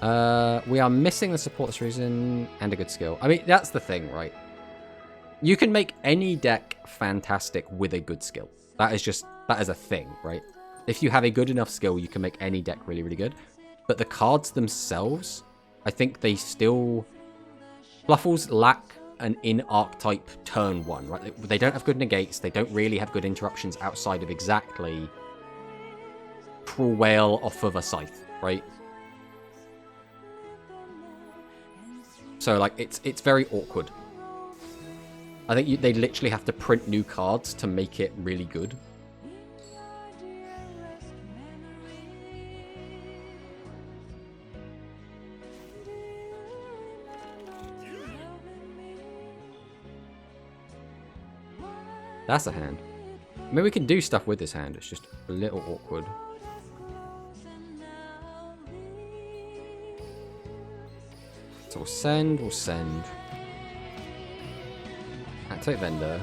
We are missing the support this reason and a good skill. I mean, that's the thing, right? You can make any deck fantastic with a good skill. That is a thing, right? If you have a good enough skill, you can make any deck really, really good. But the cards themselves, I think they still... Fluffals lack an in-archetype turn 1, right? They don't have good negates. They don't really have good interruptions outside of exactly Cruel Whale off of a Scythe, right? So, like, it's very awkward. I think they literally have to print new cards to make it really good. That's a hand. I mean, we can do stuff with this hand. It's just a little awkward. So we'll send, Activate vendor.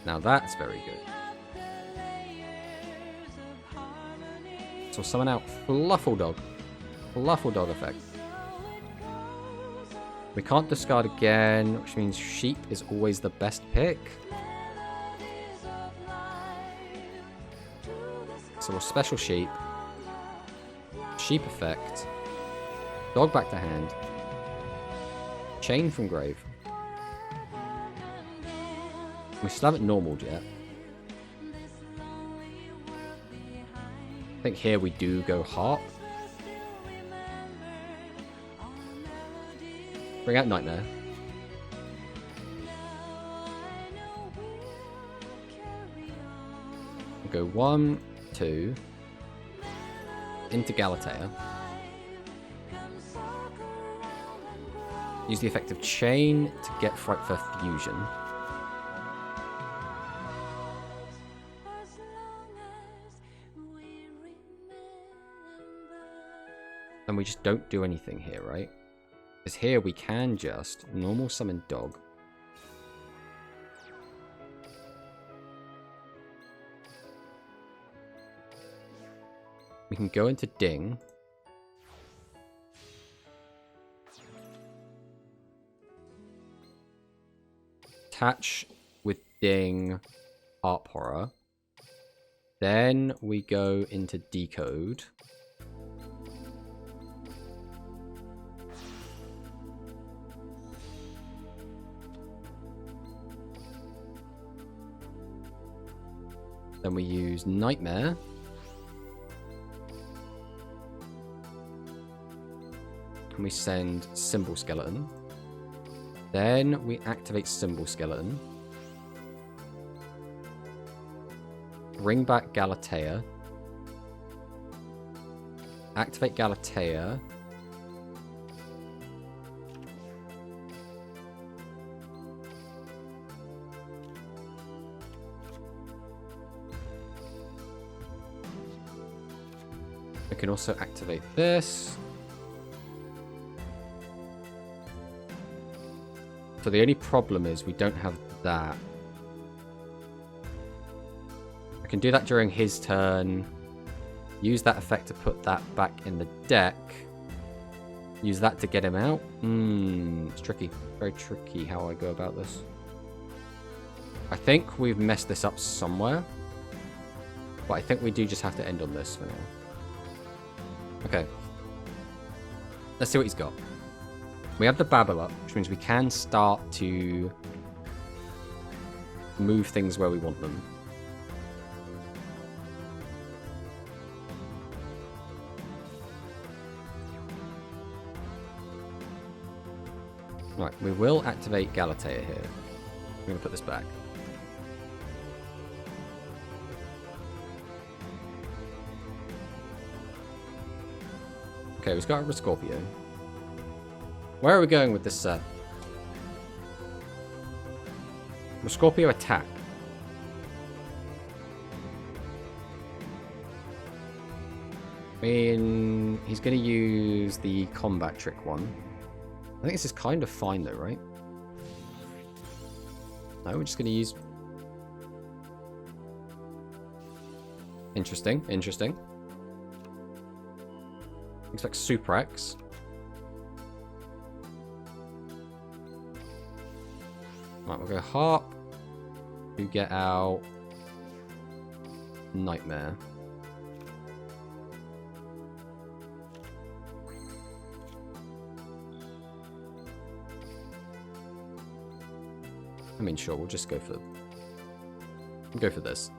Now that's very good. So we'll summon out FLUFFAL Dog. FLUFFAL Dog effect. We can't discard again, which means Sheep is always the best pick. So we'll special Sheep. Sheep effect. Dog back to hand. Chain from grave. We still haven't normaled yet. I think here we do go Harp. Bring out Nightmare. We'll go 1, 2. Into Galatea. Use the effect of Chain to get Frightful Fusion. And we just don't do anything here, right? Because here we can just normal summon Dog. We can go into Ding. Attach with Ding, Harp Horror. Then we go into Decode. Then we use Nightmare. And we send Symbol Skeleton. Then we activate Symbol Skeleton. Bring back Galatea. Activate Galatea. We can also activate this. So the only problem is we don't have that. I can do that during his turn. Use that effect to put that back in the deck. Use that to get him out. It's tricky. Very tricky how I go about this. I think we've messed this up somewhere. But I think we do just have to end on this for now. Okay. Let's see what he's got. We have the Babble up, which means we can start to move things where we want them. Right, we will activate Galatea here. I'm going to put this back. Okay, we've got a Scorpio. Where are we going with this set? Scorpio attack. I mean, he's going to use the combat trick one. I think this is kind of fine though, right? No, we're just going to use... Interesting, interesting. Expect Super X. Right, we'll go Harp. You get out Nightmare. I mean, sure, we'll just go for this.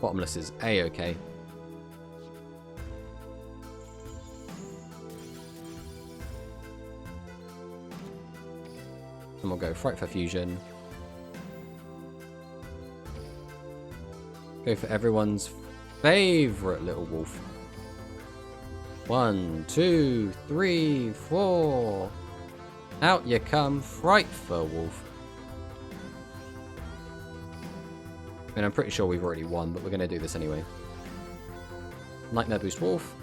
Bottomless is A-okay. And we'll go Fright for Fusion. Go for everyone's favourite little wolf. 1, 2, 3, 4. Out you come, Frightful Wolf. I mean, I'm pretty sure we've already won, but we're going to do this anyway. Nightmare Boost Wolf.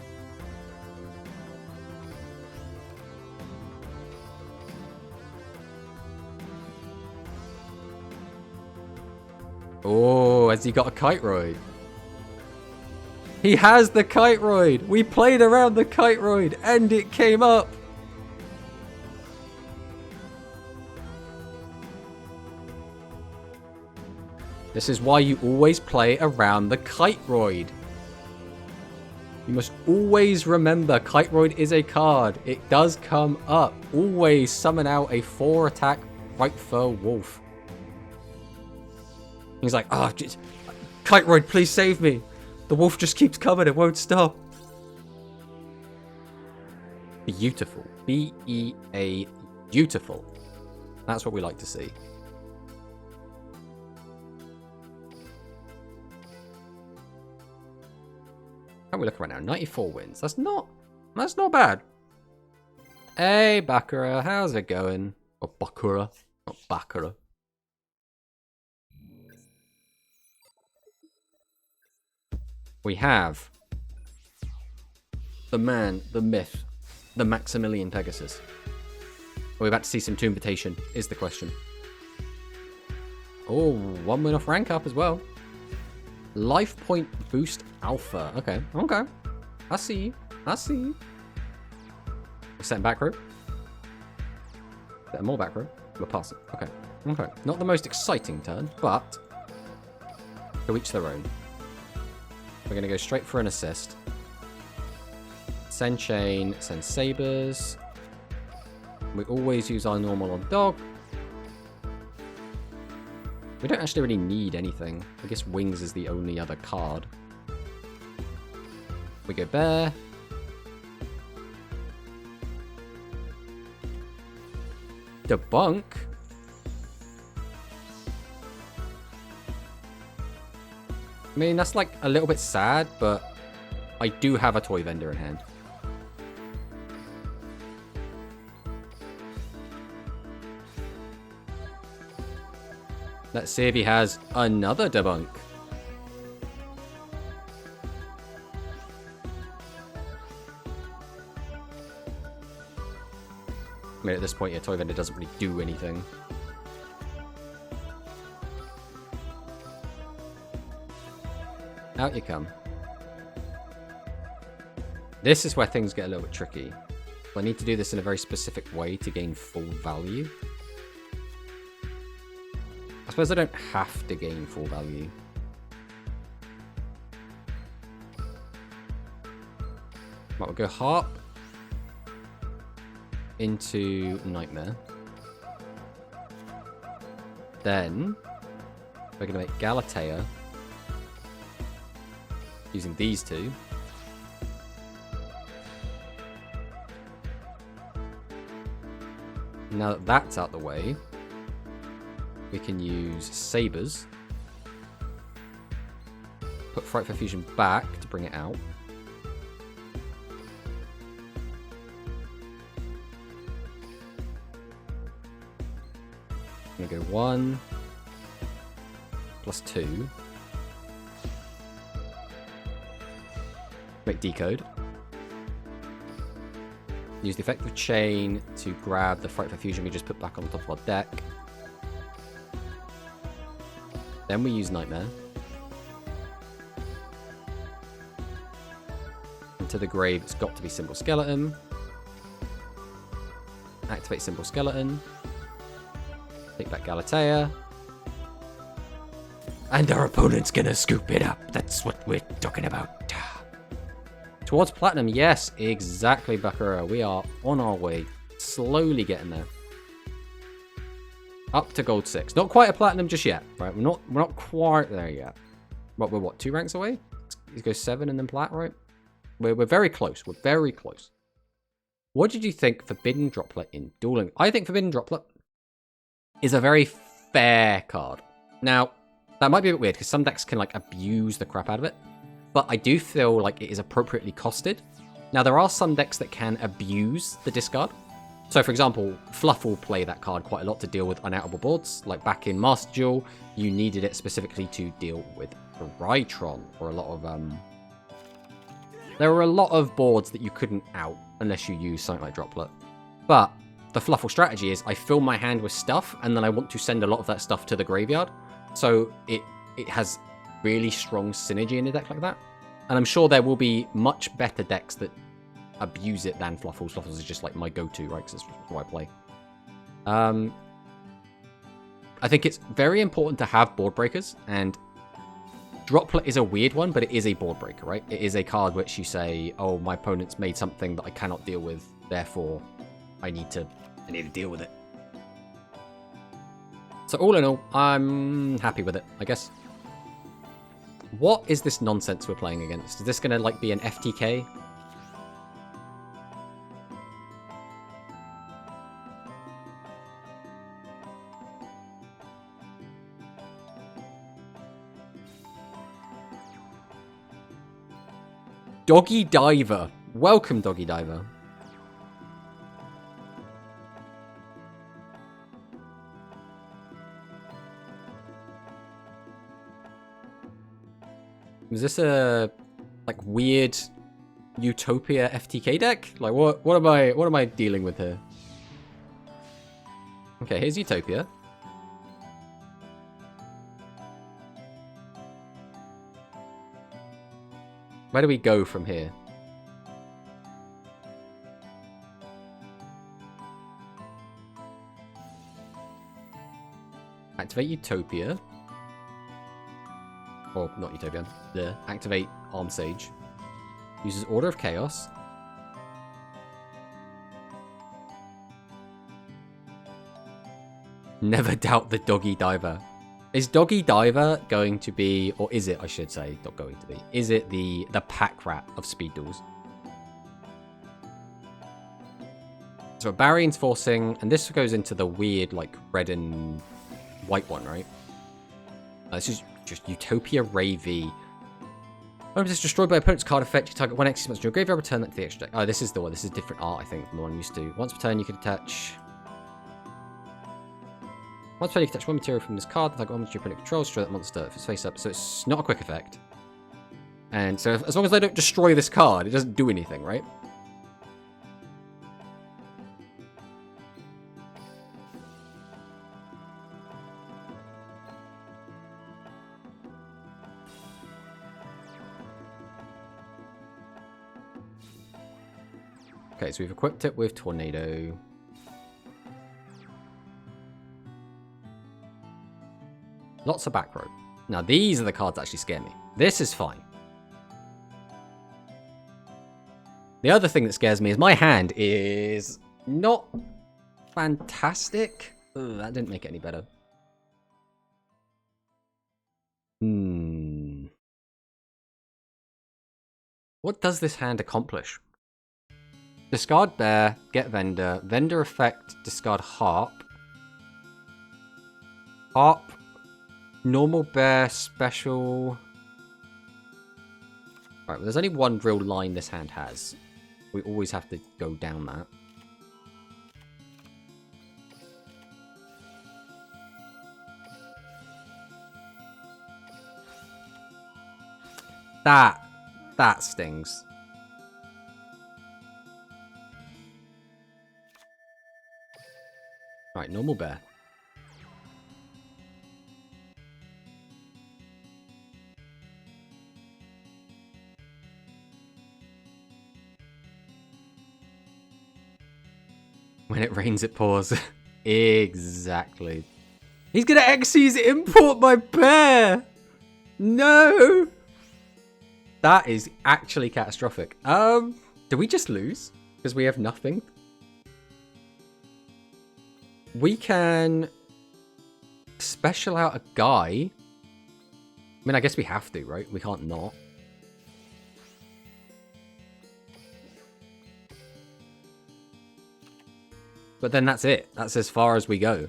Oh, has he got a Kiteroid? He has the Kiteroid! We played around the Kiteroid and it came up! This is why you always play around the Kiteroid. You must always remember Kiteroid is a card. It does come up. Always summon out a 4-attack Frightful Wolf. He's like, oh, Kiteroid, please save me. The wolf just keeps coming. It won't stop. Beautiful. B-E-A. Beautiful. That's what we like to see. How we look right now? 94 wins. That's not bad. Hey, Bakura, how's it going? Or Bakura, not Bakura. We have the man, the myth, the Maximilian Pegasus. Are we about to see some Toombitation, is the question. Oh, 1 win off rank up as well. Life point boost alpha. Okay, okay. I see you. I see you. We're setting back row. Setting more back row. We're passing. Okay. Okay. Not the most exciting turn, but to each their own. We're going to go straight for an assist. Send Chain, send Sabers. We always use our normal on Dog. We don't actually really need anything. I guess Wings is the only other card. We go Bear. Debunk. I mean, that's like a little bit sad, but I do have a toy vendor in hand. Let's see if he has another debunk. I mean, at this point, your toy vendor doesn't really do anything. Out you come. This is where things get a little bit tricky. I need to do this in a very specific way to gain full value. I suppose I don't have to gain full value. Right, we'll go Harp into Nightmare. Then we're going to make Galatea using these two. Now that that's out the way, we can use Sabers. Put Fright for Fusion back to bring it out. I'm going to go 1 plus 2. Make Decode. Use the effective chain to grab the Fright for Fusion we just put back on top of our deck. Then we use Nightmare. Into the grave, it's got to be Symbol Skeleton. Activate Symbol Skeleton. Take back Galatea. And our opponent's gonna scoop it up. That's what we're talking about. Towards Platinum, yes, exactly, Bakura. We are on our way. Slowly getting there. Up to Gold 6. Not quite a Platinum just yet, right? We're not quite there yet. But we're what, 2 ranks away? Let's go 7 and then Plat, right? We're very close. We're very close. What did you think Forbidden Droplet in Dueling? I think Forbidden Droplet is a very fair card. Now, that might be a bit weird because some decks can like abuse the crap out of it, but I do feel like it is appropriately costed. Now, there are some decks that can abuse the discard. So, for example, Fluff will play that card quite a lot to deal with unoutable boards. Like back in Master Duel, you needed it specifically to deal with Rytron or a lot of there were a lot of boards that you couldn't out unless you use something like Droplet. But the Fluffle strategy is I fill my hand with stuff and then I want to send a lot of that stuff to the graveyard. So it has really strong synergy in a deck like that. And I'm sure there will be much better decks that abuse it than Fluffles. Fluffles is just like my go-to, right? Because it's what I play. I think it's very important to have board breakers, and Droplet is a weird one, but it is a board breaker, right? It is a card which you say, oh, my opponent's made something that I cannot deal with, therefore I need to deal with it. So all in all, I'm happy with it, I guess. What is this nonsense we're playing against? Is this going to like be an FTK? Doggy Diver. Welcome, Doggy Diver. Is this a like weird Utopia FTK deck? Like what am I dealing with here? Okay, here's Utopia. Where do we go from here? Activate Utopia. Or not Utopia. Activate Arm Sage. Uses Order of Chaos. Never doubt the Doggy Diver. Is Doggy Diver going to be, or is it, I should say, not going to be, is it the pack rat of speed duels? So Barrion's forcing, and this goes into the weird, like, red and white one, right? This is just Utopia Ray V. When it's destroyed by opponent's card effect, you target one X monster in your graveyard, return that to the extra deck. Oh, this is the one. This is different art, I think, from the one I'm used to. Once per turn, you can attach... Once per turn, you can attach one material from this card, like one monster your opponent controls, destroy that monster if it's face up. So it's not a quick effect. And so as long as I don't destroy this card, it doesn't do anything, right? Okay, so we've equipped it with Tornado. Lots of back row. Now, these are the cards that actually scare me. This is fine. The other thing that scares me is my hand is not fantastic. Ugh, that didn't make it any better. What does this hand accomplish? Discard Bear, get Vendor. Vendor effect, discard Harp. Harp. Normal Bear, special. Right, well, there's only one real line this hand has. We always have to go down that. That stings. Right, normal bear. When it rains, it pours. Exactly. He's gonna Xyz import my bear! No! That is actually catastrophic. Do we just lose? Because we have nothing? We can special out a guy. I mean, I guess we have to, right? We can't not. But then that's it. That's as far as we go.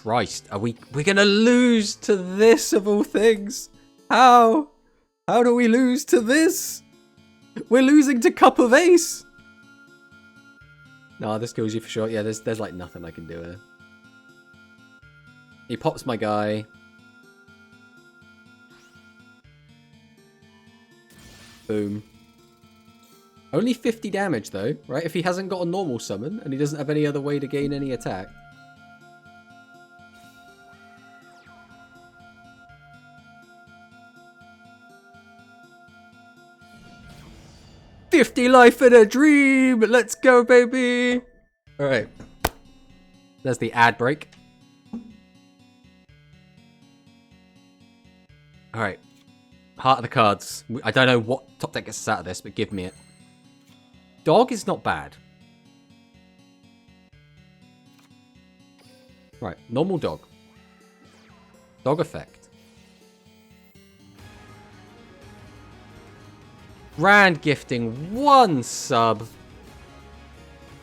Christ. We're gonna lose to this of all things? How? How do we lose to this? We're losing to Cup of Ace. No, this kills you for sure. Yeah, there's like nothing I can do here. He pops my guy. Boom. Only 50 damage though, right? If he hasn't got a normal summon and he doesn't have any other way to gain any attack. "50 life in a dream! Let's go, baby!" Alright. There's the ad break. Alright. Heart of the cards. I don't know what top deck gets us out of this, but give me it. Dog is not bad. Right. Normal dog. Dog effect. Grand gifting 1 sub.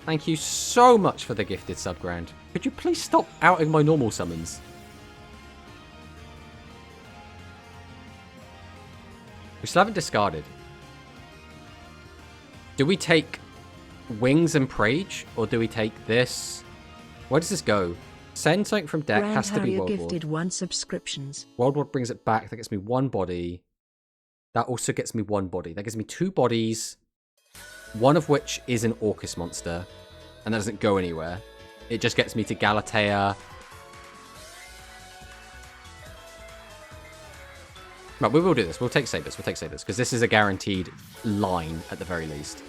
Thank you so much for the gifted sub, Grand. Could you please stop outing my normal summons? We still haven't discarded. Do we take Wings and Prage? Or do we take this? Where does this go? Send something from deck. Grand Has to be Harrier World gifted War. 1 subscriptions. World War brings it back. That gets me 1 body. That also gets me 1 body. That gives me 2 bodies. One of which is an Orcus monster. And that doesn't go anywhere. It just gets me to Galatea. Right, we will do this. We'll take Sabers. We'll take Sabers. Because this is a guaranteed line at the very least.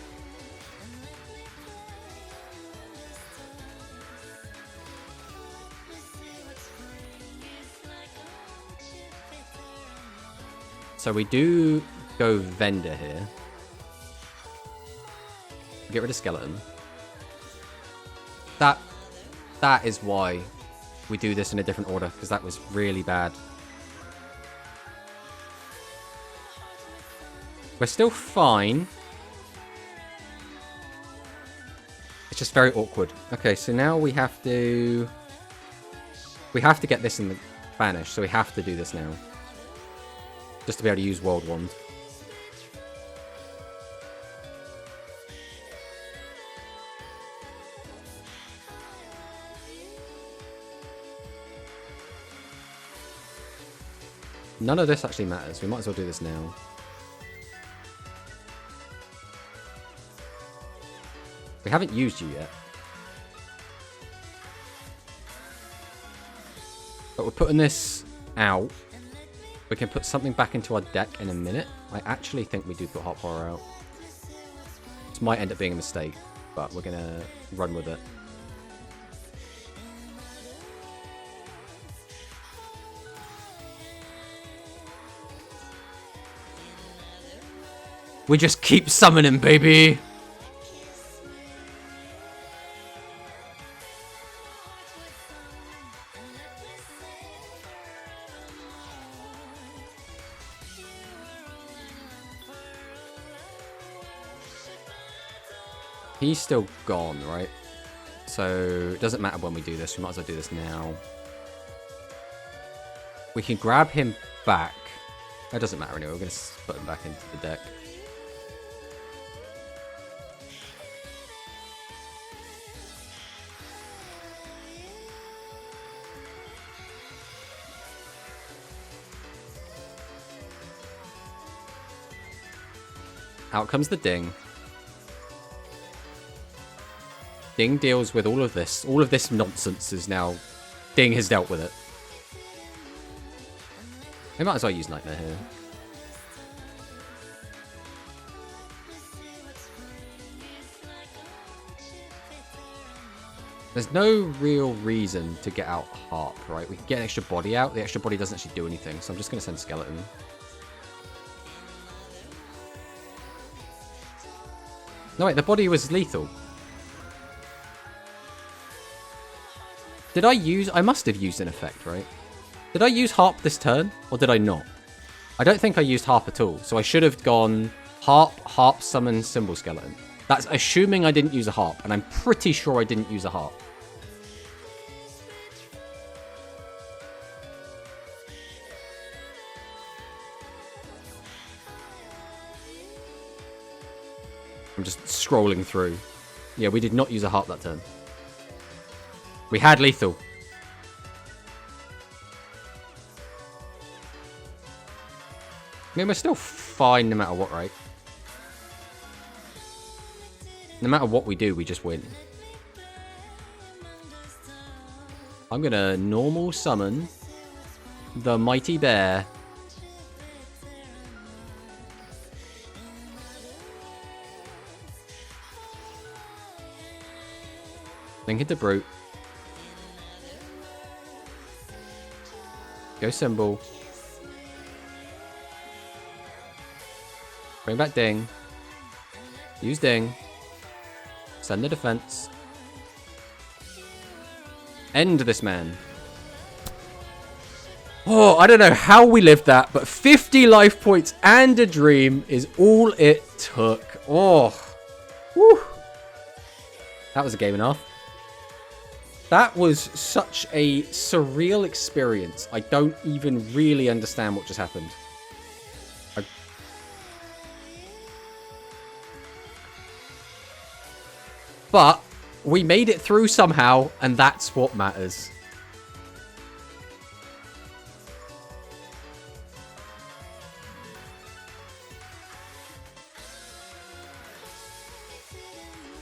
So we do go Vendor here. Get rid of Skeleton. That is why we do this in a different order, because that was really bad. We're still fine. It's just very awkward. Okay, so now we have to get this in the banish, so we have to do this now. Just to be able to use World Wand. None of this actually matters. We might as well do this now. We haven't used you yet. But we're putting this out. We can put something back into our deck in a minute. I actually think we do put Hot Horror out. This might end up being a mistake, but we're going to run with it. We just keep summoning, baby! He's still gone, right? So it doesn't matter when we do this. We might as well do this now. We can grab him back. It doesn't matter anyway. We're going to put him back into the deck. Out comes the Ding. Ding deals with all of this. All of this nonsense is now... Ding has dealt with it. We might as well use Nightmare here. There's no real reason to get out Harp, right? We can get an extra body out. The extra body doesn't actually do anything, so I'm just going to send Skeleton. No, wait, the body was lethal. Did I use... I must have used an effect, right? Did I use Harp this turn? Or did I not? I don't think I used Harp at all. So I should have gone Harp, Summon, Symbol Skeleton. That's assuming I didn't use a Harp. And I'm pretty sure I didn't use a Harp. I'm just scrolling through. Yeah, we did not use a heart that turn. We had lethal. I mean, we're still fine no matter what, right? No matter what we do, we just win. I'm gonna normal summon the mighty bear. Link into Brute. Go Symbol. Bring back Ding. Use Ding. Send the defense. End this man. Oh, I don't know how we lived that, but 50 life points and a dream is all it took. Oh. Whew. That was a game enough. That was such a surreal experience. I don't even really understand what just happened. But we made it through somehow, and that's what matters.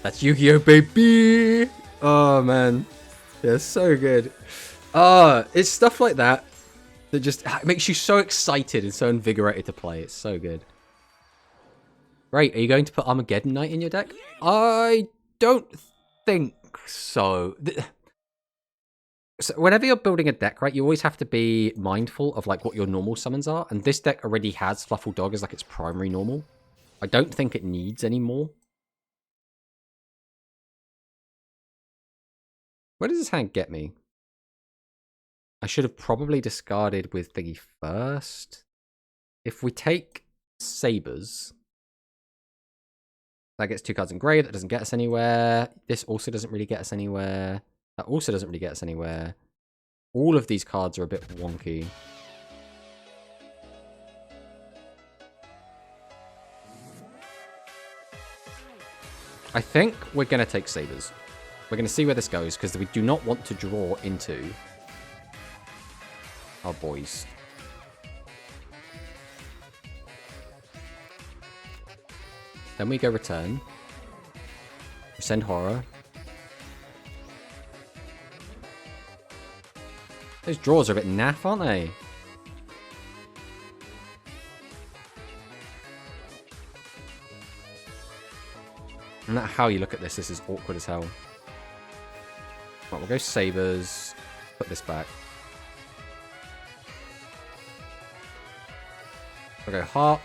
That's Yu-Gi-Oh, baby! Oh, man. They're so good. It's stuff like that that just makes you so excited and so invigorated to play. It's so good. Right, are you going to put Armageddon Knight in your deck? I don't think so. So whenever you're building a deck, right, you always have to be mindful of like what your normal summons are. And this deck already has FLUFFAL Dog as like its primary normal. I don't think it needs any more. Where does this hand get me? I should have probably discarded with Thingy first. If we take Sabers, that gets 2 cards in grey. That doesn't get us anywhere. This also doesn't really get us anywhere. That also doesn't really get us anywhere. All of these cards are a bit wonky. I think we're going to take Sabers. We're going to see where this goes, because we do not want to draw into our boys. Then we go return. We send horror. Those draws are a bit naff, aren't they? No matter how you look at this, this is awkward as hell. Right, we'll go Sabers. Put this back. We'll go Harp.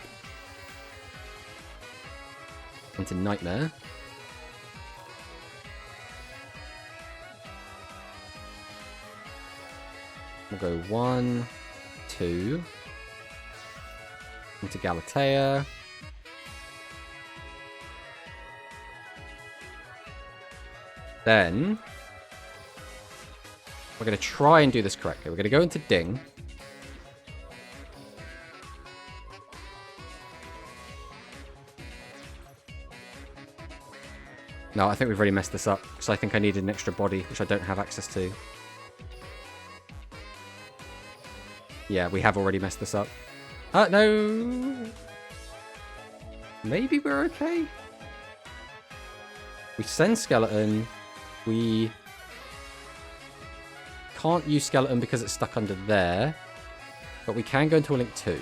Into Nightmare. We'll go 1, 2. Into Galatea. Then we're going to try and do this correctly. We're going to go into Ding. No, I think we've already messed this up, because I think I needed an extra body, which I don't have access to. Yeah, we have already messed this up. No! Maybe we're okay? We send Skeleton. We can't use Skeleton because it's stuck under there. But we can go into a Link 2.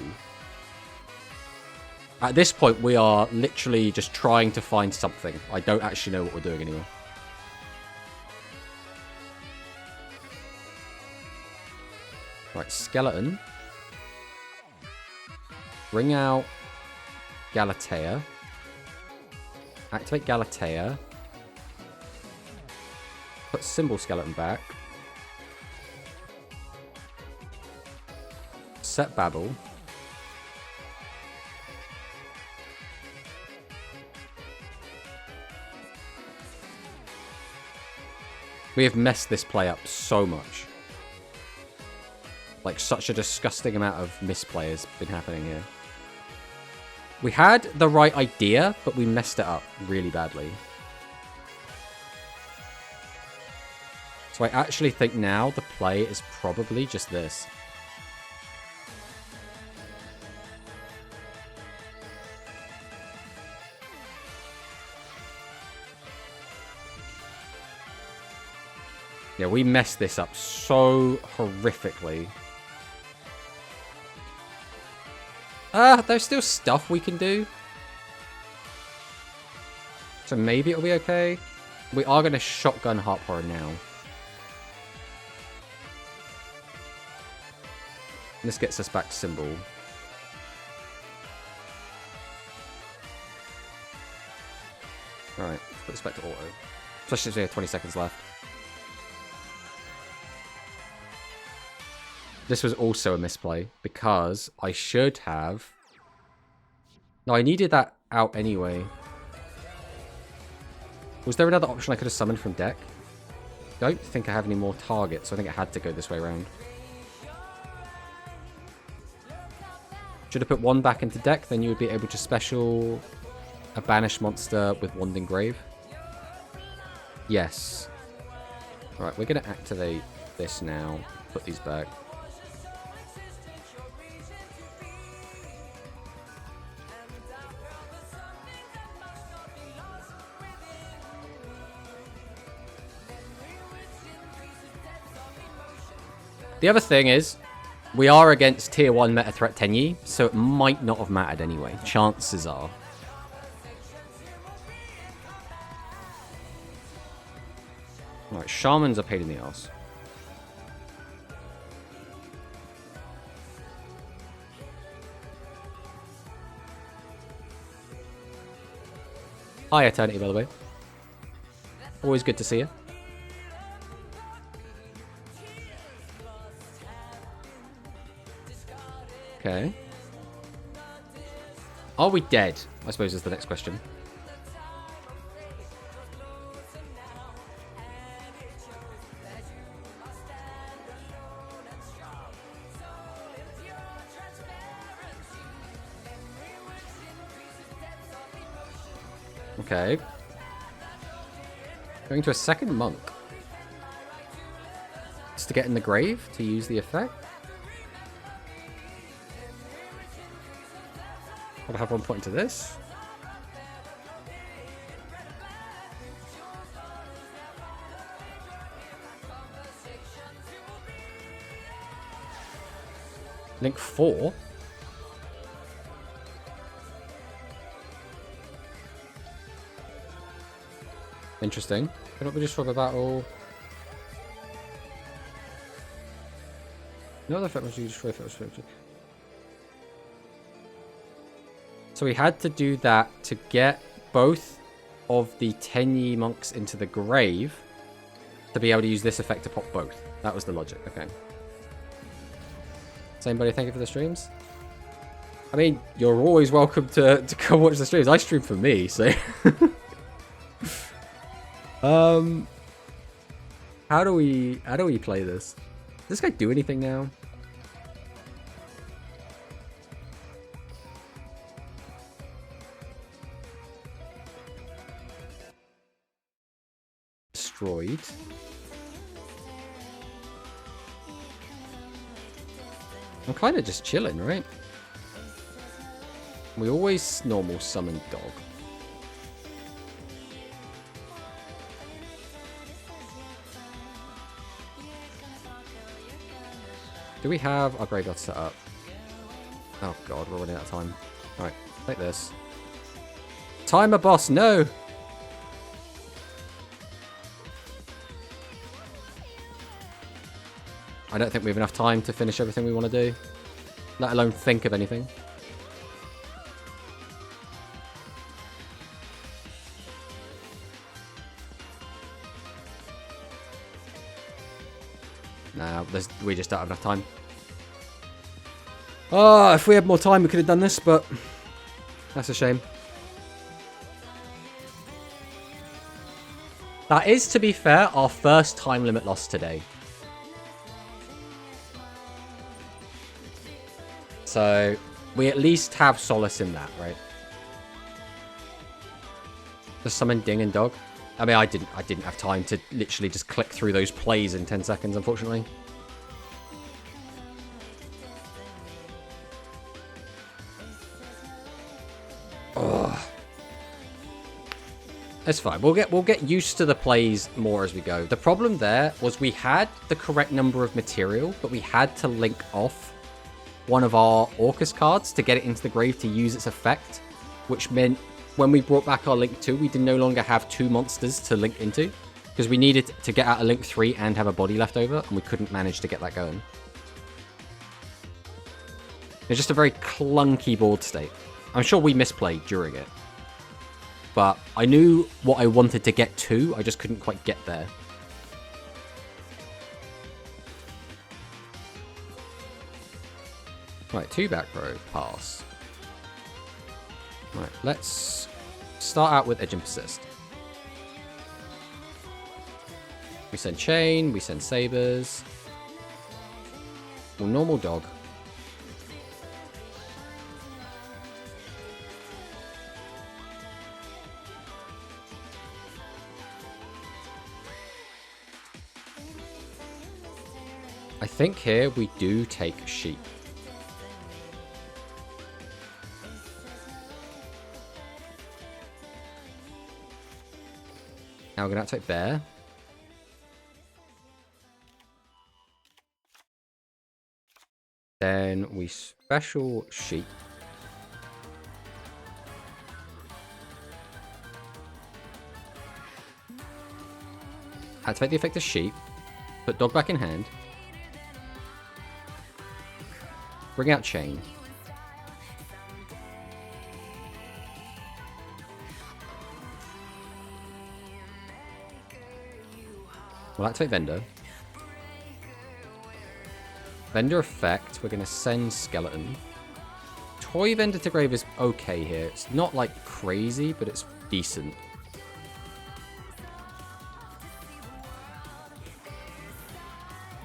At this point, we are literally just trying to find something. I don't actually know what we're doing anymore. Right, Skeleton. Bring out Galatea. Activate Galatea. Put Symbol Skeleton back. Set Babel. We have messed this play up so much. Like, such a disgusting amount of misplay has been happening here. We had the right idea, but we messed it up really badly. So I actually think now the play is probably just this. Yeah, we messed this up so horrifically. There's still stuff we can do. So maybe it'll be okay. We are going to shotgun Harp Horror now. This gets us back to Symbol. Alright, put this back to auto. Especially if we have 20 seconds left. This was also a misplay, because I should have... No, I needed that out anyway. Was there another option I could have summoned from deck? I don't think I have any more targets, so I think I had to go this way around. Should have put one back into deck, then you would be able to special a banished monster with Wand Engrave. Yes. Right, we're going to activate this now. Put these back. The other thing is, we are against tier 1 meta threat Tenyi, so it might not have mattered anyway. Chances are. Alright, Shaman's a pain in the ass. Hi, Eternity, by the way. Always good to see you. Okay. Are we dead? I suppose is the next question. Okay. Going to a second monk. Just to get in the grave to use the effect. I'll have one point to this. Link 4. Interesting. Cannot we just swap a battle? No other effect must you destroy effect. So we had to do that to get both of the Tenyi monks into the grave to be able to use this effect to pop both. That was the logic. Okay. Same buddy, thank you for the streams. I mean, you're always welcome to come watch the streams. I stream for me, so... How do we play this? Does this guy do anything now? Destroyed. I'm kind of just chilling, right? We always normal summon dog. Do we have our graveyard set up? Oh god, we're running out of time. Alright, take this. Timer boss, no! I don't think we have enough time to finish everything we want to do. Let alone think of anything. Nah, we just don't have enough time. Oh, if we had more time we could have done this, but that's a shame. That is, to be fair, our first time limit loss today. So, we at least have solace in that, right? Just summon Ding and Dog. I mean, I didn't have time to literally just click through those plays in 10 seconds, unfortunately. Oh. It's fine. We'll get used to the plays more as we go. The problem there was we had the correct number of material, but we had to link off one of our Orcus cards to get it into the grave to use its effect, which meant when we brought back our Link 2, we did no longer have 2 monsters to link into, because we needed to get out a Link 3 and have a body left over, and we couldn't manage to get that going. It's just a very clunky board state. I'm sure we misplayed during it, but I knew what I wanted to get to, I just couldn't quite get there. Right, 2 back row, pass. Right, let's start out with Edge and Persist. We send Chain, we send Sabers. Well, normal Dog. I think here we do take Sheep. Now we're going to activate Bear. Then we special Sheep. Activate the effect of Sheep. Put Dog back in hand. Bring out Chain. We'll activate Vendor. Vendor effect, we're going to send Skeleton. Toy Vendor to grave is okay here. It's not like crazy, but it's decent.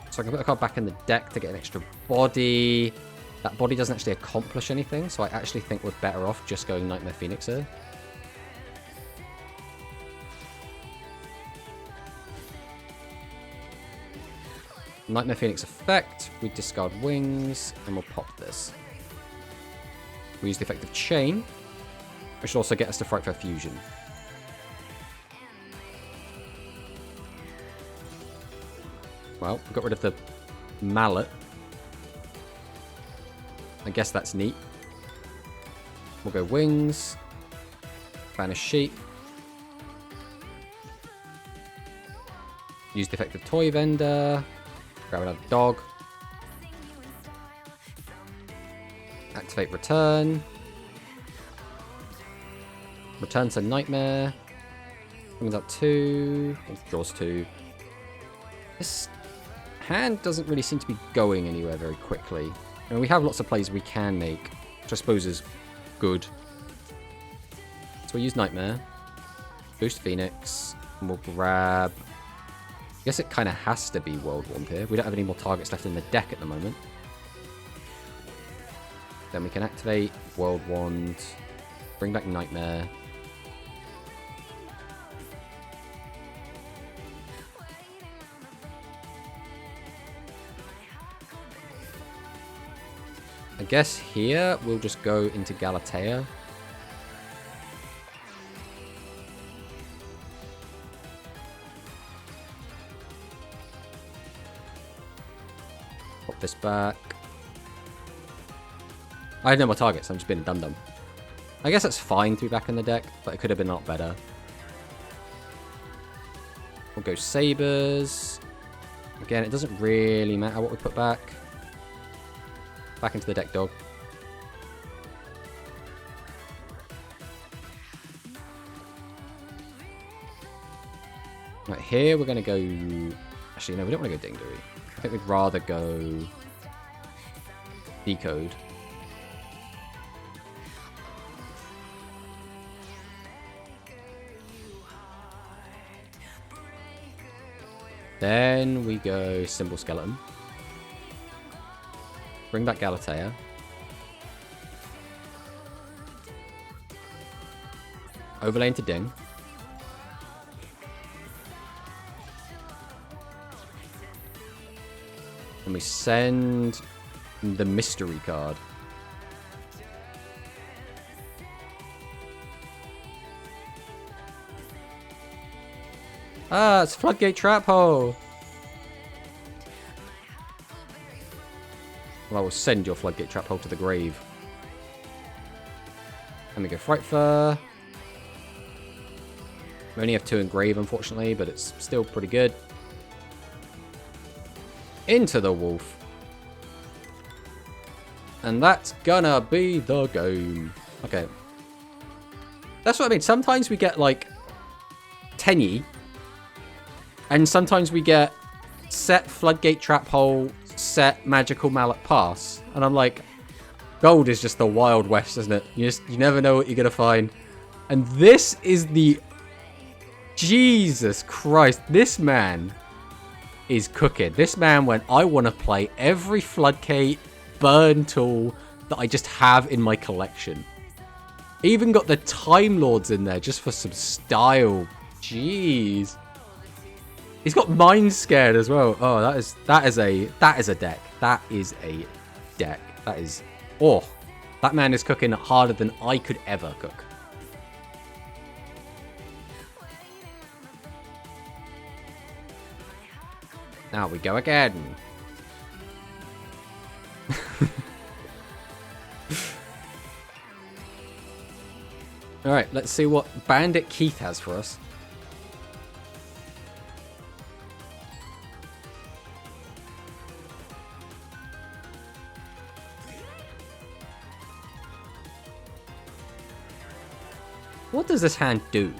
So I can put a card back in the deck to get an extra body. That body doesn't actually accomplish anything, so I actually think we're better off just going Nightmare Phoenix here. Nightmare Phoenix effect, we discard Wings, and we'll pop this. We use the effect of Chain, which should also get us to Frightful Fusion. Well, we got rid of the Mallet. I guess that's neat. We'll go Wings, Banish Sheep. Use the effect of Toy Vendor. Grab another Dog. Activate Return. Return to Nightmare. Brings up 2. Draws 2. This hand doesn't really seem to be going anywhere very quickly. I mean, we have lots of plays we can make, which I suppose is good. So we'll use Nightmare. Boost Phoenix. And we'll grab... I guess it kind of has to be World Wand here. We don't have any more targets left in the deck at the moment. Then we can activate World Wand. Bring back Nightmare. I guess here we'll just go into Galatea. Pop this back. I have no more targets, I'm just being a dum-dum. I guess that's fine to be back in the deck, but it could have been a lot better. We'll go Sabers. Again, it doesn't really matter what we put back. Back into the deck, Dog. Right, here we're going to go... Actually, no, we don't want to go Ding, do we? I think we'd rather go... Decode. Then we go Symbol Skeleton. Bring back Galatea. Overlay into Ding. And we send the mystery card. Ah, it's Floodgate Trap Hole. Well, I will send your Floodgate Trap Hole to the grave. And we go Frightfur. We only have 2 in grave, unfortunately, but it's still pretty good. Into the wolf. And that's gonna be the game. Okay. That's what I mean. Sometimes we get, like, Tenyi. And sometimes we get set Floodgate Trap Hole, set Magical Mallet Pass. And I'm like, gold is just the Wild West, isn't it? You never know what you're going to find. And this is the... Jesus Christ. This man is cooking. This man went, I want to play every Floodgate burn tool that I just have in my collection. Even got the Time Lords in there just for some style. Jeez. He's got Mind Scared as well. Oh, that is a deck. That is a deck. That is... Oh, that man is cooking harder than I could ever cook. Now we go again. Alright, let's see what Bandit Keith has for us. What does this hand do?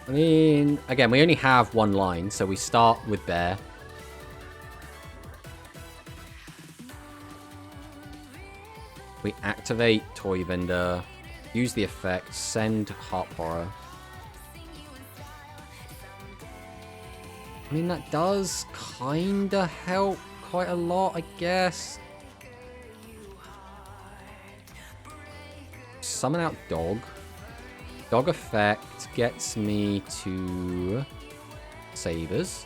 I mean, again, we only have 1 line, so we start with Bear. We activate Toy Vendor, use the effect, send Heart Horror. I mean, that does kinda help quite a lot, I guess. Summon out Dog. Dog effect gets me to Sabers.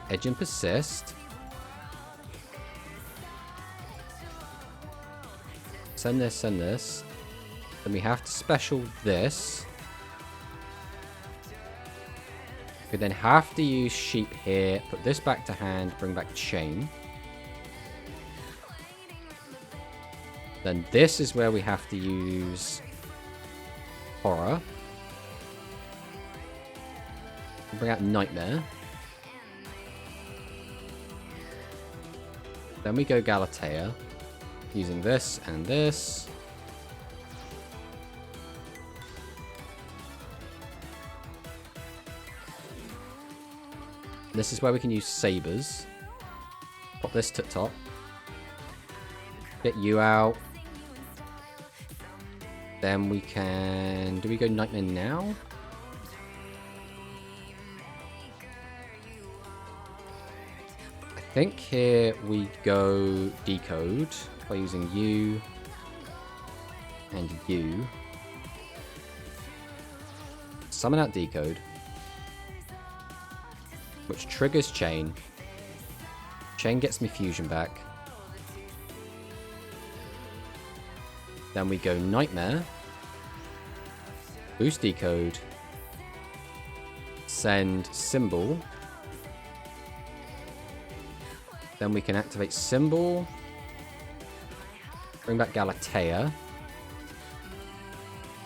Edge and Persist. Send this, send this. Then we have to special this. We then have to use Sheep here. Put this back to hand. Bring back Chain. Then this is where we have to use Horror. Bring out Nightmare. Then we go Galatea. Using this and this. This is where we can use Sabers. Pop this to top. Get you out. Then we can... Do we go Nightmare now? I think here we go Decode by using you and you. Summon out Decode, which triggers Chain. Chain gets me Fusion back. Then we go Nightmare, boost Decode, send Symbol. Then we can activate Symbol, bring back Galatea.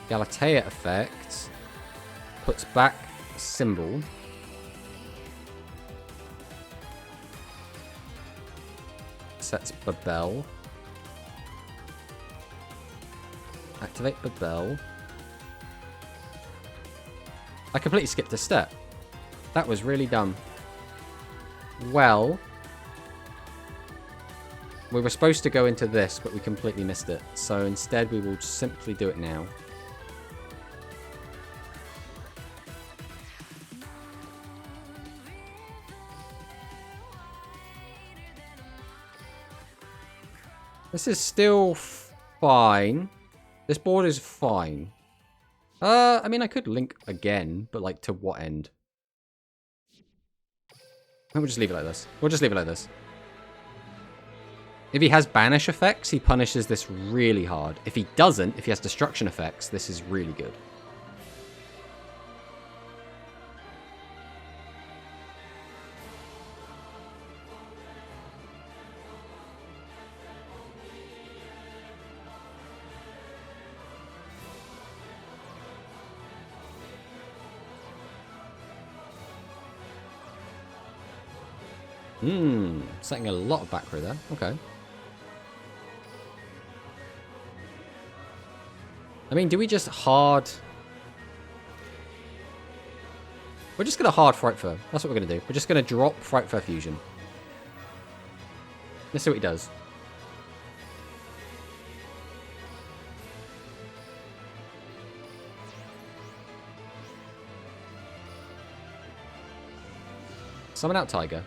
Galatea effect puts back Symbol. Sets Babel. Activate Babel. I completely skipped a step. That was really dumb. Well, we were supposed to go into this, but we completely missed it. So instead, we will simply do it now. This is still fine. This board is fine. I mean, I could link again, but like to what end? We'll just leave it like this. We'll just leave it like this. If he has banish effects, he punishes this really hard. If he doesn't, if he has destruction effects, this is really good. Setting a lot of back row there. Okay. I mean, do we just hard... We're just going to hard Fright Fur. That's what we're going to do. We're just going to drop Fright Fur Fusion. Let's see what he does. Summon out Tiger.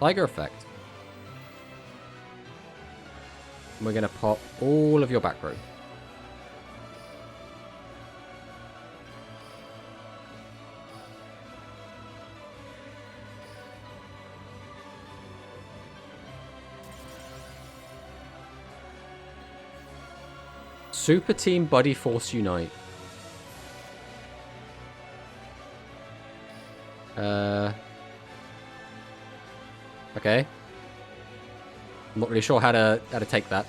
Tiger effect. And we're going to pop all of your back row. Super Team Buddy Force Unite. Okay. I'm not really sure how to take that.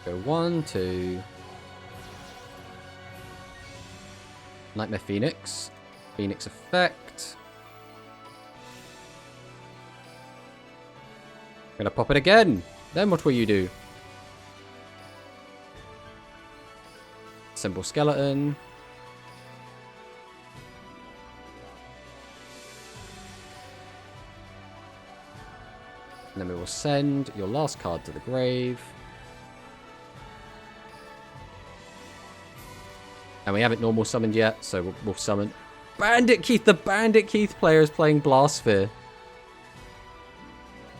Go 1, 2. Nightmare Phoenix. Phoenix effect. Gonna pop it again. Then what will you do? Symbol Skeleton. And then we will send your last card to the grave. And we haven't normal summoned yet, so we'll summon Bandit Keith. The Bandit Keith player is playing Blast Sphere.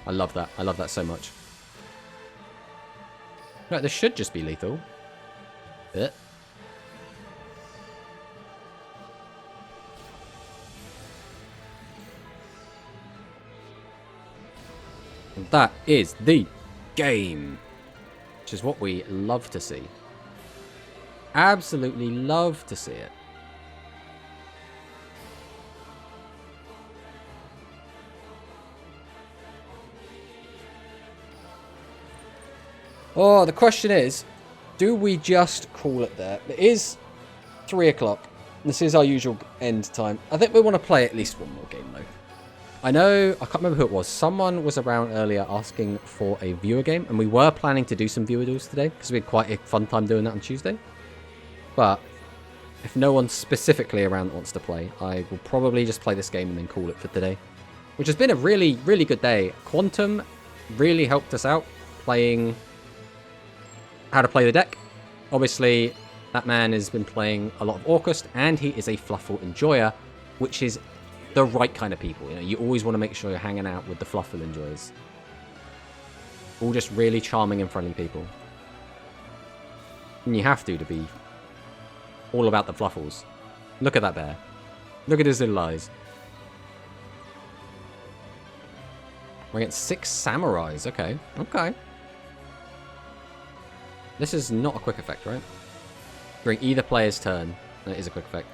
I love that. I love that so much. No, this should just be lethal. And that is the game. Which is what we love to see. Absolutely love to see it. Oh, the question is, do we just call it there? It is 3 o'clock. This is our usual end time. I think we want to play at least one more game, though. I know, I can't remember who it was. Someone was around earlier asking for a viewer game, and we were planning to do some viewer duels today, because we had quite a fun time doing that on Tuesday. But if no one specifically around that wants to play, I will probably just play this game and then call it for today. Which has been a really, really good day. Quantum really helped us out playing how to play the deck. Obviously, that man has been playing a lot of Orcust, and he is a FLUFFAL enjoyer, which is the right kind of people. You know, you always want to make sure you're hanging out with the FLUFFAL enjoyers. All just really charming and friendly people. And you have to be all about the FLUFFALs. Look at that bear. Look at his little eyes. We're against 6 samurais. Okay. Okay. This is not a quick effect, right? During either player's turn. It is a quick effect.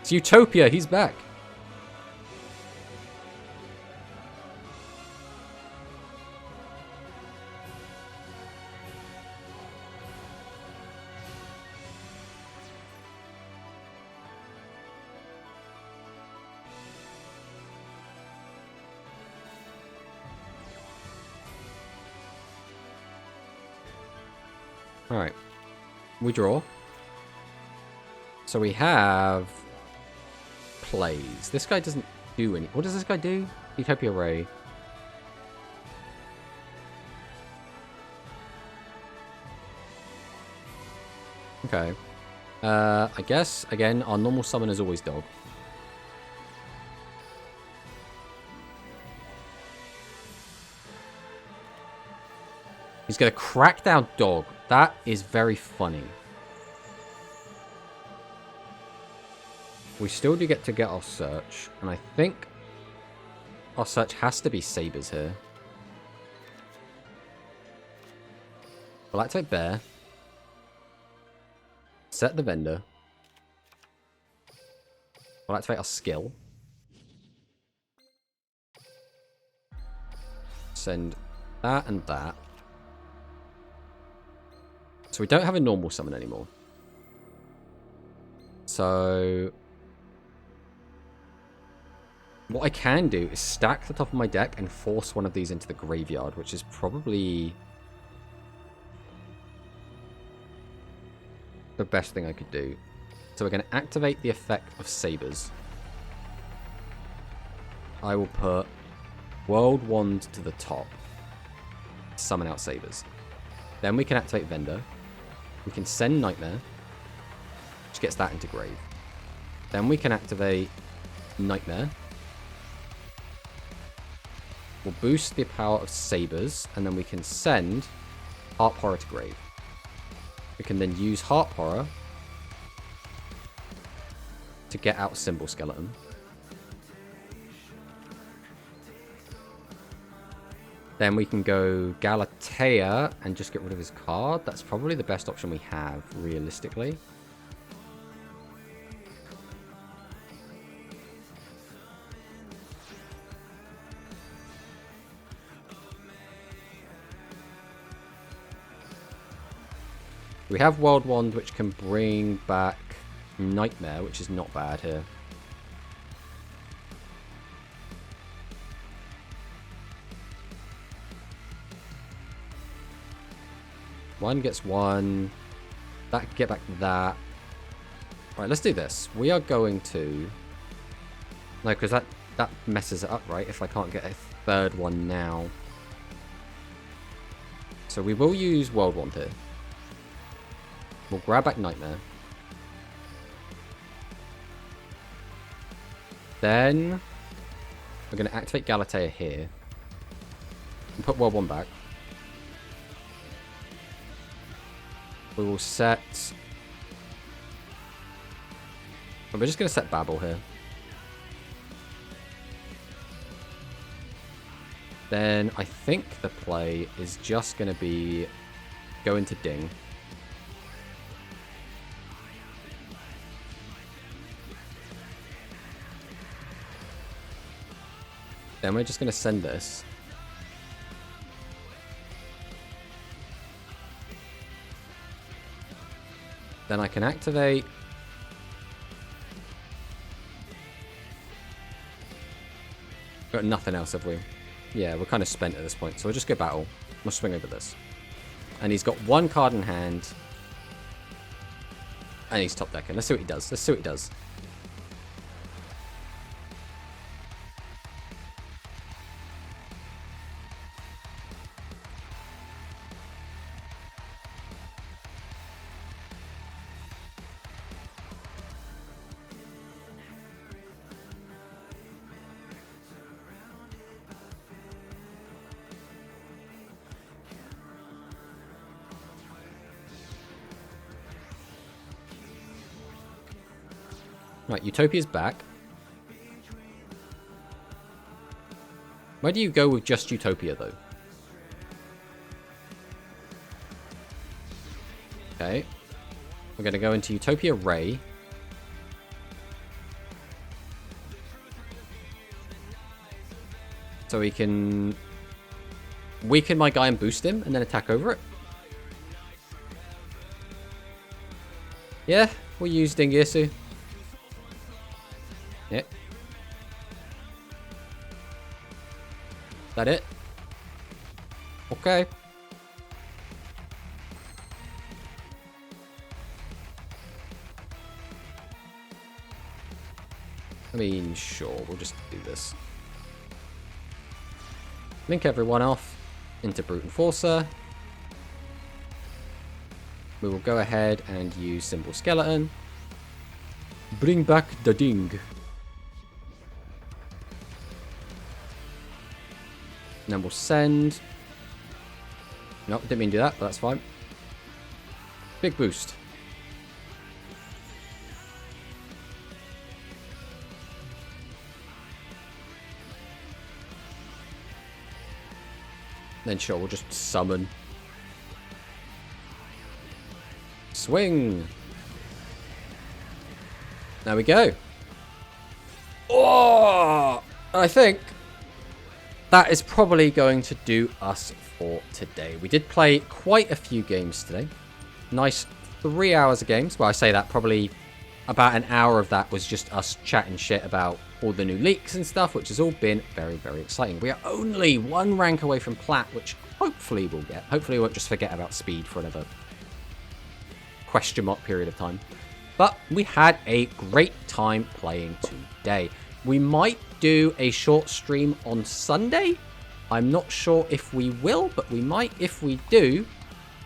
It's Utopia. He's back. Alright. We draw. So we have plays. This guy doesn't do any... What does this guy do? Utopia Ray. Okay. I guess, again, our normal summon is always dog. He's going to crack down dog. That is very funny. We still do get to get our search. And I think our search has to be sabers here. We'll activate bear. Set the vendor. We'll activate our skill. Send that and that. So we don't have a normal summon anymore. So what I can do is stack the top of my deck and force one of these into the graveyard, which is probably the best thing I could do. So we're going to activate the effect of sabers. I will put World Wand to the top. Summon out sabers. Then we can activate Vendor. We can send Nightmare, which gets that into grave. Then we can activate Nightmare. We'll boost the power of sabers, and then we can send Harp Horror to grave. We can then use Harp Horror to get out Symbol Skeleton. Then we can go Galatea and just get rid of his card. That's probably the best option we have, realistically. We have World Wand, which can bring back Nightmare, which is not bad here. One gets one. That can get back that. Alright, let's do this. We are going to... No, because that messes it up, right? If I can't get a third one now. So we will use World Wand here. We'll grab back Nightmare. Then we're going to activate Galatea here. And put World Wand back. We will set... But we're just going to set Babel here. Then I think the play is just going to be go into Ding. Then we're just going to send this. Then I can activate... Got nothing else, have we? Yeah, we're kind of spent at this point, so we'll just go battle. We'll swing over this. And he's got one card in hand. And he's top decking. Let's see what he does. Let's see what he does. Right, Utopia's back. Where do you go with just Utopia, though? Okay. We're going to go into Utopia Ray. So we can weaken my guy and boost him, and then attack over it. Yeah, we'll use Dingirsu. Yeah. That it? Okay. I mean, sure, we'll just do this. Link everyone off into Brute Enforcer. We will go ahead and use Symbol Skeleton. Bring back the Ding. And then we'll send Nope, didn't mean to do that, but that's fine. Big boost. Then sure, we'll just summon. Swing. There we go. Oh! I think that is probably going to do us for today. We did play quite a few games today. Nice 3 hours of games. Well, I say that probably about an hour of that was just us chatting shit about all the new leaks and stuff, which has all been very, very exciting. We are only one rank away from plat, which hopefully we'll get. Hopefully we won't just forget about speed for another question mark period of time. But we had a great time playing today. We might do a short stream on Sunday. I'm not sure if we will, but we might. If we do,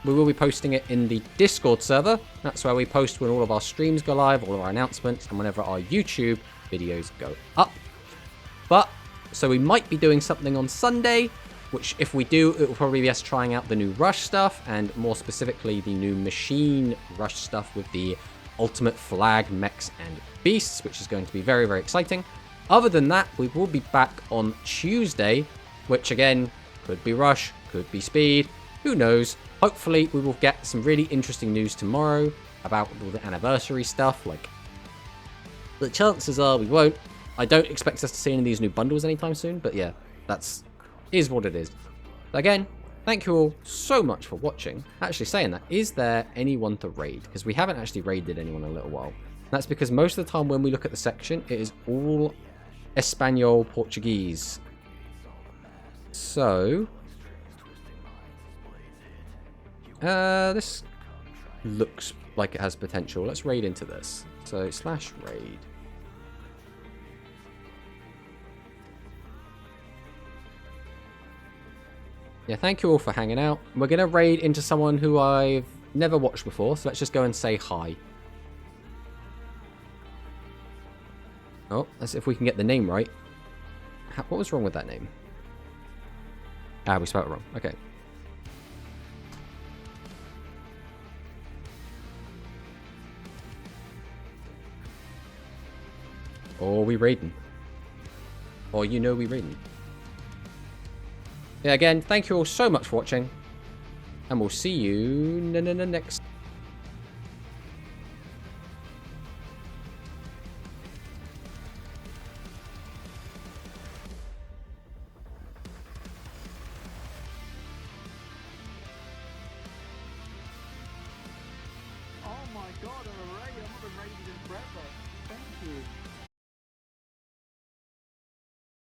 we will be posting it in the Discord server. That's where we post when all of our streams go live, all of our announcements, and whenever our YouTube videos go up. But, so we might be doing something on Sunday, which if we do, it will probably be us trying out the new Rush stuff, and more specifically the new Machine Rush stuff with the Ultimate Flag, Mechs, and Beasts, which is going to be very, very exciting. Other than that, we will be back on Tuesday, which again, could be Rush, could be Speed, who knows. Hopefully, we will get some really interesting news tomorrow about all the anniversary stuff. Like, the chances are we won't. I don't expect us to see any of these new bundles anytime soon, but yeah, is what it is. Again, thank you all so much for watching. Actually, saying that, is there anyone to raid? Because we haven't actually raided anyone in a little while. That's because most of the time when we look at the section, it is all Espanol Portuguese. So, this looks like it has potential. Let's raid into this. So, /raid. Yeah, thank you all for hanging out. We're going to raid into someone who I've never watched before, so let's just go and say hi. Oh, let's see if we can get the name right. What was wrong with that name? Ah, we spelled it wrong. Okay. Or we raiding. Or you know we raiding. Yeah, again, thank you all so much for watching. And we'll see you next. Oh my god, I'm a raid. I haven't raided in forever. Thank you.